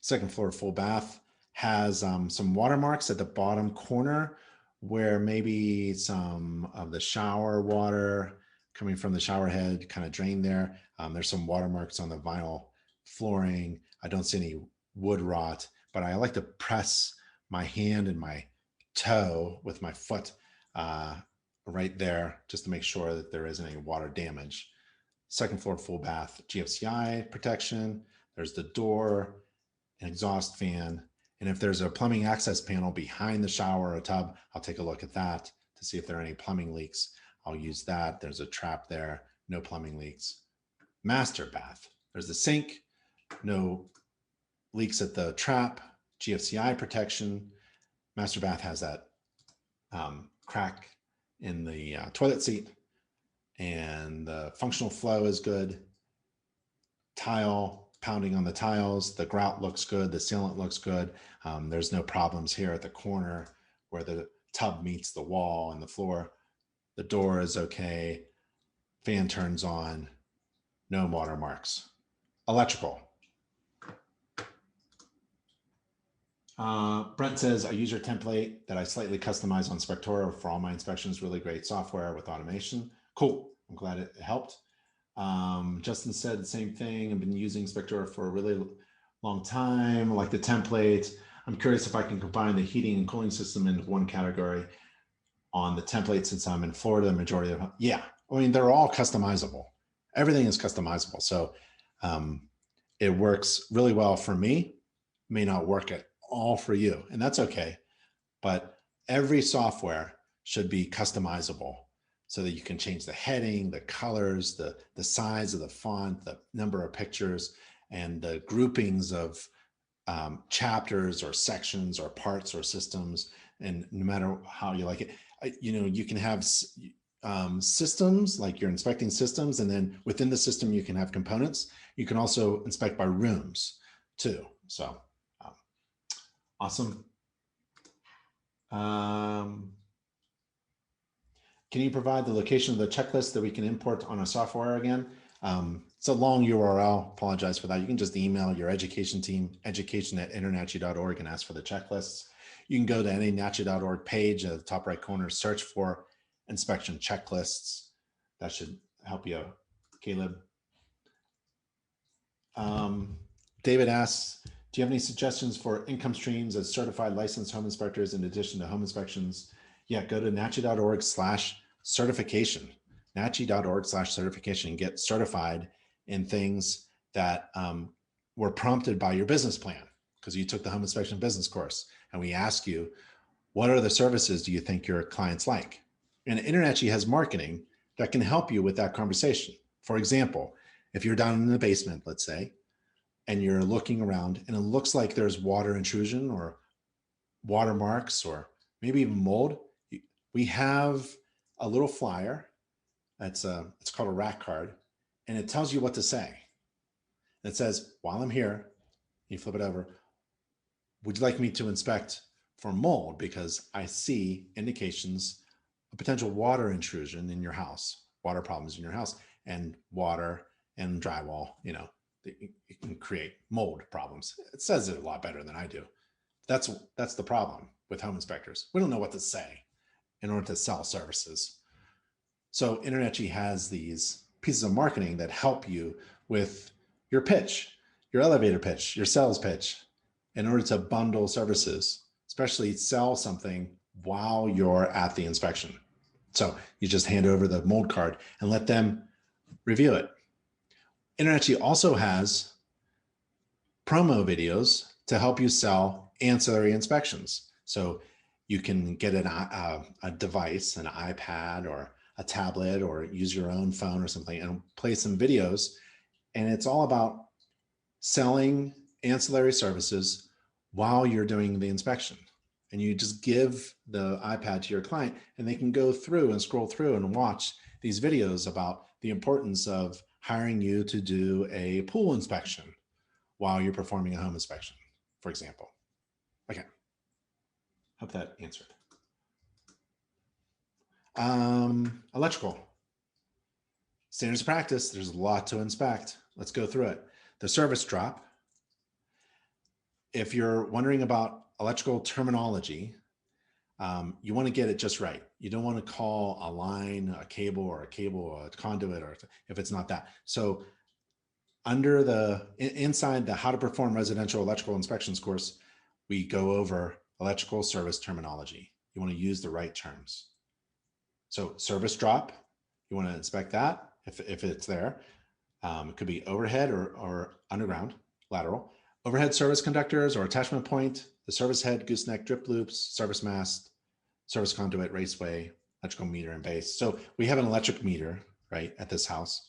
Second floor full bath has some watermarks at the bottom corner where maybe some of the shower water coming from the shower head kind of drained there. There's some watermarks on the vinyl flooring. I don't see any wood rot, but I like to press my hand and my toe with my foot right there just to make sure that there isn't any water damage. Second floor full bath, GFCI protection. There's the door, an exhaust fan. And if there's a plumbing access panel behind the shower or tub, I'll take a look at that to see if there are any plumbing leaks. I'll use that. There's a trap there, no plumbing leaks. Master bath. There's the sink, no leaks at the trap, GFCI protection. Master bath has that crack in the toilet seat, and the functional flow is good. Tile, pounding on the tiles, the grout looks good, the sealant looks good. There's no problems here at the corner where the tub meets the wall and the floor. The door is okay. Fan turns on. No watermarks. Electrical. Brent says, I use your template that I slightly customize on Spectora for all my inspections. Really great software with automation. Cool. I'm glad it helped. Justin said the same thing. I've been using Spectora for a really long time. I like the template. I'm curious if I can combine the heating and cooling system into one category on the template since I'm in Florida, the majority of, yeah, I mean, they're all customizable. Everything is customizable. So it works really well for me, may not work at all for you, and that's okay. But every software should be customizable so that you can change the heading, the colors, the size of the font, the number of pictures, and the groupings of chapters or sections or parts or systems, and no matter how you like it, you can have systems, like you're inspecting systems, and then within the system you can have components. You can also inspect by rooms too. So awesome. Can you provide the location of the checklist that we can import on our software again? It's a long URL. Apologize for that. You can just email your education team, education@internachi.org, and ask for the checklists. You can go to nachi.org page at the top right corner, search for inspection checklists. That should help you, Caleb. David asks, do you have any suggestions for income streams as certified licensed home inspectors in addition to home inspections? Yeah, go to nachi.org/certification, nachi.org/certification, and get certified in things that were prompted by your business plan, because you took the home inspection business course. And we ask you, what are the services do you think your clients like? And InterNACHI has marketing that can help you with that conversation. For example, if you're down in the basement, let's say, and you're looking around and it looks like there's water intrusion or watermarks or maybe even mold, we have a little flyer. It's called a rack card, and it tells you what to say. It says, while I'm here, you flip it over, would you like me to inspect for mold? Because I see indications of potential water intrusion in your house, water problems in your house, and water and drywall, it can create mold problems. It says it a lot better than I do. That's the problem with home inspectors. We don't know what to say in order to sell services. So InterNACHI has these pieces of marketing that help you with your pitch, your elevator pitch, your sales pitch, in order to bundle services, especially sell something while you're at the inspection. So you just hand over the mold card and let them review it. InterNACHI also has promo videos to help you sell ancillary inspections. So you can get a device, an iPad or a tablet, or use your own phone or something and play some videos. And it's all about selling ancillary services while you're doing the inspection. And you just give the iPad to your client and they can go through and scroll through and watch these videos about the importance of hiring you to do a pool inspection while you're performing a home inspection, for example. Okay, hope that answered. Electrical. Standards of practice, there's a lot to inspect. Let's go through it. The service drop. If you're wondering about electrical terminology, you want to get it just right. You don't want to call a line a cable, a conduit, or if it's not that. So inside the How to Perform Residential Electrical Inspections course, we go over electrical service terminology. You want to use the right terms. So service drop, you want to inspect that if it's there. It could be overhead or underground, lateral. Overhead service conductors or attachment point, the service head, gooseneck, drip loops, service mast, service conduit, raceway, electrical meter, and base. So we have an electric meter, right, at this house.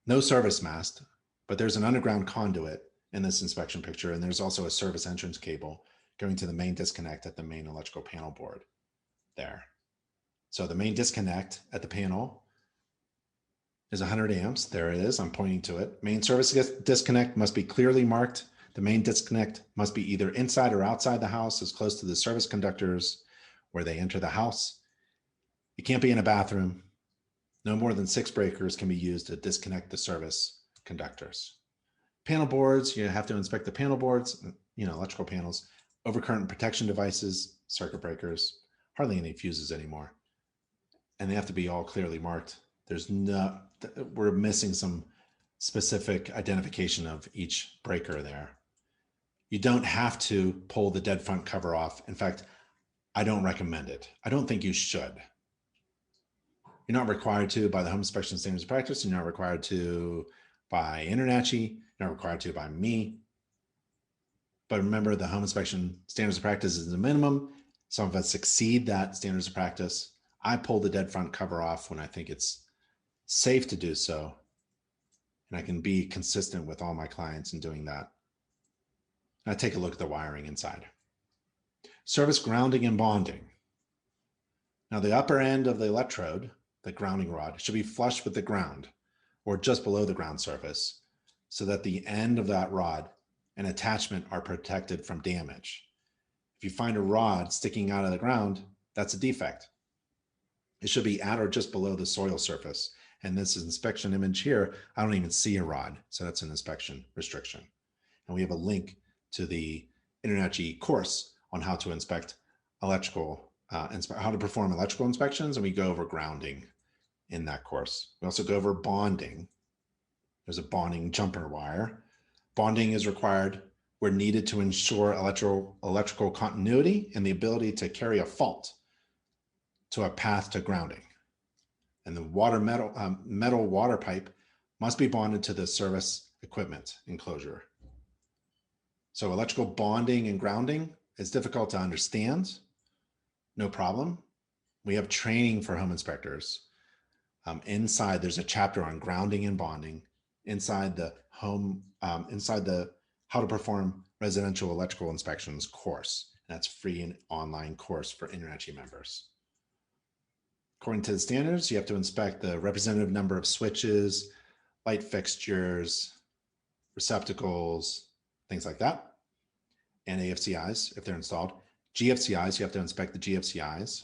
No service mast, but there's an underground conduit in this inspection picture, and there's also a service entrance cable going to the main disconnect at the main electrical panel board there. So the main disconnect at the panel is 100 amps. There it is. I'm pointing to it. Main service disconnect must be clearly marked. The main disconnect must be either inside or outside the house, as close to the service conductors where they enter the house. It can't be in a bathroom. No more than 6 breakers can be used to disconnect the service conductors. Panel boards, you have to inspect the panel boards, electrical panels, overcurrent protection devices, circuit breakers, hardly any fuses anymore. And they have to be all clearly marked. We're missing some specific identification of each breaker there. You don't have to pull the dead front cover off. In fact, I don't recommend it. I don't think you should. You're not required to by the Home Inspection Standards of Practice. You're not required to by InterNACHI. You're not required to by me. But remember, the Home Inspection Standards of Practice is the minimum. Some of us exceed that standards of practice. I pull the dead front cover off when I think it's safe to do so. And I can be consistent with all my clients in doing that. Now take a look at the wiring inside. Service grounding and bonding. Now the upper end of the electrode, the grounding rod, should be flush with the ground or just below the ground surface so that the end of that rod and attachment are protected from damage. If you find a rod sticking out of the ground, that's a defect. It should be at or just below the soil surface. And this inspection image here, I don't even see a rod. So that's an inspection restriction. And we have a link to the InterNACHI course on how to inspect electrical, how to perform electrical inspections. And we go over grounding in that course. We also go over bonding. There's a bonding jumper wire. Bonding is required where needed to ensure electrical continuity and the ability to carry a fault to a path to grounding. And the metal water pipe must be bonded to the service equipment enclosure. So electrical bonding and grounding is difficult to understand. No problem. We have training for home inspectors. Inside, there's a chapter on grounding and bonding inside the how to perform residential electrical inspections course. And that's free and online course for InterNACHI members. According to the standards, you have to inspect the representative number of switches, light fixtures, receptacles, things like that, and AFCIs if they're installed. GFCIs, you have to inspect the GFCIs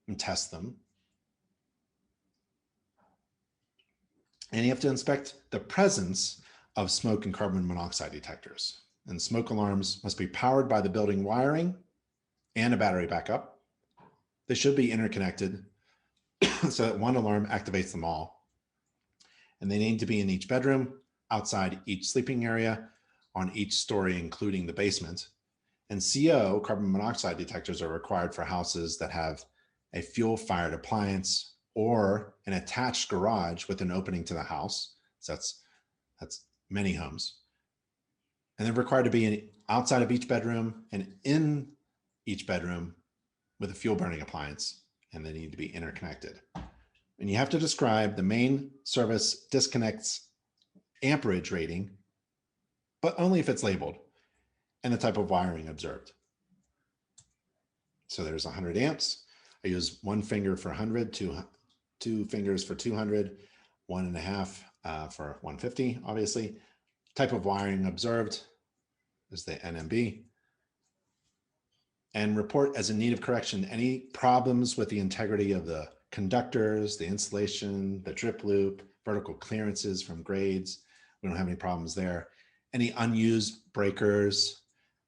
and test them. And you have to inspect the presence of smoke and carbon monoxide detectors. And smoke alarms must be powered by the building wiring and a battery backup. They should be interconnected so that one alarm activates them all. And they need to be in each bedroom, outside each sleeping area, on each story, including the basement. And CO, carbon monoxide detectors, are required for houses that have a fuel-fired appliance or an attached garage with an opening to the house. So that's many homes. And they're required to be outside of each bedroom and in each bedroom with a fuel burning appliance, and they need to be interconnected. And you have to describe the main service disconnects amperage rating, but only if it's labeled, and the type of wiring observed. So there's 100 amps. I use one finger for 100, two fingers for 200, 1.5 for 150, obviously. Type of wiring observed is the NMB. And report as in need of correction any problems with the integrity of the conductors, the insulation, the drip loop, vertical clearances from grades. We don't have any problems there. Any unused breakers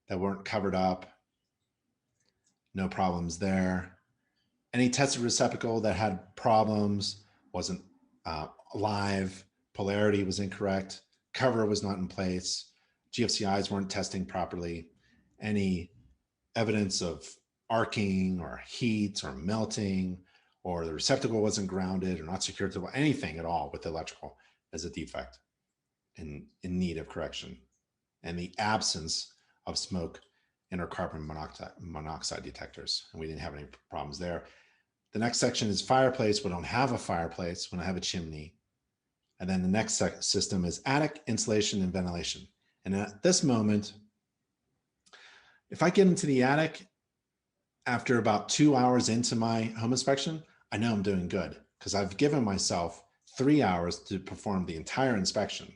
that weren't covered up, no problems there. Any tested receptacle that had problems, wasn't live, polarity was incorrect, cover was not in place, GFCIs weren't testing properly, any evidence of arcing or heat or melting, or the receptacle wasn't grounded or not secured to anything at all with electrical as a defect in need of correction. And the absence of smoke and or carbon monoxide detectors. And we didn't have any problems there. The next section is fireplace. We don't have a fireplace. We don't have a chimney. And then the next system is attic, insulation, and ventilation. And at this moment, if I get into the attic after about 2 hours into my home inspection, I know I'm doing good because I've given myself 3 hours to perform the entire inspection.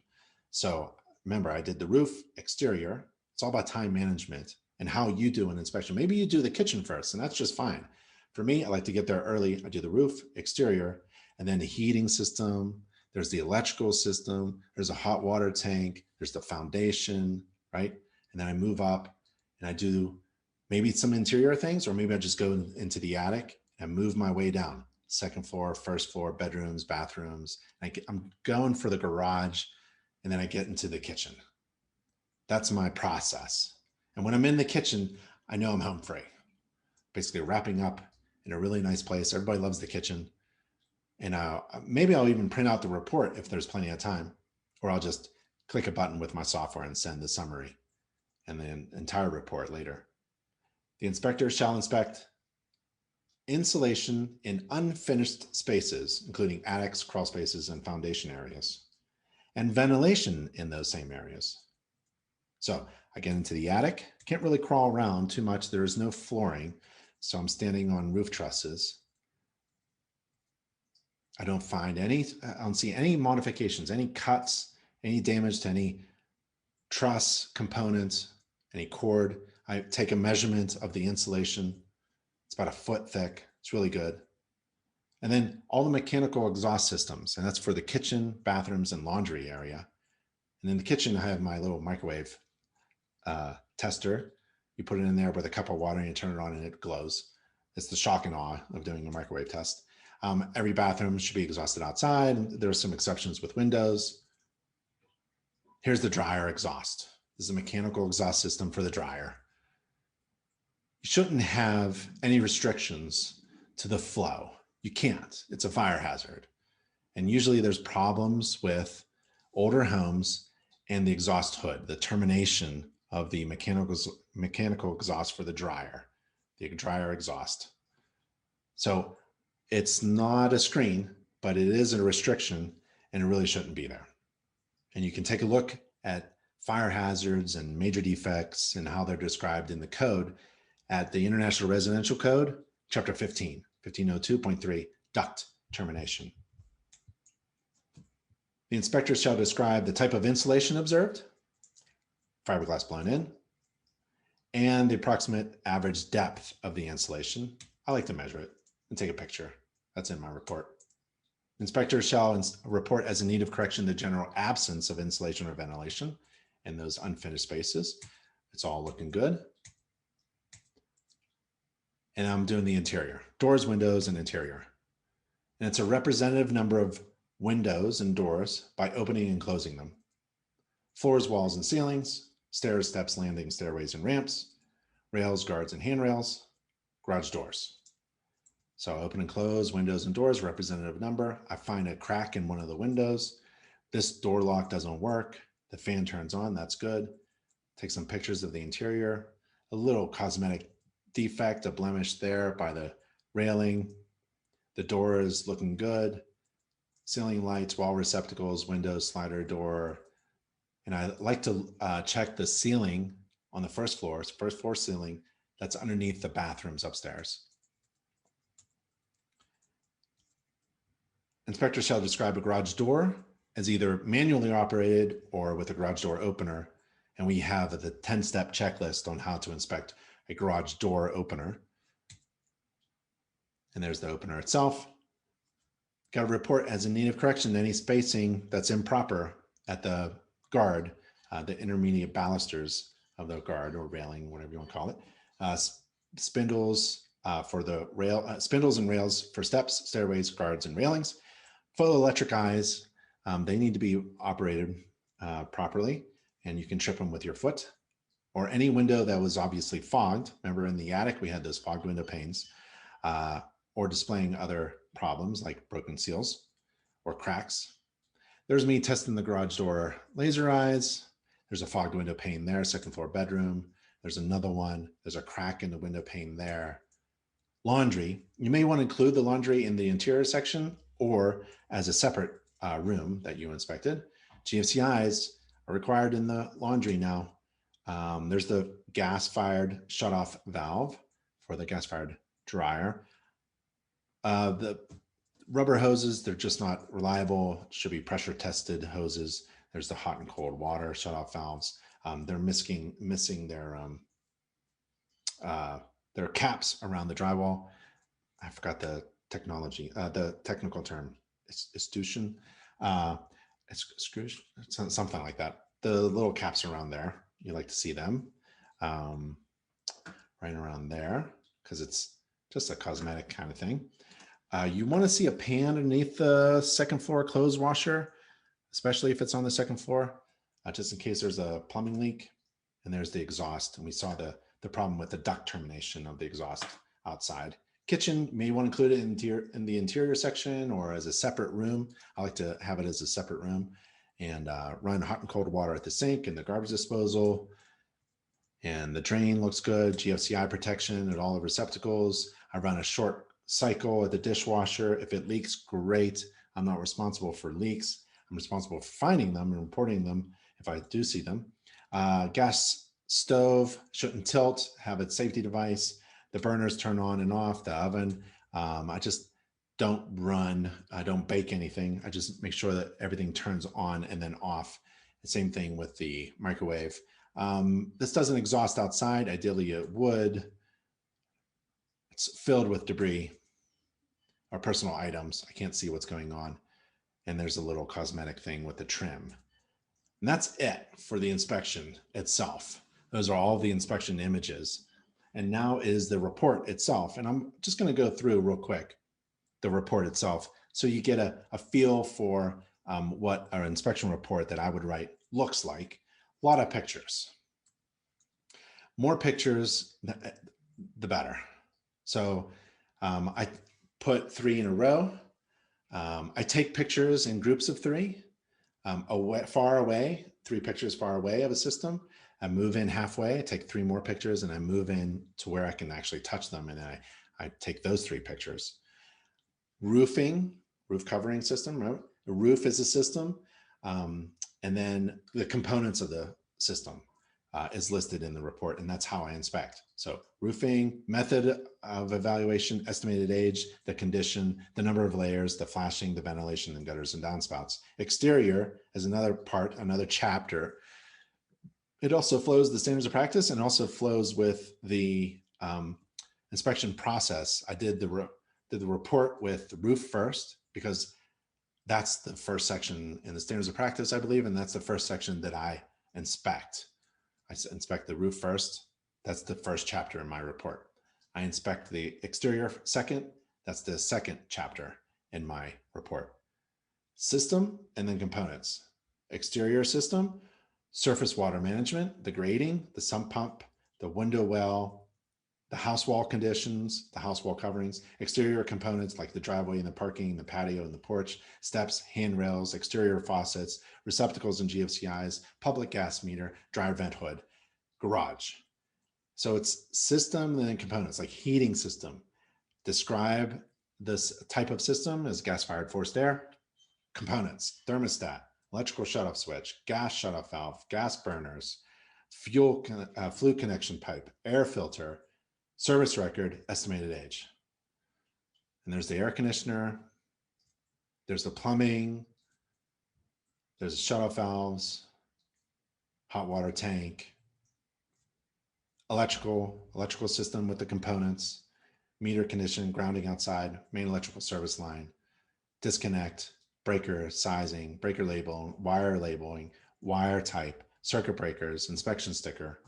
So remember, I did the roof, exterior. It's all about time management and how you do an inspection. Maybe you do the kitchen first, and that's just fine. For me, I like to get there early. I do the roof, exterior, and then the heating system. There's the electrical system. There's a hot water tank. There's the foundation, right? And then I move up and I do maybe some interior things, or maybe I just go into the attic and move my way down. Second floor, first floor, bedrooms, bathrooms. I'm going for the garage, and then I get into the kitchen. That's my process. And when I'm in the kitchen, I know I'm home free. Basically wrapping up in a really nice place. Everybody loves the kitchen. And maybe I'll even print out the report if there's plenty of time, or I'll just click a button with my software and send the summary and the entire report later. The inspector shall inspect insulation in unfinished spaces, including attics, crawl spaces, and foundation areas, and ventilation in those same areas. So I get into the attic, can't really crawl around too much. There is no flooring. So I'm standing on roof trusses. I don't see any modifications, any cuts, any damage to any truss components, any cord. I take a measurement of the insulation. It's about a foot thick. It's really good. And then all the mechanical exhaust systems, and that's for the kitchen, bathrooms, and laundry area. And in the kitchen, I have my little microwave tester. You put it in there with a cup of water and you turn it on and it glows. It's the shock and awe of doing a microwave test. Every bathroom should be exhausted outside. There are some exceptions with windows. Here's the dryer exhaust. This is a mechanical exhaust system for the dryer. You shouldn't have any restrictions to the flow. You can't. It's a fire hazard. And usually there's problems with older homes and the exhaust hood, the termination of the mechanical exhaust for the dryer exhaust. So it's not a screen, but it is a restriction and it really shouldn't be there. And you can take a look at fire hazards and major defects and how they're described in the code at the International Residential Code, Chapter 15, 1502.3, duct termination. The inspector shall describe the type of insulation observed, fiberglass blown in, and the approximate average depth of the insulation. I like to measure it and take a picture. That's in my report. Inspector shall report as in need of correction the general absence of insulation or ventilation in those unfinished spaces. It's all looking good. And I'm doing the interior, doors, windows, and interior. And it's a representative number of windows and doors by opening and closing them. Floors, walls, and ceilings, stairs, steps, landings, stairways, and ramps, rails, guards, and handrails, garage doors. So open and close, windows and doors, representative number. I find a crack in one of the windows. This door lock doesn't work. The fan turns on, that's good. Take some pictures of the interior. A little cosmetic defect, a blemish there by the railing. The door is looking good. Ceiling lights, wall receptacles, windows, slider door. And I like to check the ceiling on the first floor ceiling that's underneath the bathrooms upstairs. Inspector shall describe a garage door as either manually operated or with a garage door opener. And we have the 10-step checklist on how to inspect a garage door opener. And there's the opener itself. Got to report as in need of correction any spacing that's improper at the guard, the intermediate balusters of the guard or railing, whatever you want to call it. Spindles for the rail, spindles and rails for steps, stairways, guards, and railings. Photoelectric eyes, they need to be operated properly, and you can trip them with your foot. Or any window that was obviously fogged. Remember in the attic, we had those fogged window panes, or displaying other problems like broken seals or cracks. There's me testing the garage door laser eyes. There's a fogged window pane there, second floor bedroom. There's another one. There's a crack in the window pane there. Laundry. You may want to include the laundry in the interior section or as a separate room that you inspected. GFCIs are required in the laundry now. There's the gas-fired shut-off valve for the gas-fired dryer. The rubber hoses, they're just not reliable. Should be pressure-tested hoses. There's the hot and cold water shut-off valves. They're missing their caps around the drywall. I forgot the technical term. Extrusion. It's something like that. The little caps around there. You like to see them right around there because it's just a cosmetic kind of thing. You want to see a pan underneath the second floor clothes washer, especially if it's on the second floor, just in case there's a plumbing leak. And there's the exhaust. And we saw the problem with the duct termination of the exhaust outside. Kitchen, you may want to include it in the interior section or as a separate room. I like to have it as a separate room and run hot and cold water at the sink and the garbage disposal. And the drain looks good, GFCI protection at all the receptacles. I run a short cycle at the dishwasher. If it leaks, great. I'm not responsible for leaks. I'm responsible for finding them and reporting them if I do see them. Gas stove shouldn't tilt, have its safety device. The burners turn on and off, the oven. I just I don't bake anything. I just make sure that everything turns on and then off. The same thing with the microwave. This doesn't exhaust outside. Ideally it would. It's filled with debris or personal items. I can't see what's going on. And there's a little cosmetic thing with the trim. And that's it for the inspection itself. Those are all the inspection images. And now is the report itself. And I'm just going to go through real quick the report itself so you get a feel for what our inspection report that I would write looks like. A lot of pictures. More pictures, the better. So I put 3 in a row. I take pictures in groups of 3. Far away, 3 pictures far away of a system. I move in halfway, I take 3 more pictures, and I move in to where I can actually touch them. And then I take those 3 pictures. Roof covering system, right? The roof is a system. And then the components of the system is listed in the report, and that's how I inspect. So roofing, method of evaluation, estimated age, the condition, the number of layers, the flashing, the ventilation, and gutters and downspouts. Exterior is another part, another chapter. It also flows the standards of practice and also flows with the inspection process. I did the report with the roof first because that's the first section in the standards of practice, I believe, and that's the first section that I inspect. I inspect the roof first. That's the first chapter in my report. I inspect the exterior second. That's the second chapter in my report. System and then components. Exterior system, surface water management, the grading, the sump pump, the window well, the house wall conditions, the house wall coverings, exterior components like the driveway and the parking, the patio and the porch, steps, handrails, exterior faucets, receptacles and GFCIs, public gas meter, dryer vent hood, garage. So it's system and then components like heating system. Describe this type of system as gas-fired forced air. Components, thermostat, electrical shutoff switch, gas shutoff valve, gas burners, flue connection pipe, air filter, service record, estimated age. And there's the air conditioner, there's the plumbing, there's the shutoff valves, hot water tank, electrical system with the components, meter condition, grounding outside, main electrical service line, disconnect, breaker sizing, breaker label, wire labeling, wire type, circuit breakers, inspection sticker.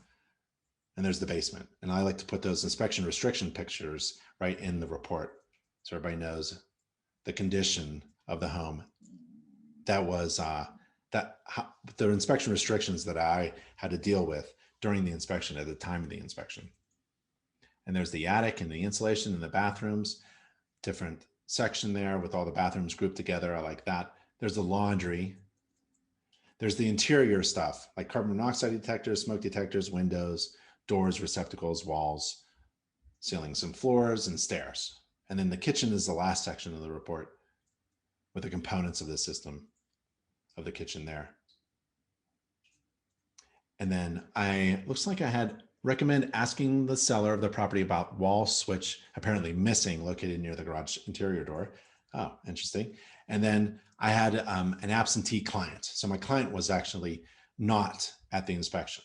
And there's the basement. And I like to put those inspection restriction pictures right in the report so everybody knows the condition of the home. That was the inspection restrictions that I had to deal with during the inspection at the time of the inspection. And there's the attic and the insulation and the bathrooms, different section there with all the bathrooms grouped together. I like that. There's the laundry. There's the interior stuff like carbon monoxide detectors, smoke detectors, windows, doors, receptacles, walls, ceilings and floors, and stairs. And then the kitchen is the last section of the report with the components of the system of the kitchen there. And then looks like I had recommend asking the seller of the property about wall switch apparently missing located near the garage interior door. Oh, interesting. And then I had an absentee client. So my client was actually not at the inspection.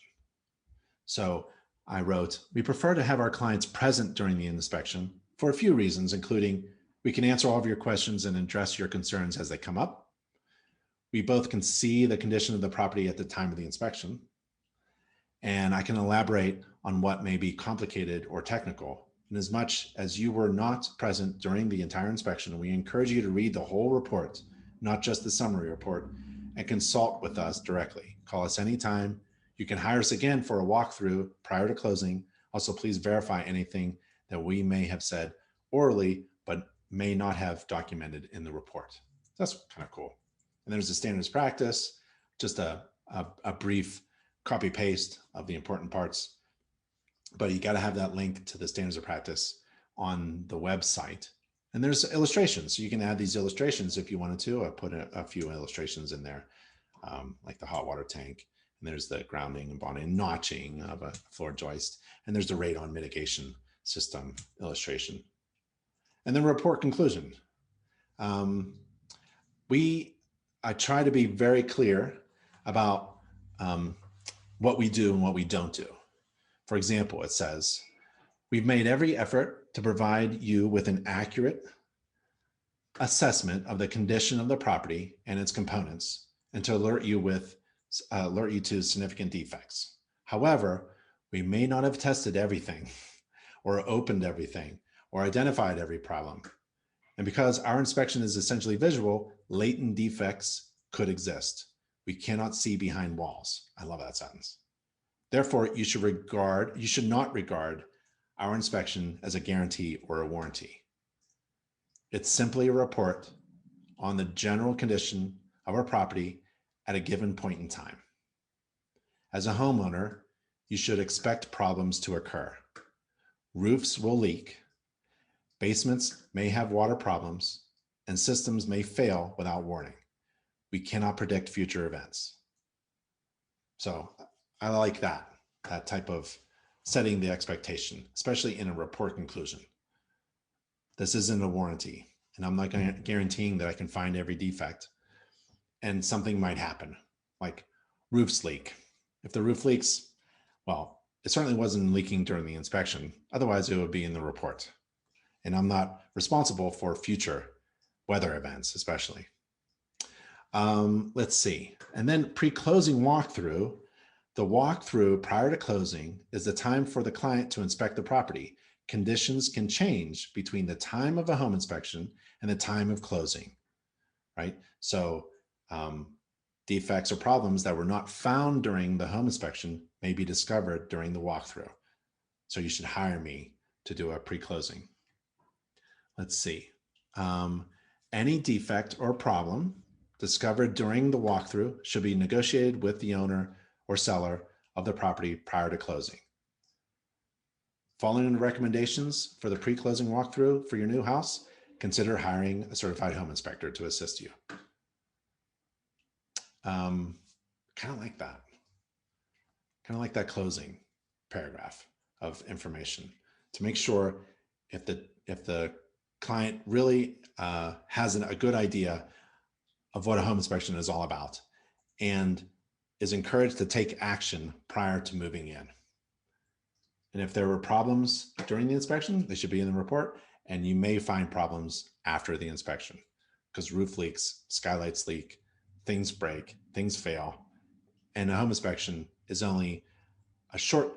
So I wrote, we prefer to have our clients present during the inspection for a few reasons, including we can answer all of your questions and address your concerns as they come up. We both can see the condition of the property at the time of the inspection. And I can elaborate on what may be complicated or technical. And as much as you were not present during the entire inspection, we encourage you to read the whole report, not just the summary report, and consult with us directly. Call us anytime. You can hire us again for a walkthrough prior to closing. Also, please verify anything that we may have said orally, but may not have documented in the report. That's kind of cool. And there's the standards practice, just a brief copy paste of the important parts, but you got to have that link to the standards of practice on the website. And there's illustrations. So you can add these illustrations if you wanted to. I put a few illustrations in there, like the hot water tank And there's the grounding and bonding and notching of a floor joist. And there's the radon mitigation system illustration. And then report conclusion. I try to be very clear about what we do and what we don't do. For example, it says, we've made every effort to provide you with an accurate assessment of the condition of the property and its components, and to alert you to significant defects. However, we may not have tested everything or opened everything or identified every problem. And because our inspection is essentially visual, latent defects could exist. We cannot see behind walls. I love that sentence. Therefore, you should not regard our inspection as a guarantee or a warranty. It's simply a report on the general condition of our property at a given point in time. As a homeowner, you should expect problems to occur. Roofs will leak, basements may have water problems, and systems may fail without warning. We cannot predict future events. So I like that type of setting the expectation, especially in a report conclusion. This isn't a warranty, and I'm not guaranteeing that I can find every defect, and something might happen, like roofs leak. If the roof leaks, well, it certainly wasn't leaking during the inspection. Otherwise, it would be in the report. And I'm not responsible for future weather events, especially. Let's see. And then pre-closing walkthrough. The walkthrough prior to closing is the time for the client to inspect the property. Conditions can change between the time of a home inspection and the time of closing, right? So defects or problems that were not found during the home inspection may be discovered during the walkthrough. So you should hire me to do a pre-closing. Let's see. Any defect or problem discovered during the walkthrough should be negotiated with the owner or seller of the property prior to closing. Following the recommendations for the pre-closing walkthrough for your new house, consider hiring a certified home inspector to assist you. Kind of like that. Kind of like that closing paragraph of information to make sure if the client really has a good idea of what a home inspection is all about and is encouraged to take action prior to moving in. And if there were problems during the inspection, they should be in the report, and you may find problems after the inspection because roof leaks, skylights leak, things break, things fail. And a home inspection is only a short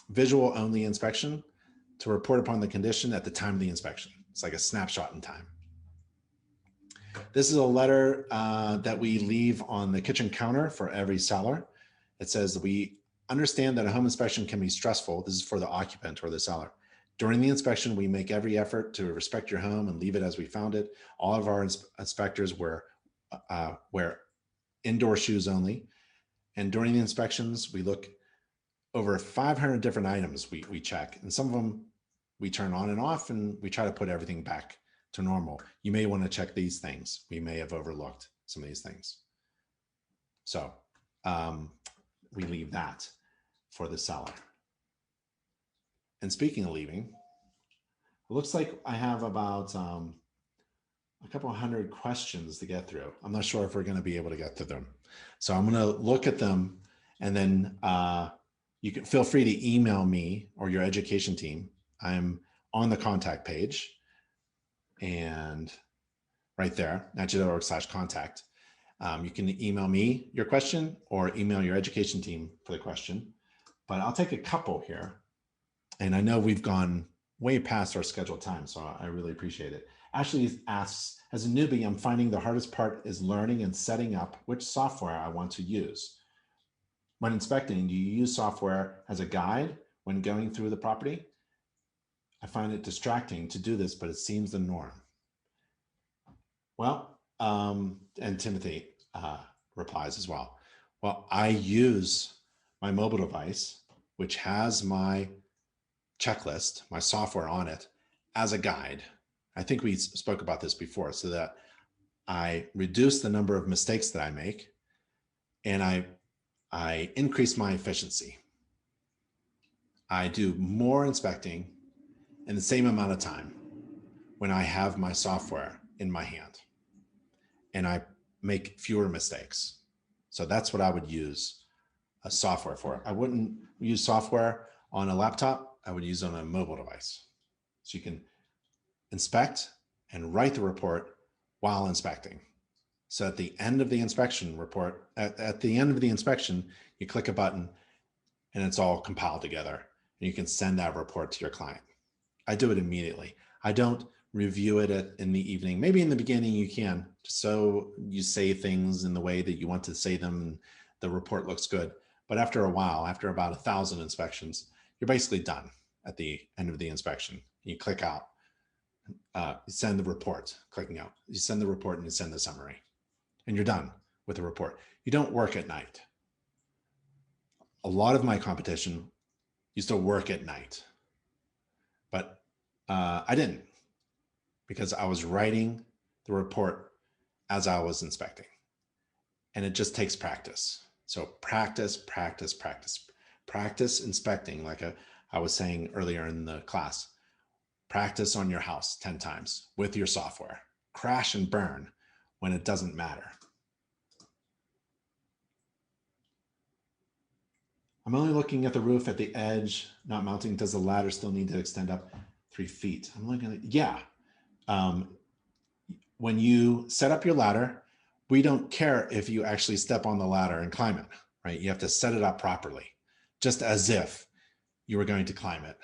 visual only inspection to report upon the condition at the time of the inspection. It's like a snapshot in time. This is a letter that we leave on the kitchen counter for every seller. It says that we understand that a home inspection can be stressful. This is for the occupant or the seller. During the inspection, we make every effort to respect your home and leave it as we found it. All of our inspectors wear indoor shoes only. And during the inspections, we look over 500 different items we check. And some of them we turn on and off, and we try to put everything back to normal. You may want to check these things. We may have overlooked some of these things. So we leave that for the seller. And speaking of leaving, it looks like I have about a couple hundred questions to get through. I'm not sure if we're going to be able to get to them. So I'm going to look at them, and then you can feel free to email me or your education team. I'm on the contact page, and right there, nachi.org/contact. You can email me your question or email your education team for the question, but I'll take a couple here. And I know we've gone way past our scheduled time, so I really appreciate it. Ashley asks, as a newbie, I'm finding the hardest part is learning and setting up which software I want to use. When inspecting, do you use software as a guide when going through the property? I find it distracting to do this, but it seems the norm. Well, and Timothy replies as well. Well, I use my mobile device, which has my checklist, my software on it, as a guide. I think we spoke about this before, so that I reduce the number of mistakes that I make, and I I increase my efficiency. I do more inspecting in the same amount of time when I have my software in my hand, and I make fewer mistakes. So that's what I would use a software for. I wouldn't use software on a laptop. I would use it on a mobile device. So you can inspect and write the report while inspecting. So at the end of the inspection report, at the end of the inspection, you click a button and it's all compiled together, and you can send that report to your client. I do it immediately. I don't review it in the evening. Maybe in the beginning you can, so you say things in the way that you want to say them and the report looks good. But after a while, after about 1,000 inspections, you're basically done at the end of the inspection. You click out, you send the report, clicking out. You send the report and you send the summary, and you're done with the report. You don't work at night. A lot of my competition used to work at night, but I didn't, because I was writing the report as I was inspecting, and it just takes practice. So practice inspecting, like I was saying earlier in the class. Practice on your house 10 times with your software. Crash and burn when it doesn't matter. I'm only looking at the roof at the edge, not mounting. Does the ladder still need to extend up 3 feet? I'm looking at, yeah. When you set up your ladder, we don't care if you actually step on the ladder and climb it, right? You have to set it up properly, just as if you were going to climb it.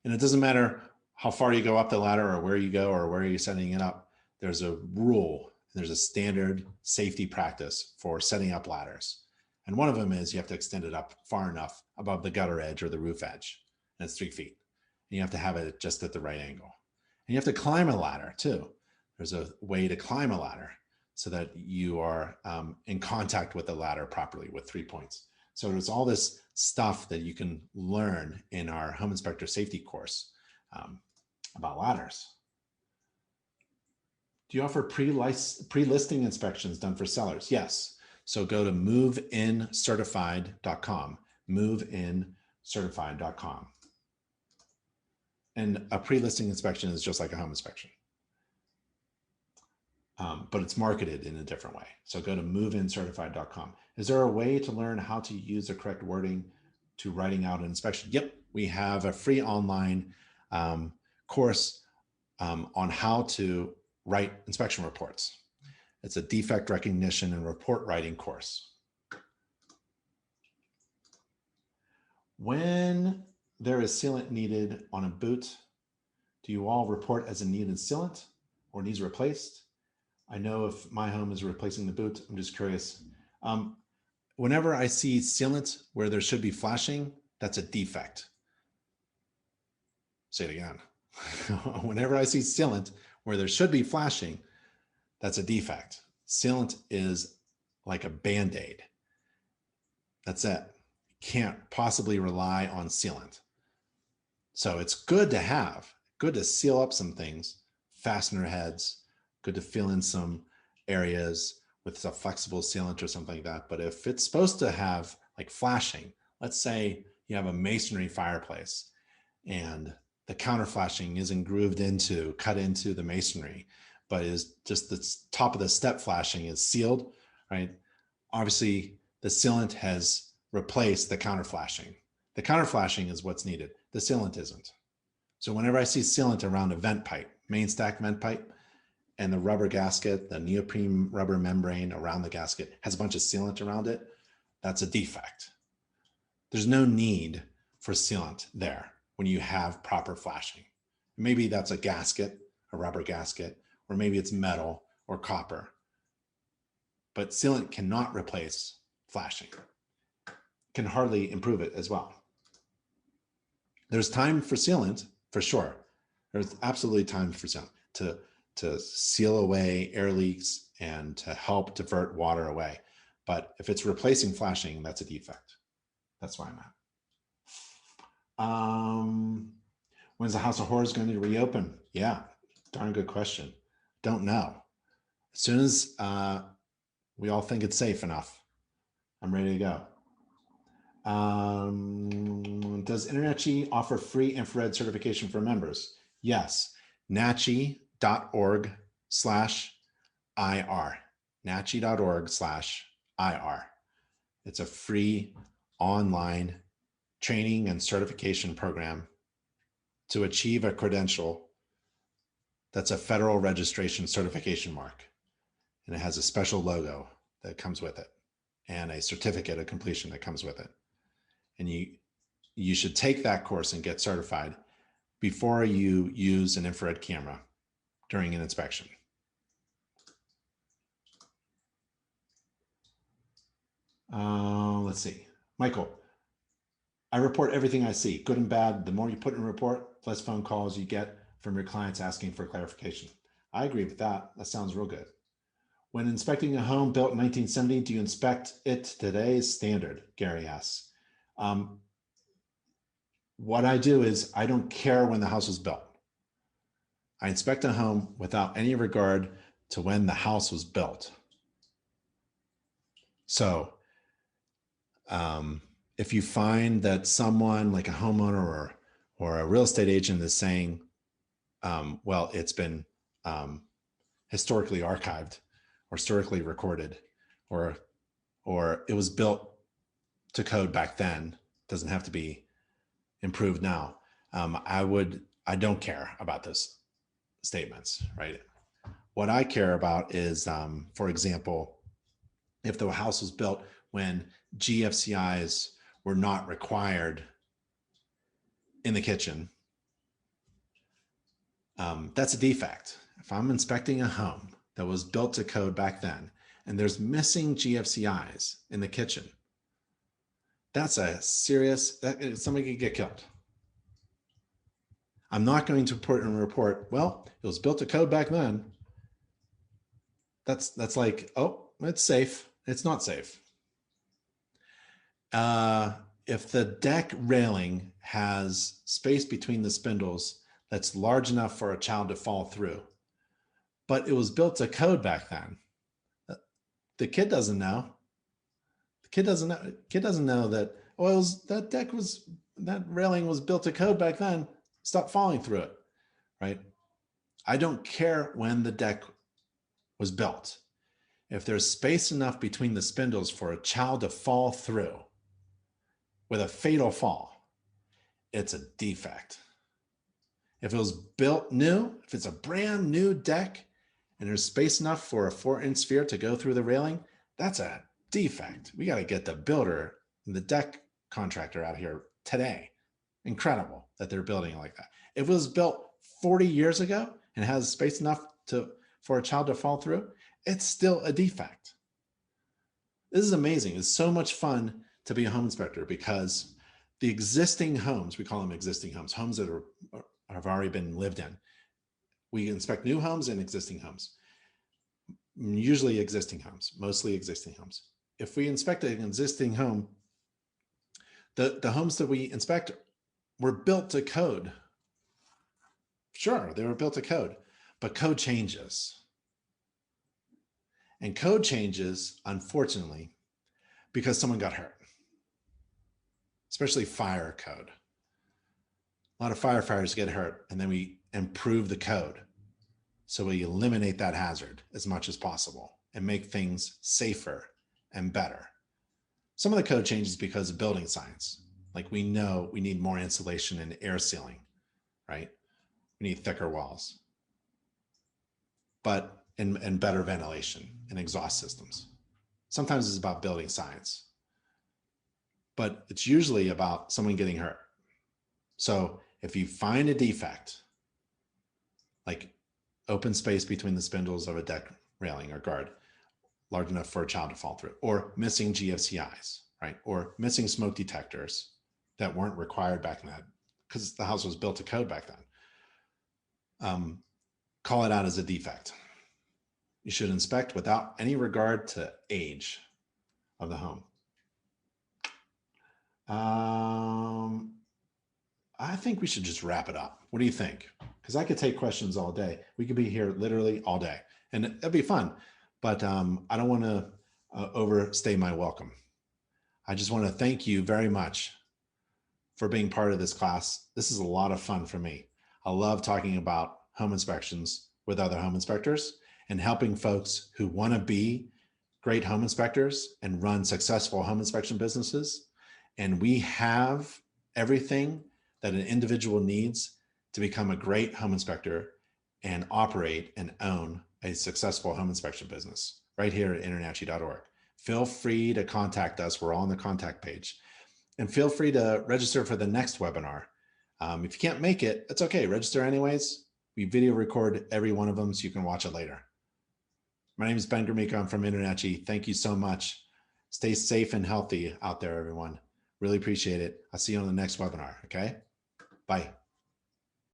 And it doesn't matter how far you go up the ladder or where you go or where you're setting it up. There's a rule, there's a standard safety practice for setting up ladders. And one of them is you have to extend it up far enough above the gutter edge or the roof edge. And it's 3 feet. And you have to have it just at the right angle. And you have to climb a ladder too. There's a way to climb a ladder so that you are in contact with the ladder properly with 3 points. So there's all this stuff that you can learn in our home inspector safety course about ladders. Do you offer pre-listing inspections done for sellers? Yes. So go to moveincertified.com, moveincertified.com. And a pre-listing inspection is just like a home inspection, but it's marketed in a different way. So go to moveincertified.com. Is there a way to learn how to use the correct wording to writing out an inspection? Yep, we have a free online course on how to write inspection reports. It's a defect recognition and report writing course. When there is sealant needed on a boot, do you all report as a needed sealant or needs replaced? I know if my home is replacing the boot, I'm just curious. Whenever I see sealant where there should be flashing, that's a defect. Say it again. Whenever I see sealant where there should be flashing, that's a defect. Sealant is like a Band-Aid. That's it. Can't possibly rely on sealant. So it's good to have, good to seal up some things, fastener heads, good to fill in some areas with a flexible sealant or something like that. But if it's supposed to have like flashing, let's say you have a masonry fireplace and the counter flashing isn't cut into the masonry, but is just the top of the step flashing is sealed, right? Obviously the sealant has replaced the counter flashing. The counter flashing is what's needed. The sealant isn't. So whenever I see sealant around a vent pipe, main stack vent pipe, and the rubber gasket, the neoprene rubber membrane around the gasket has a bunch of sealant around it, that's a defect. There's no need for sealant there when you have proper flashing. Maybe that's a gasket, a rubber gasket, or maybe it's metal or copper. But sealant cannot replace flashing. Can hardly improve it as well. There's time for sealant, for sure. There's absolutely time for sealant to seal away air leaks and to help divert water away. But if it's replacing flashing, that's a defect. That's why I'm at. When's the House of Horrors going to reopen? Yeah, darn good question. Don't know. As soon as we all think it's safe enough, I'm ready to go. Does InterNACHI offer free infrared certification for members? Yes. NACHI.org/IR. NACHI.org/IR. It's a free online training and certification program to achieve a credential that's a federal registration certification mark. And it has a special logo that comes with it and a certificate of completion that comes with it. And you should take that course and get certified before you use an infrared camera during an inspection. Let's see. Michael, I report everything I see, good and bad. The more you put in a report, the less phone calls you get from your clients asking for clarification. I agree with that. That sounds real good. When inspecting a home built in 1970, do you inspect it today's standard? Gary asks. What I do is I don't care when the house was built. I inspect a home without any regard to when the house was built. So if you find that someone like a homeowner or a real estate agent is saying, well, it's been historically archived or historically recorded, or it was built to code back then, doesn't have to be improved now. I don't care about those statements, right? What I care about is, for example, if the house was built when GFCIs were not required in the kitchen, that's a defect. If I'm inspecting a home that was built to code back then and there's missing GFCIs in the kitchen, that's a serious, somebody could get killed. I'm not going to put in a report, well, it was built to code back then. That's like, oh, it's safe. It's not safe. If the deck railing has space between the spindles that's large enough for a child to fall through, but it was built to code back then, the kid doesn't know. The kid doesn't know. Kid doesn't know that, oh, that railing was built to code back then. Stop falling through it, right? I don't care when the deck was built. If there's space enough between the spindles for a child to fall through with a fatal fall, it's a defect. If it was built new, if it's a brand new deck and there's space enough for a 4-inch sphere to go through the railing, that's a defect. We got to get the builder and the deck contractor out here today. Incredible that they're building it like that. If it was built 40 years ago and has space enough for a child to fall through, it's still a defect. This is amazing. It's so much fun to be a home inspector because the existing homes, we call them existing homes, homes that have already been lived in. We inspect new homes and existing homes, usually existing homes, mostly existing homes. If we inspect an existing home, the homes that we inspect were built to code. Sure, they were built to code, but code changes. And code changes, unfortunately, because someone got hurt, especially fire code. A lot of firefighters get hurt, and then we improve the code. So we eliminate that hazard as much as possible and make things safer and better. Some of the code changes because of building science. Like we know we need more insulation and air sealing, right? We need thicker walls, but and better ventilation and exhaust systems. Sometimes it's about building science, but it's usually about someone getting hurt. So if you find a defect, like open space between the spindles of a deck railing or guard, large enough for a child to fall through, or missing GFCIs, right? Or missing smoke detectors that weren't required back then because the house was built to code back then. Call it out as a defect. You should inspect without any regard to age of the home. I think we should just wrap it up. What do you think? Because I could take questions all day. We could be here literally all day, and it'd be fun. But I don't want to overstay my welcome. I just want to thank you very much for being part of this class. This is a lot of fun for me. I love talking about home inspections with other home inspectors and helping folks who want to be great home inspectors and run successful home inspection businesses. And we have everything that an individual needs to become a great home inspector and operate and own a successful home inspection business right here at InterNACHI.org. Feel free to contact us. We're all on the contact page. And feel free to register for the next webinar. If you can't make it, it's okay. Register anyways. We video record every one of them so you can watch it later. My name is Ben Gromicko. I'm from InterNACHI. Thank you so much. Stay safe and healthy out there, everyone. Really appreciate it. I'll see you on the next webinar, okay? Bye.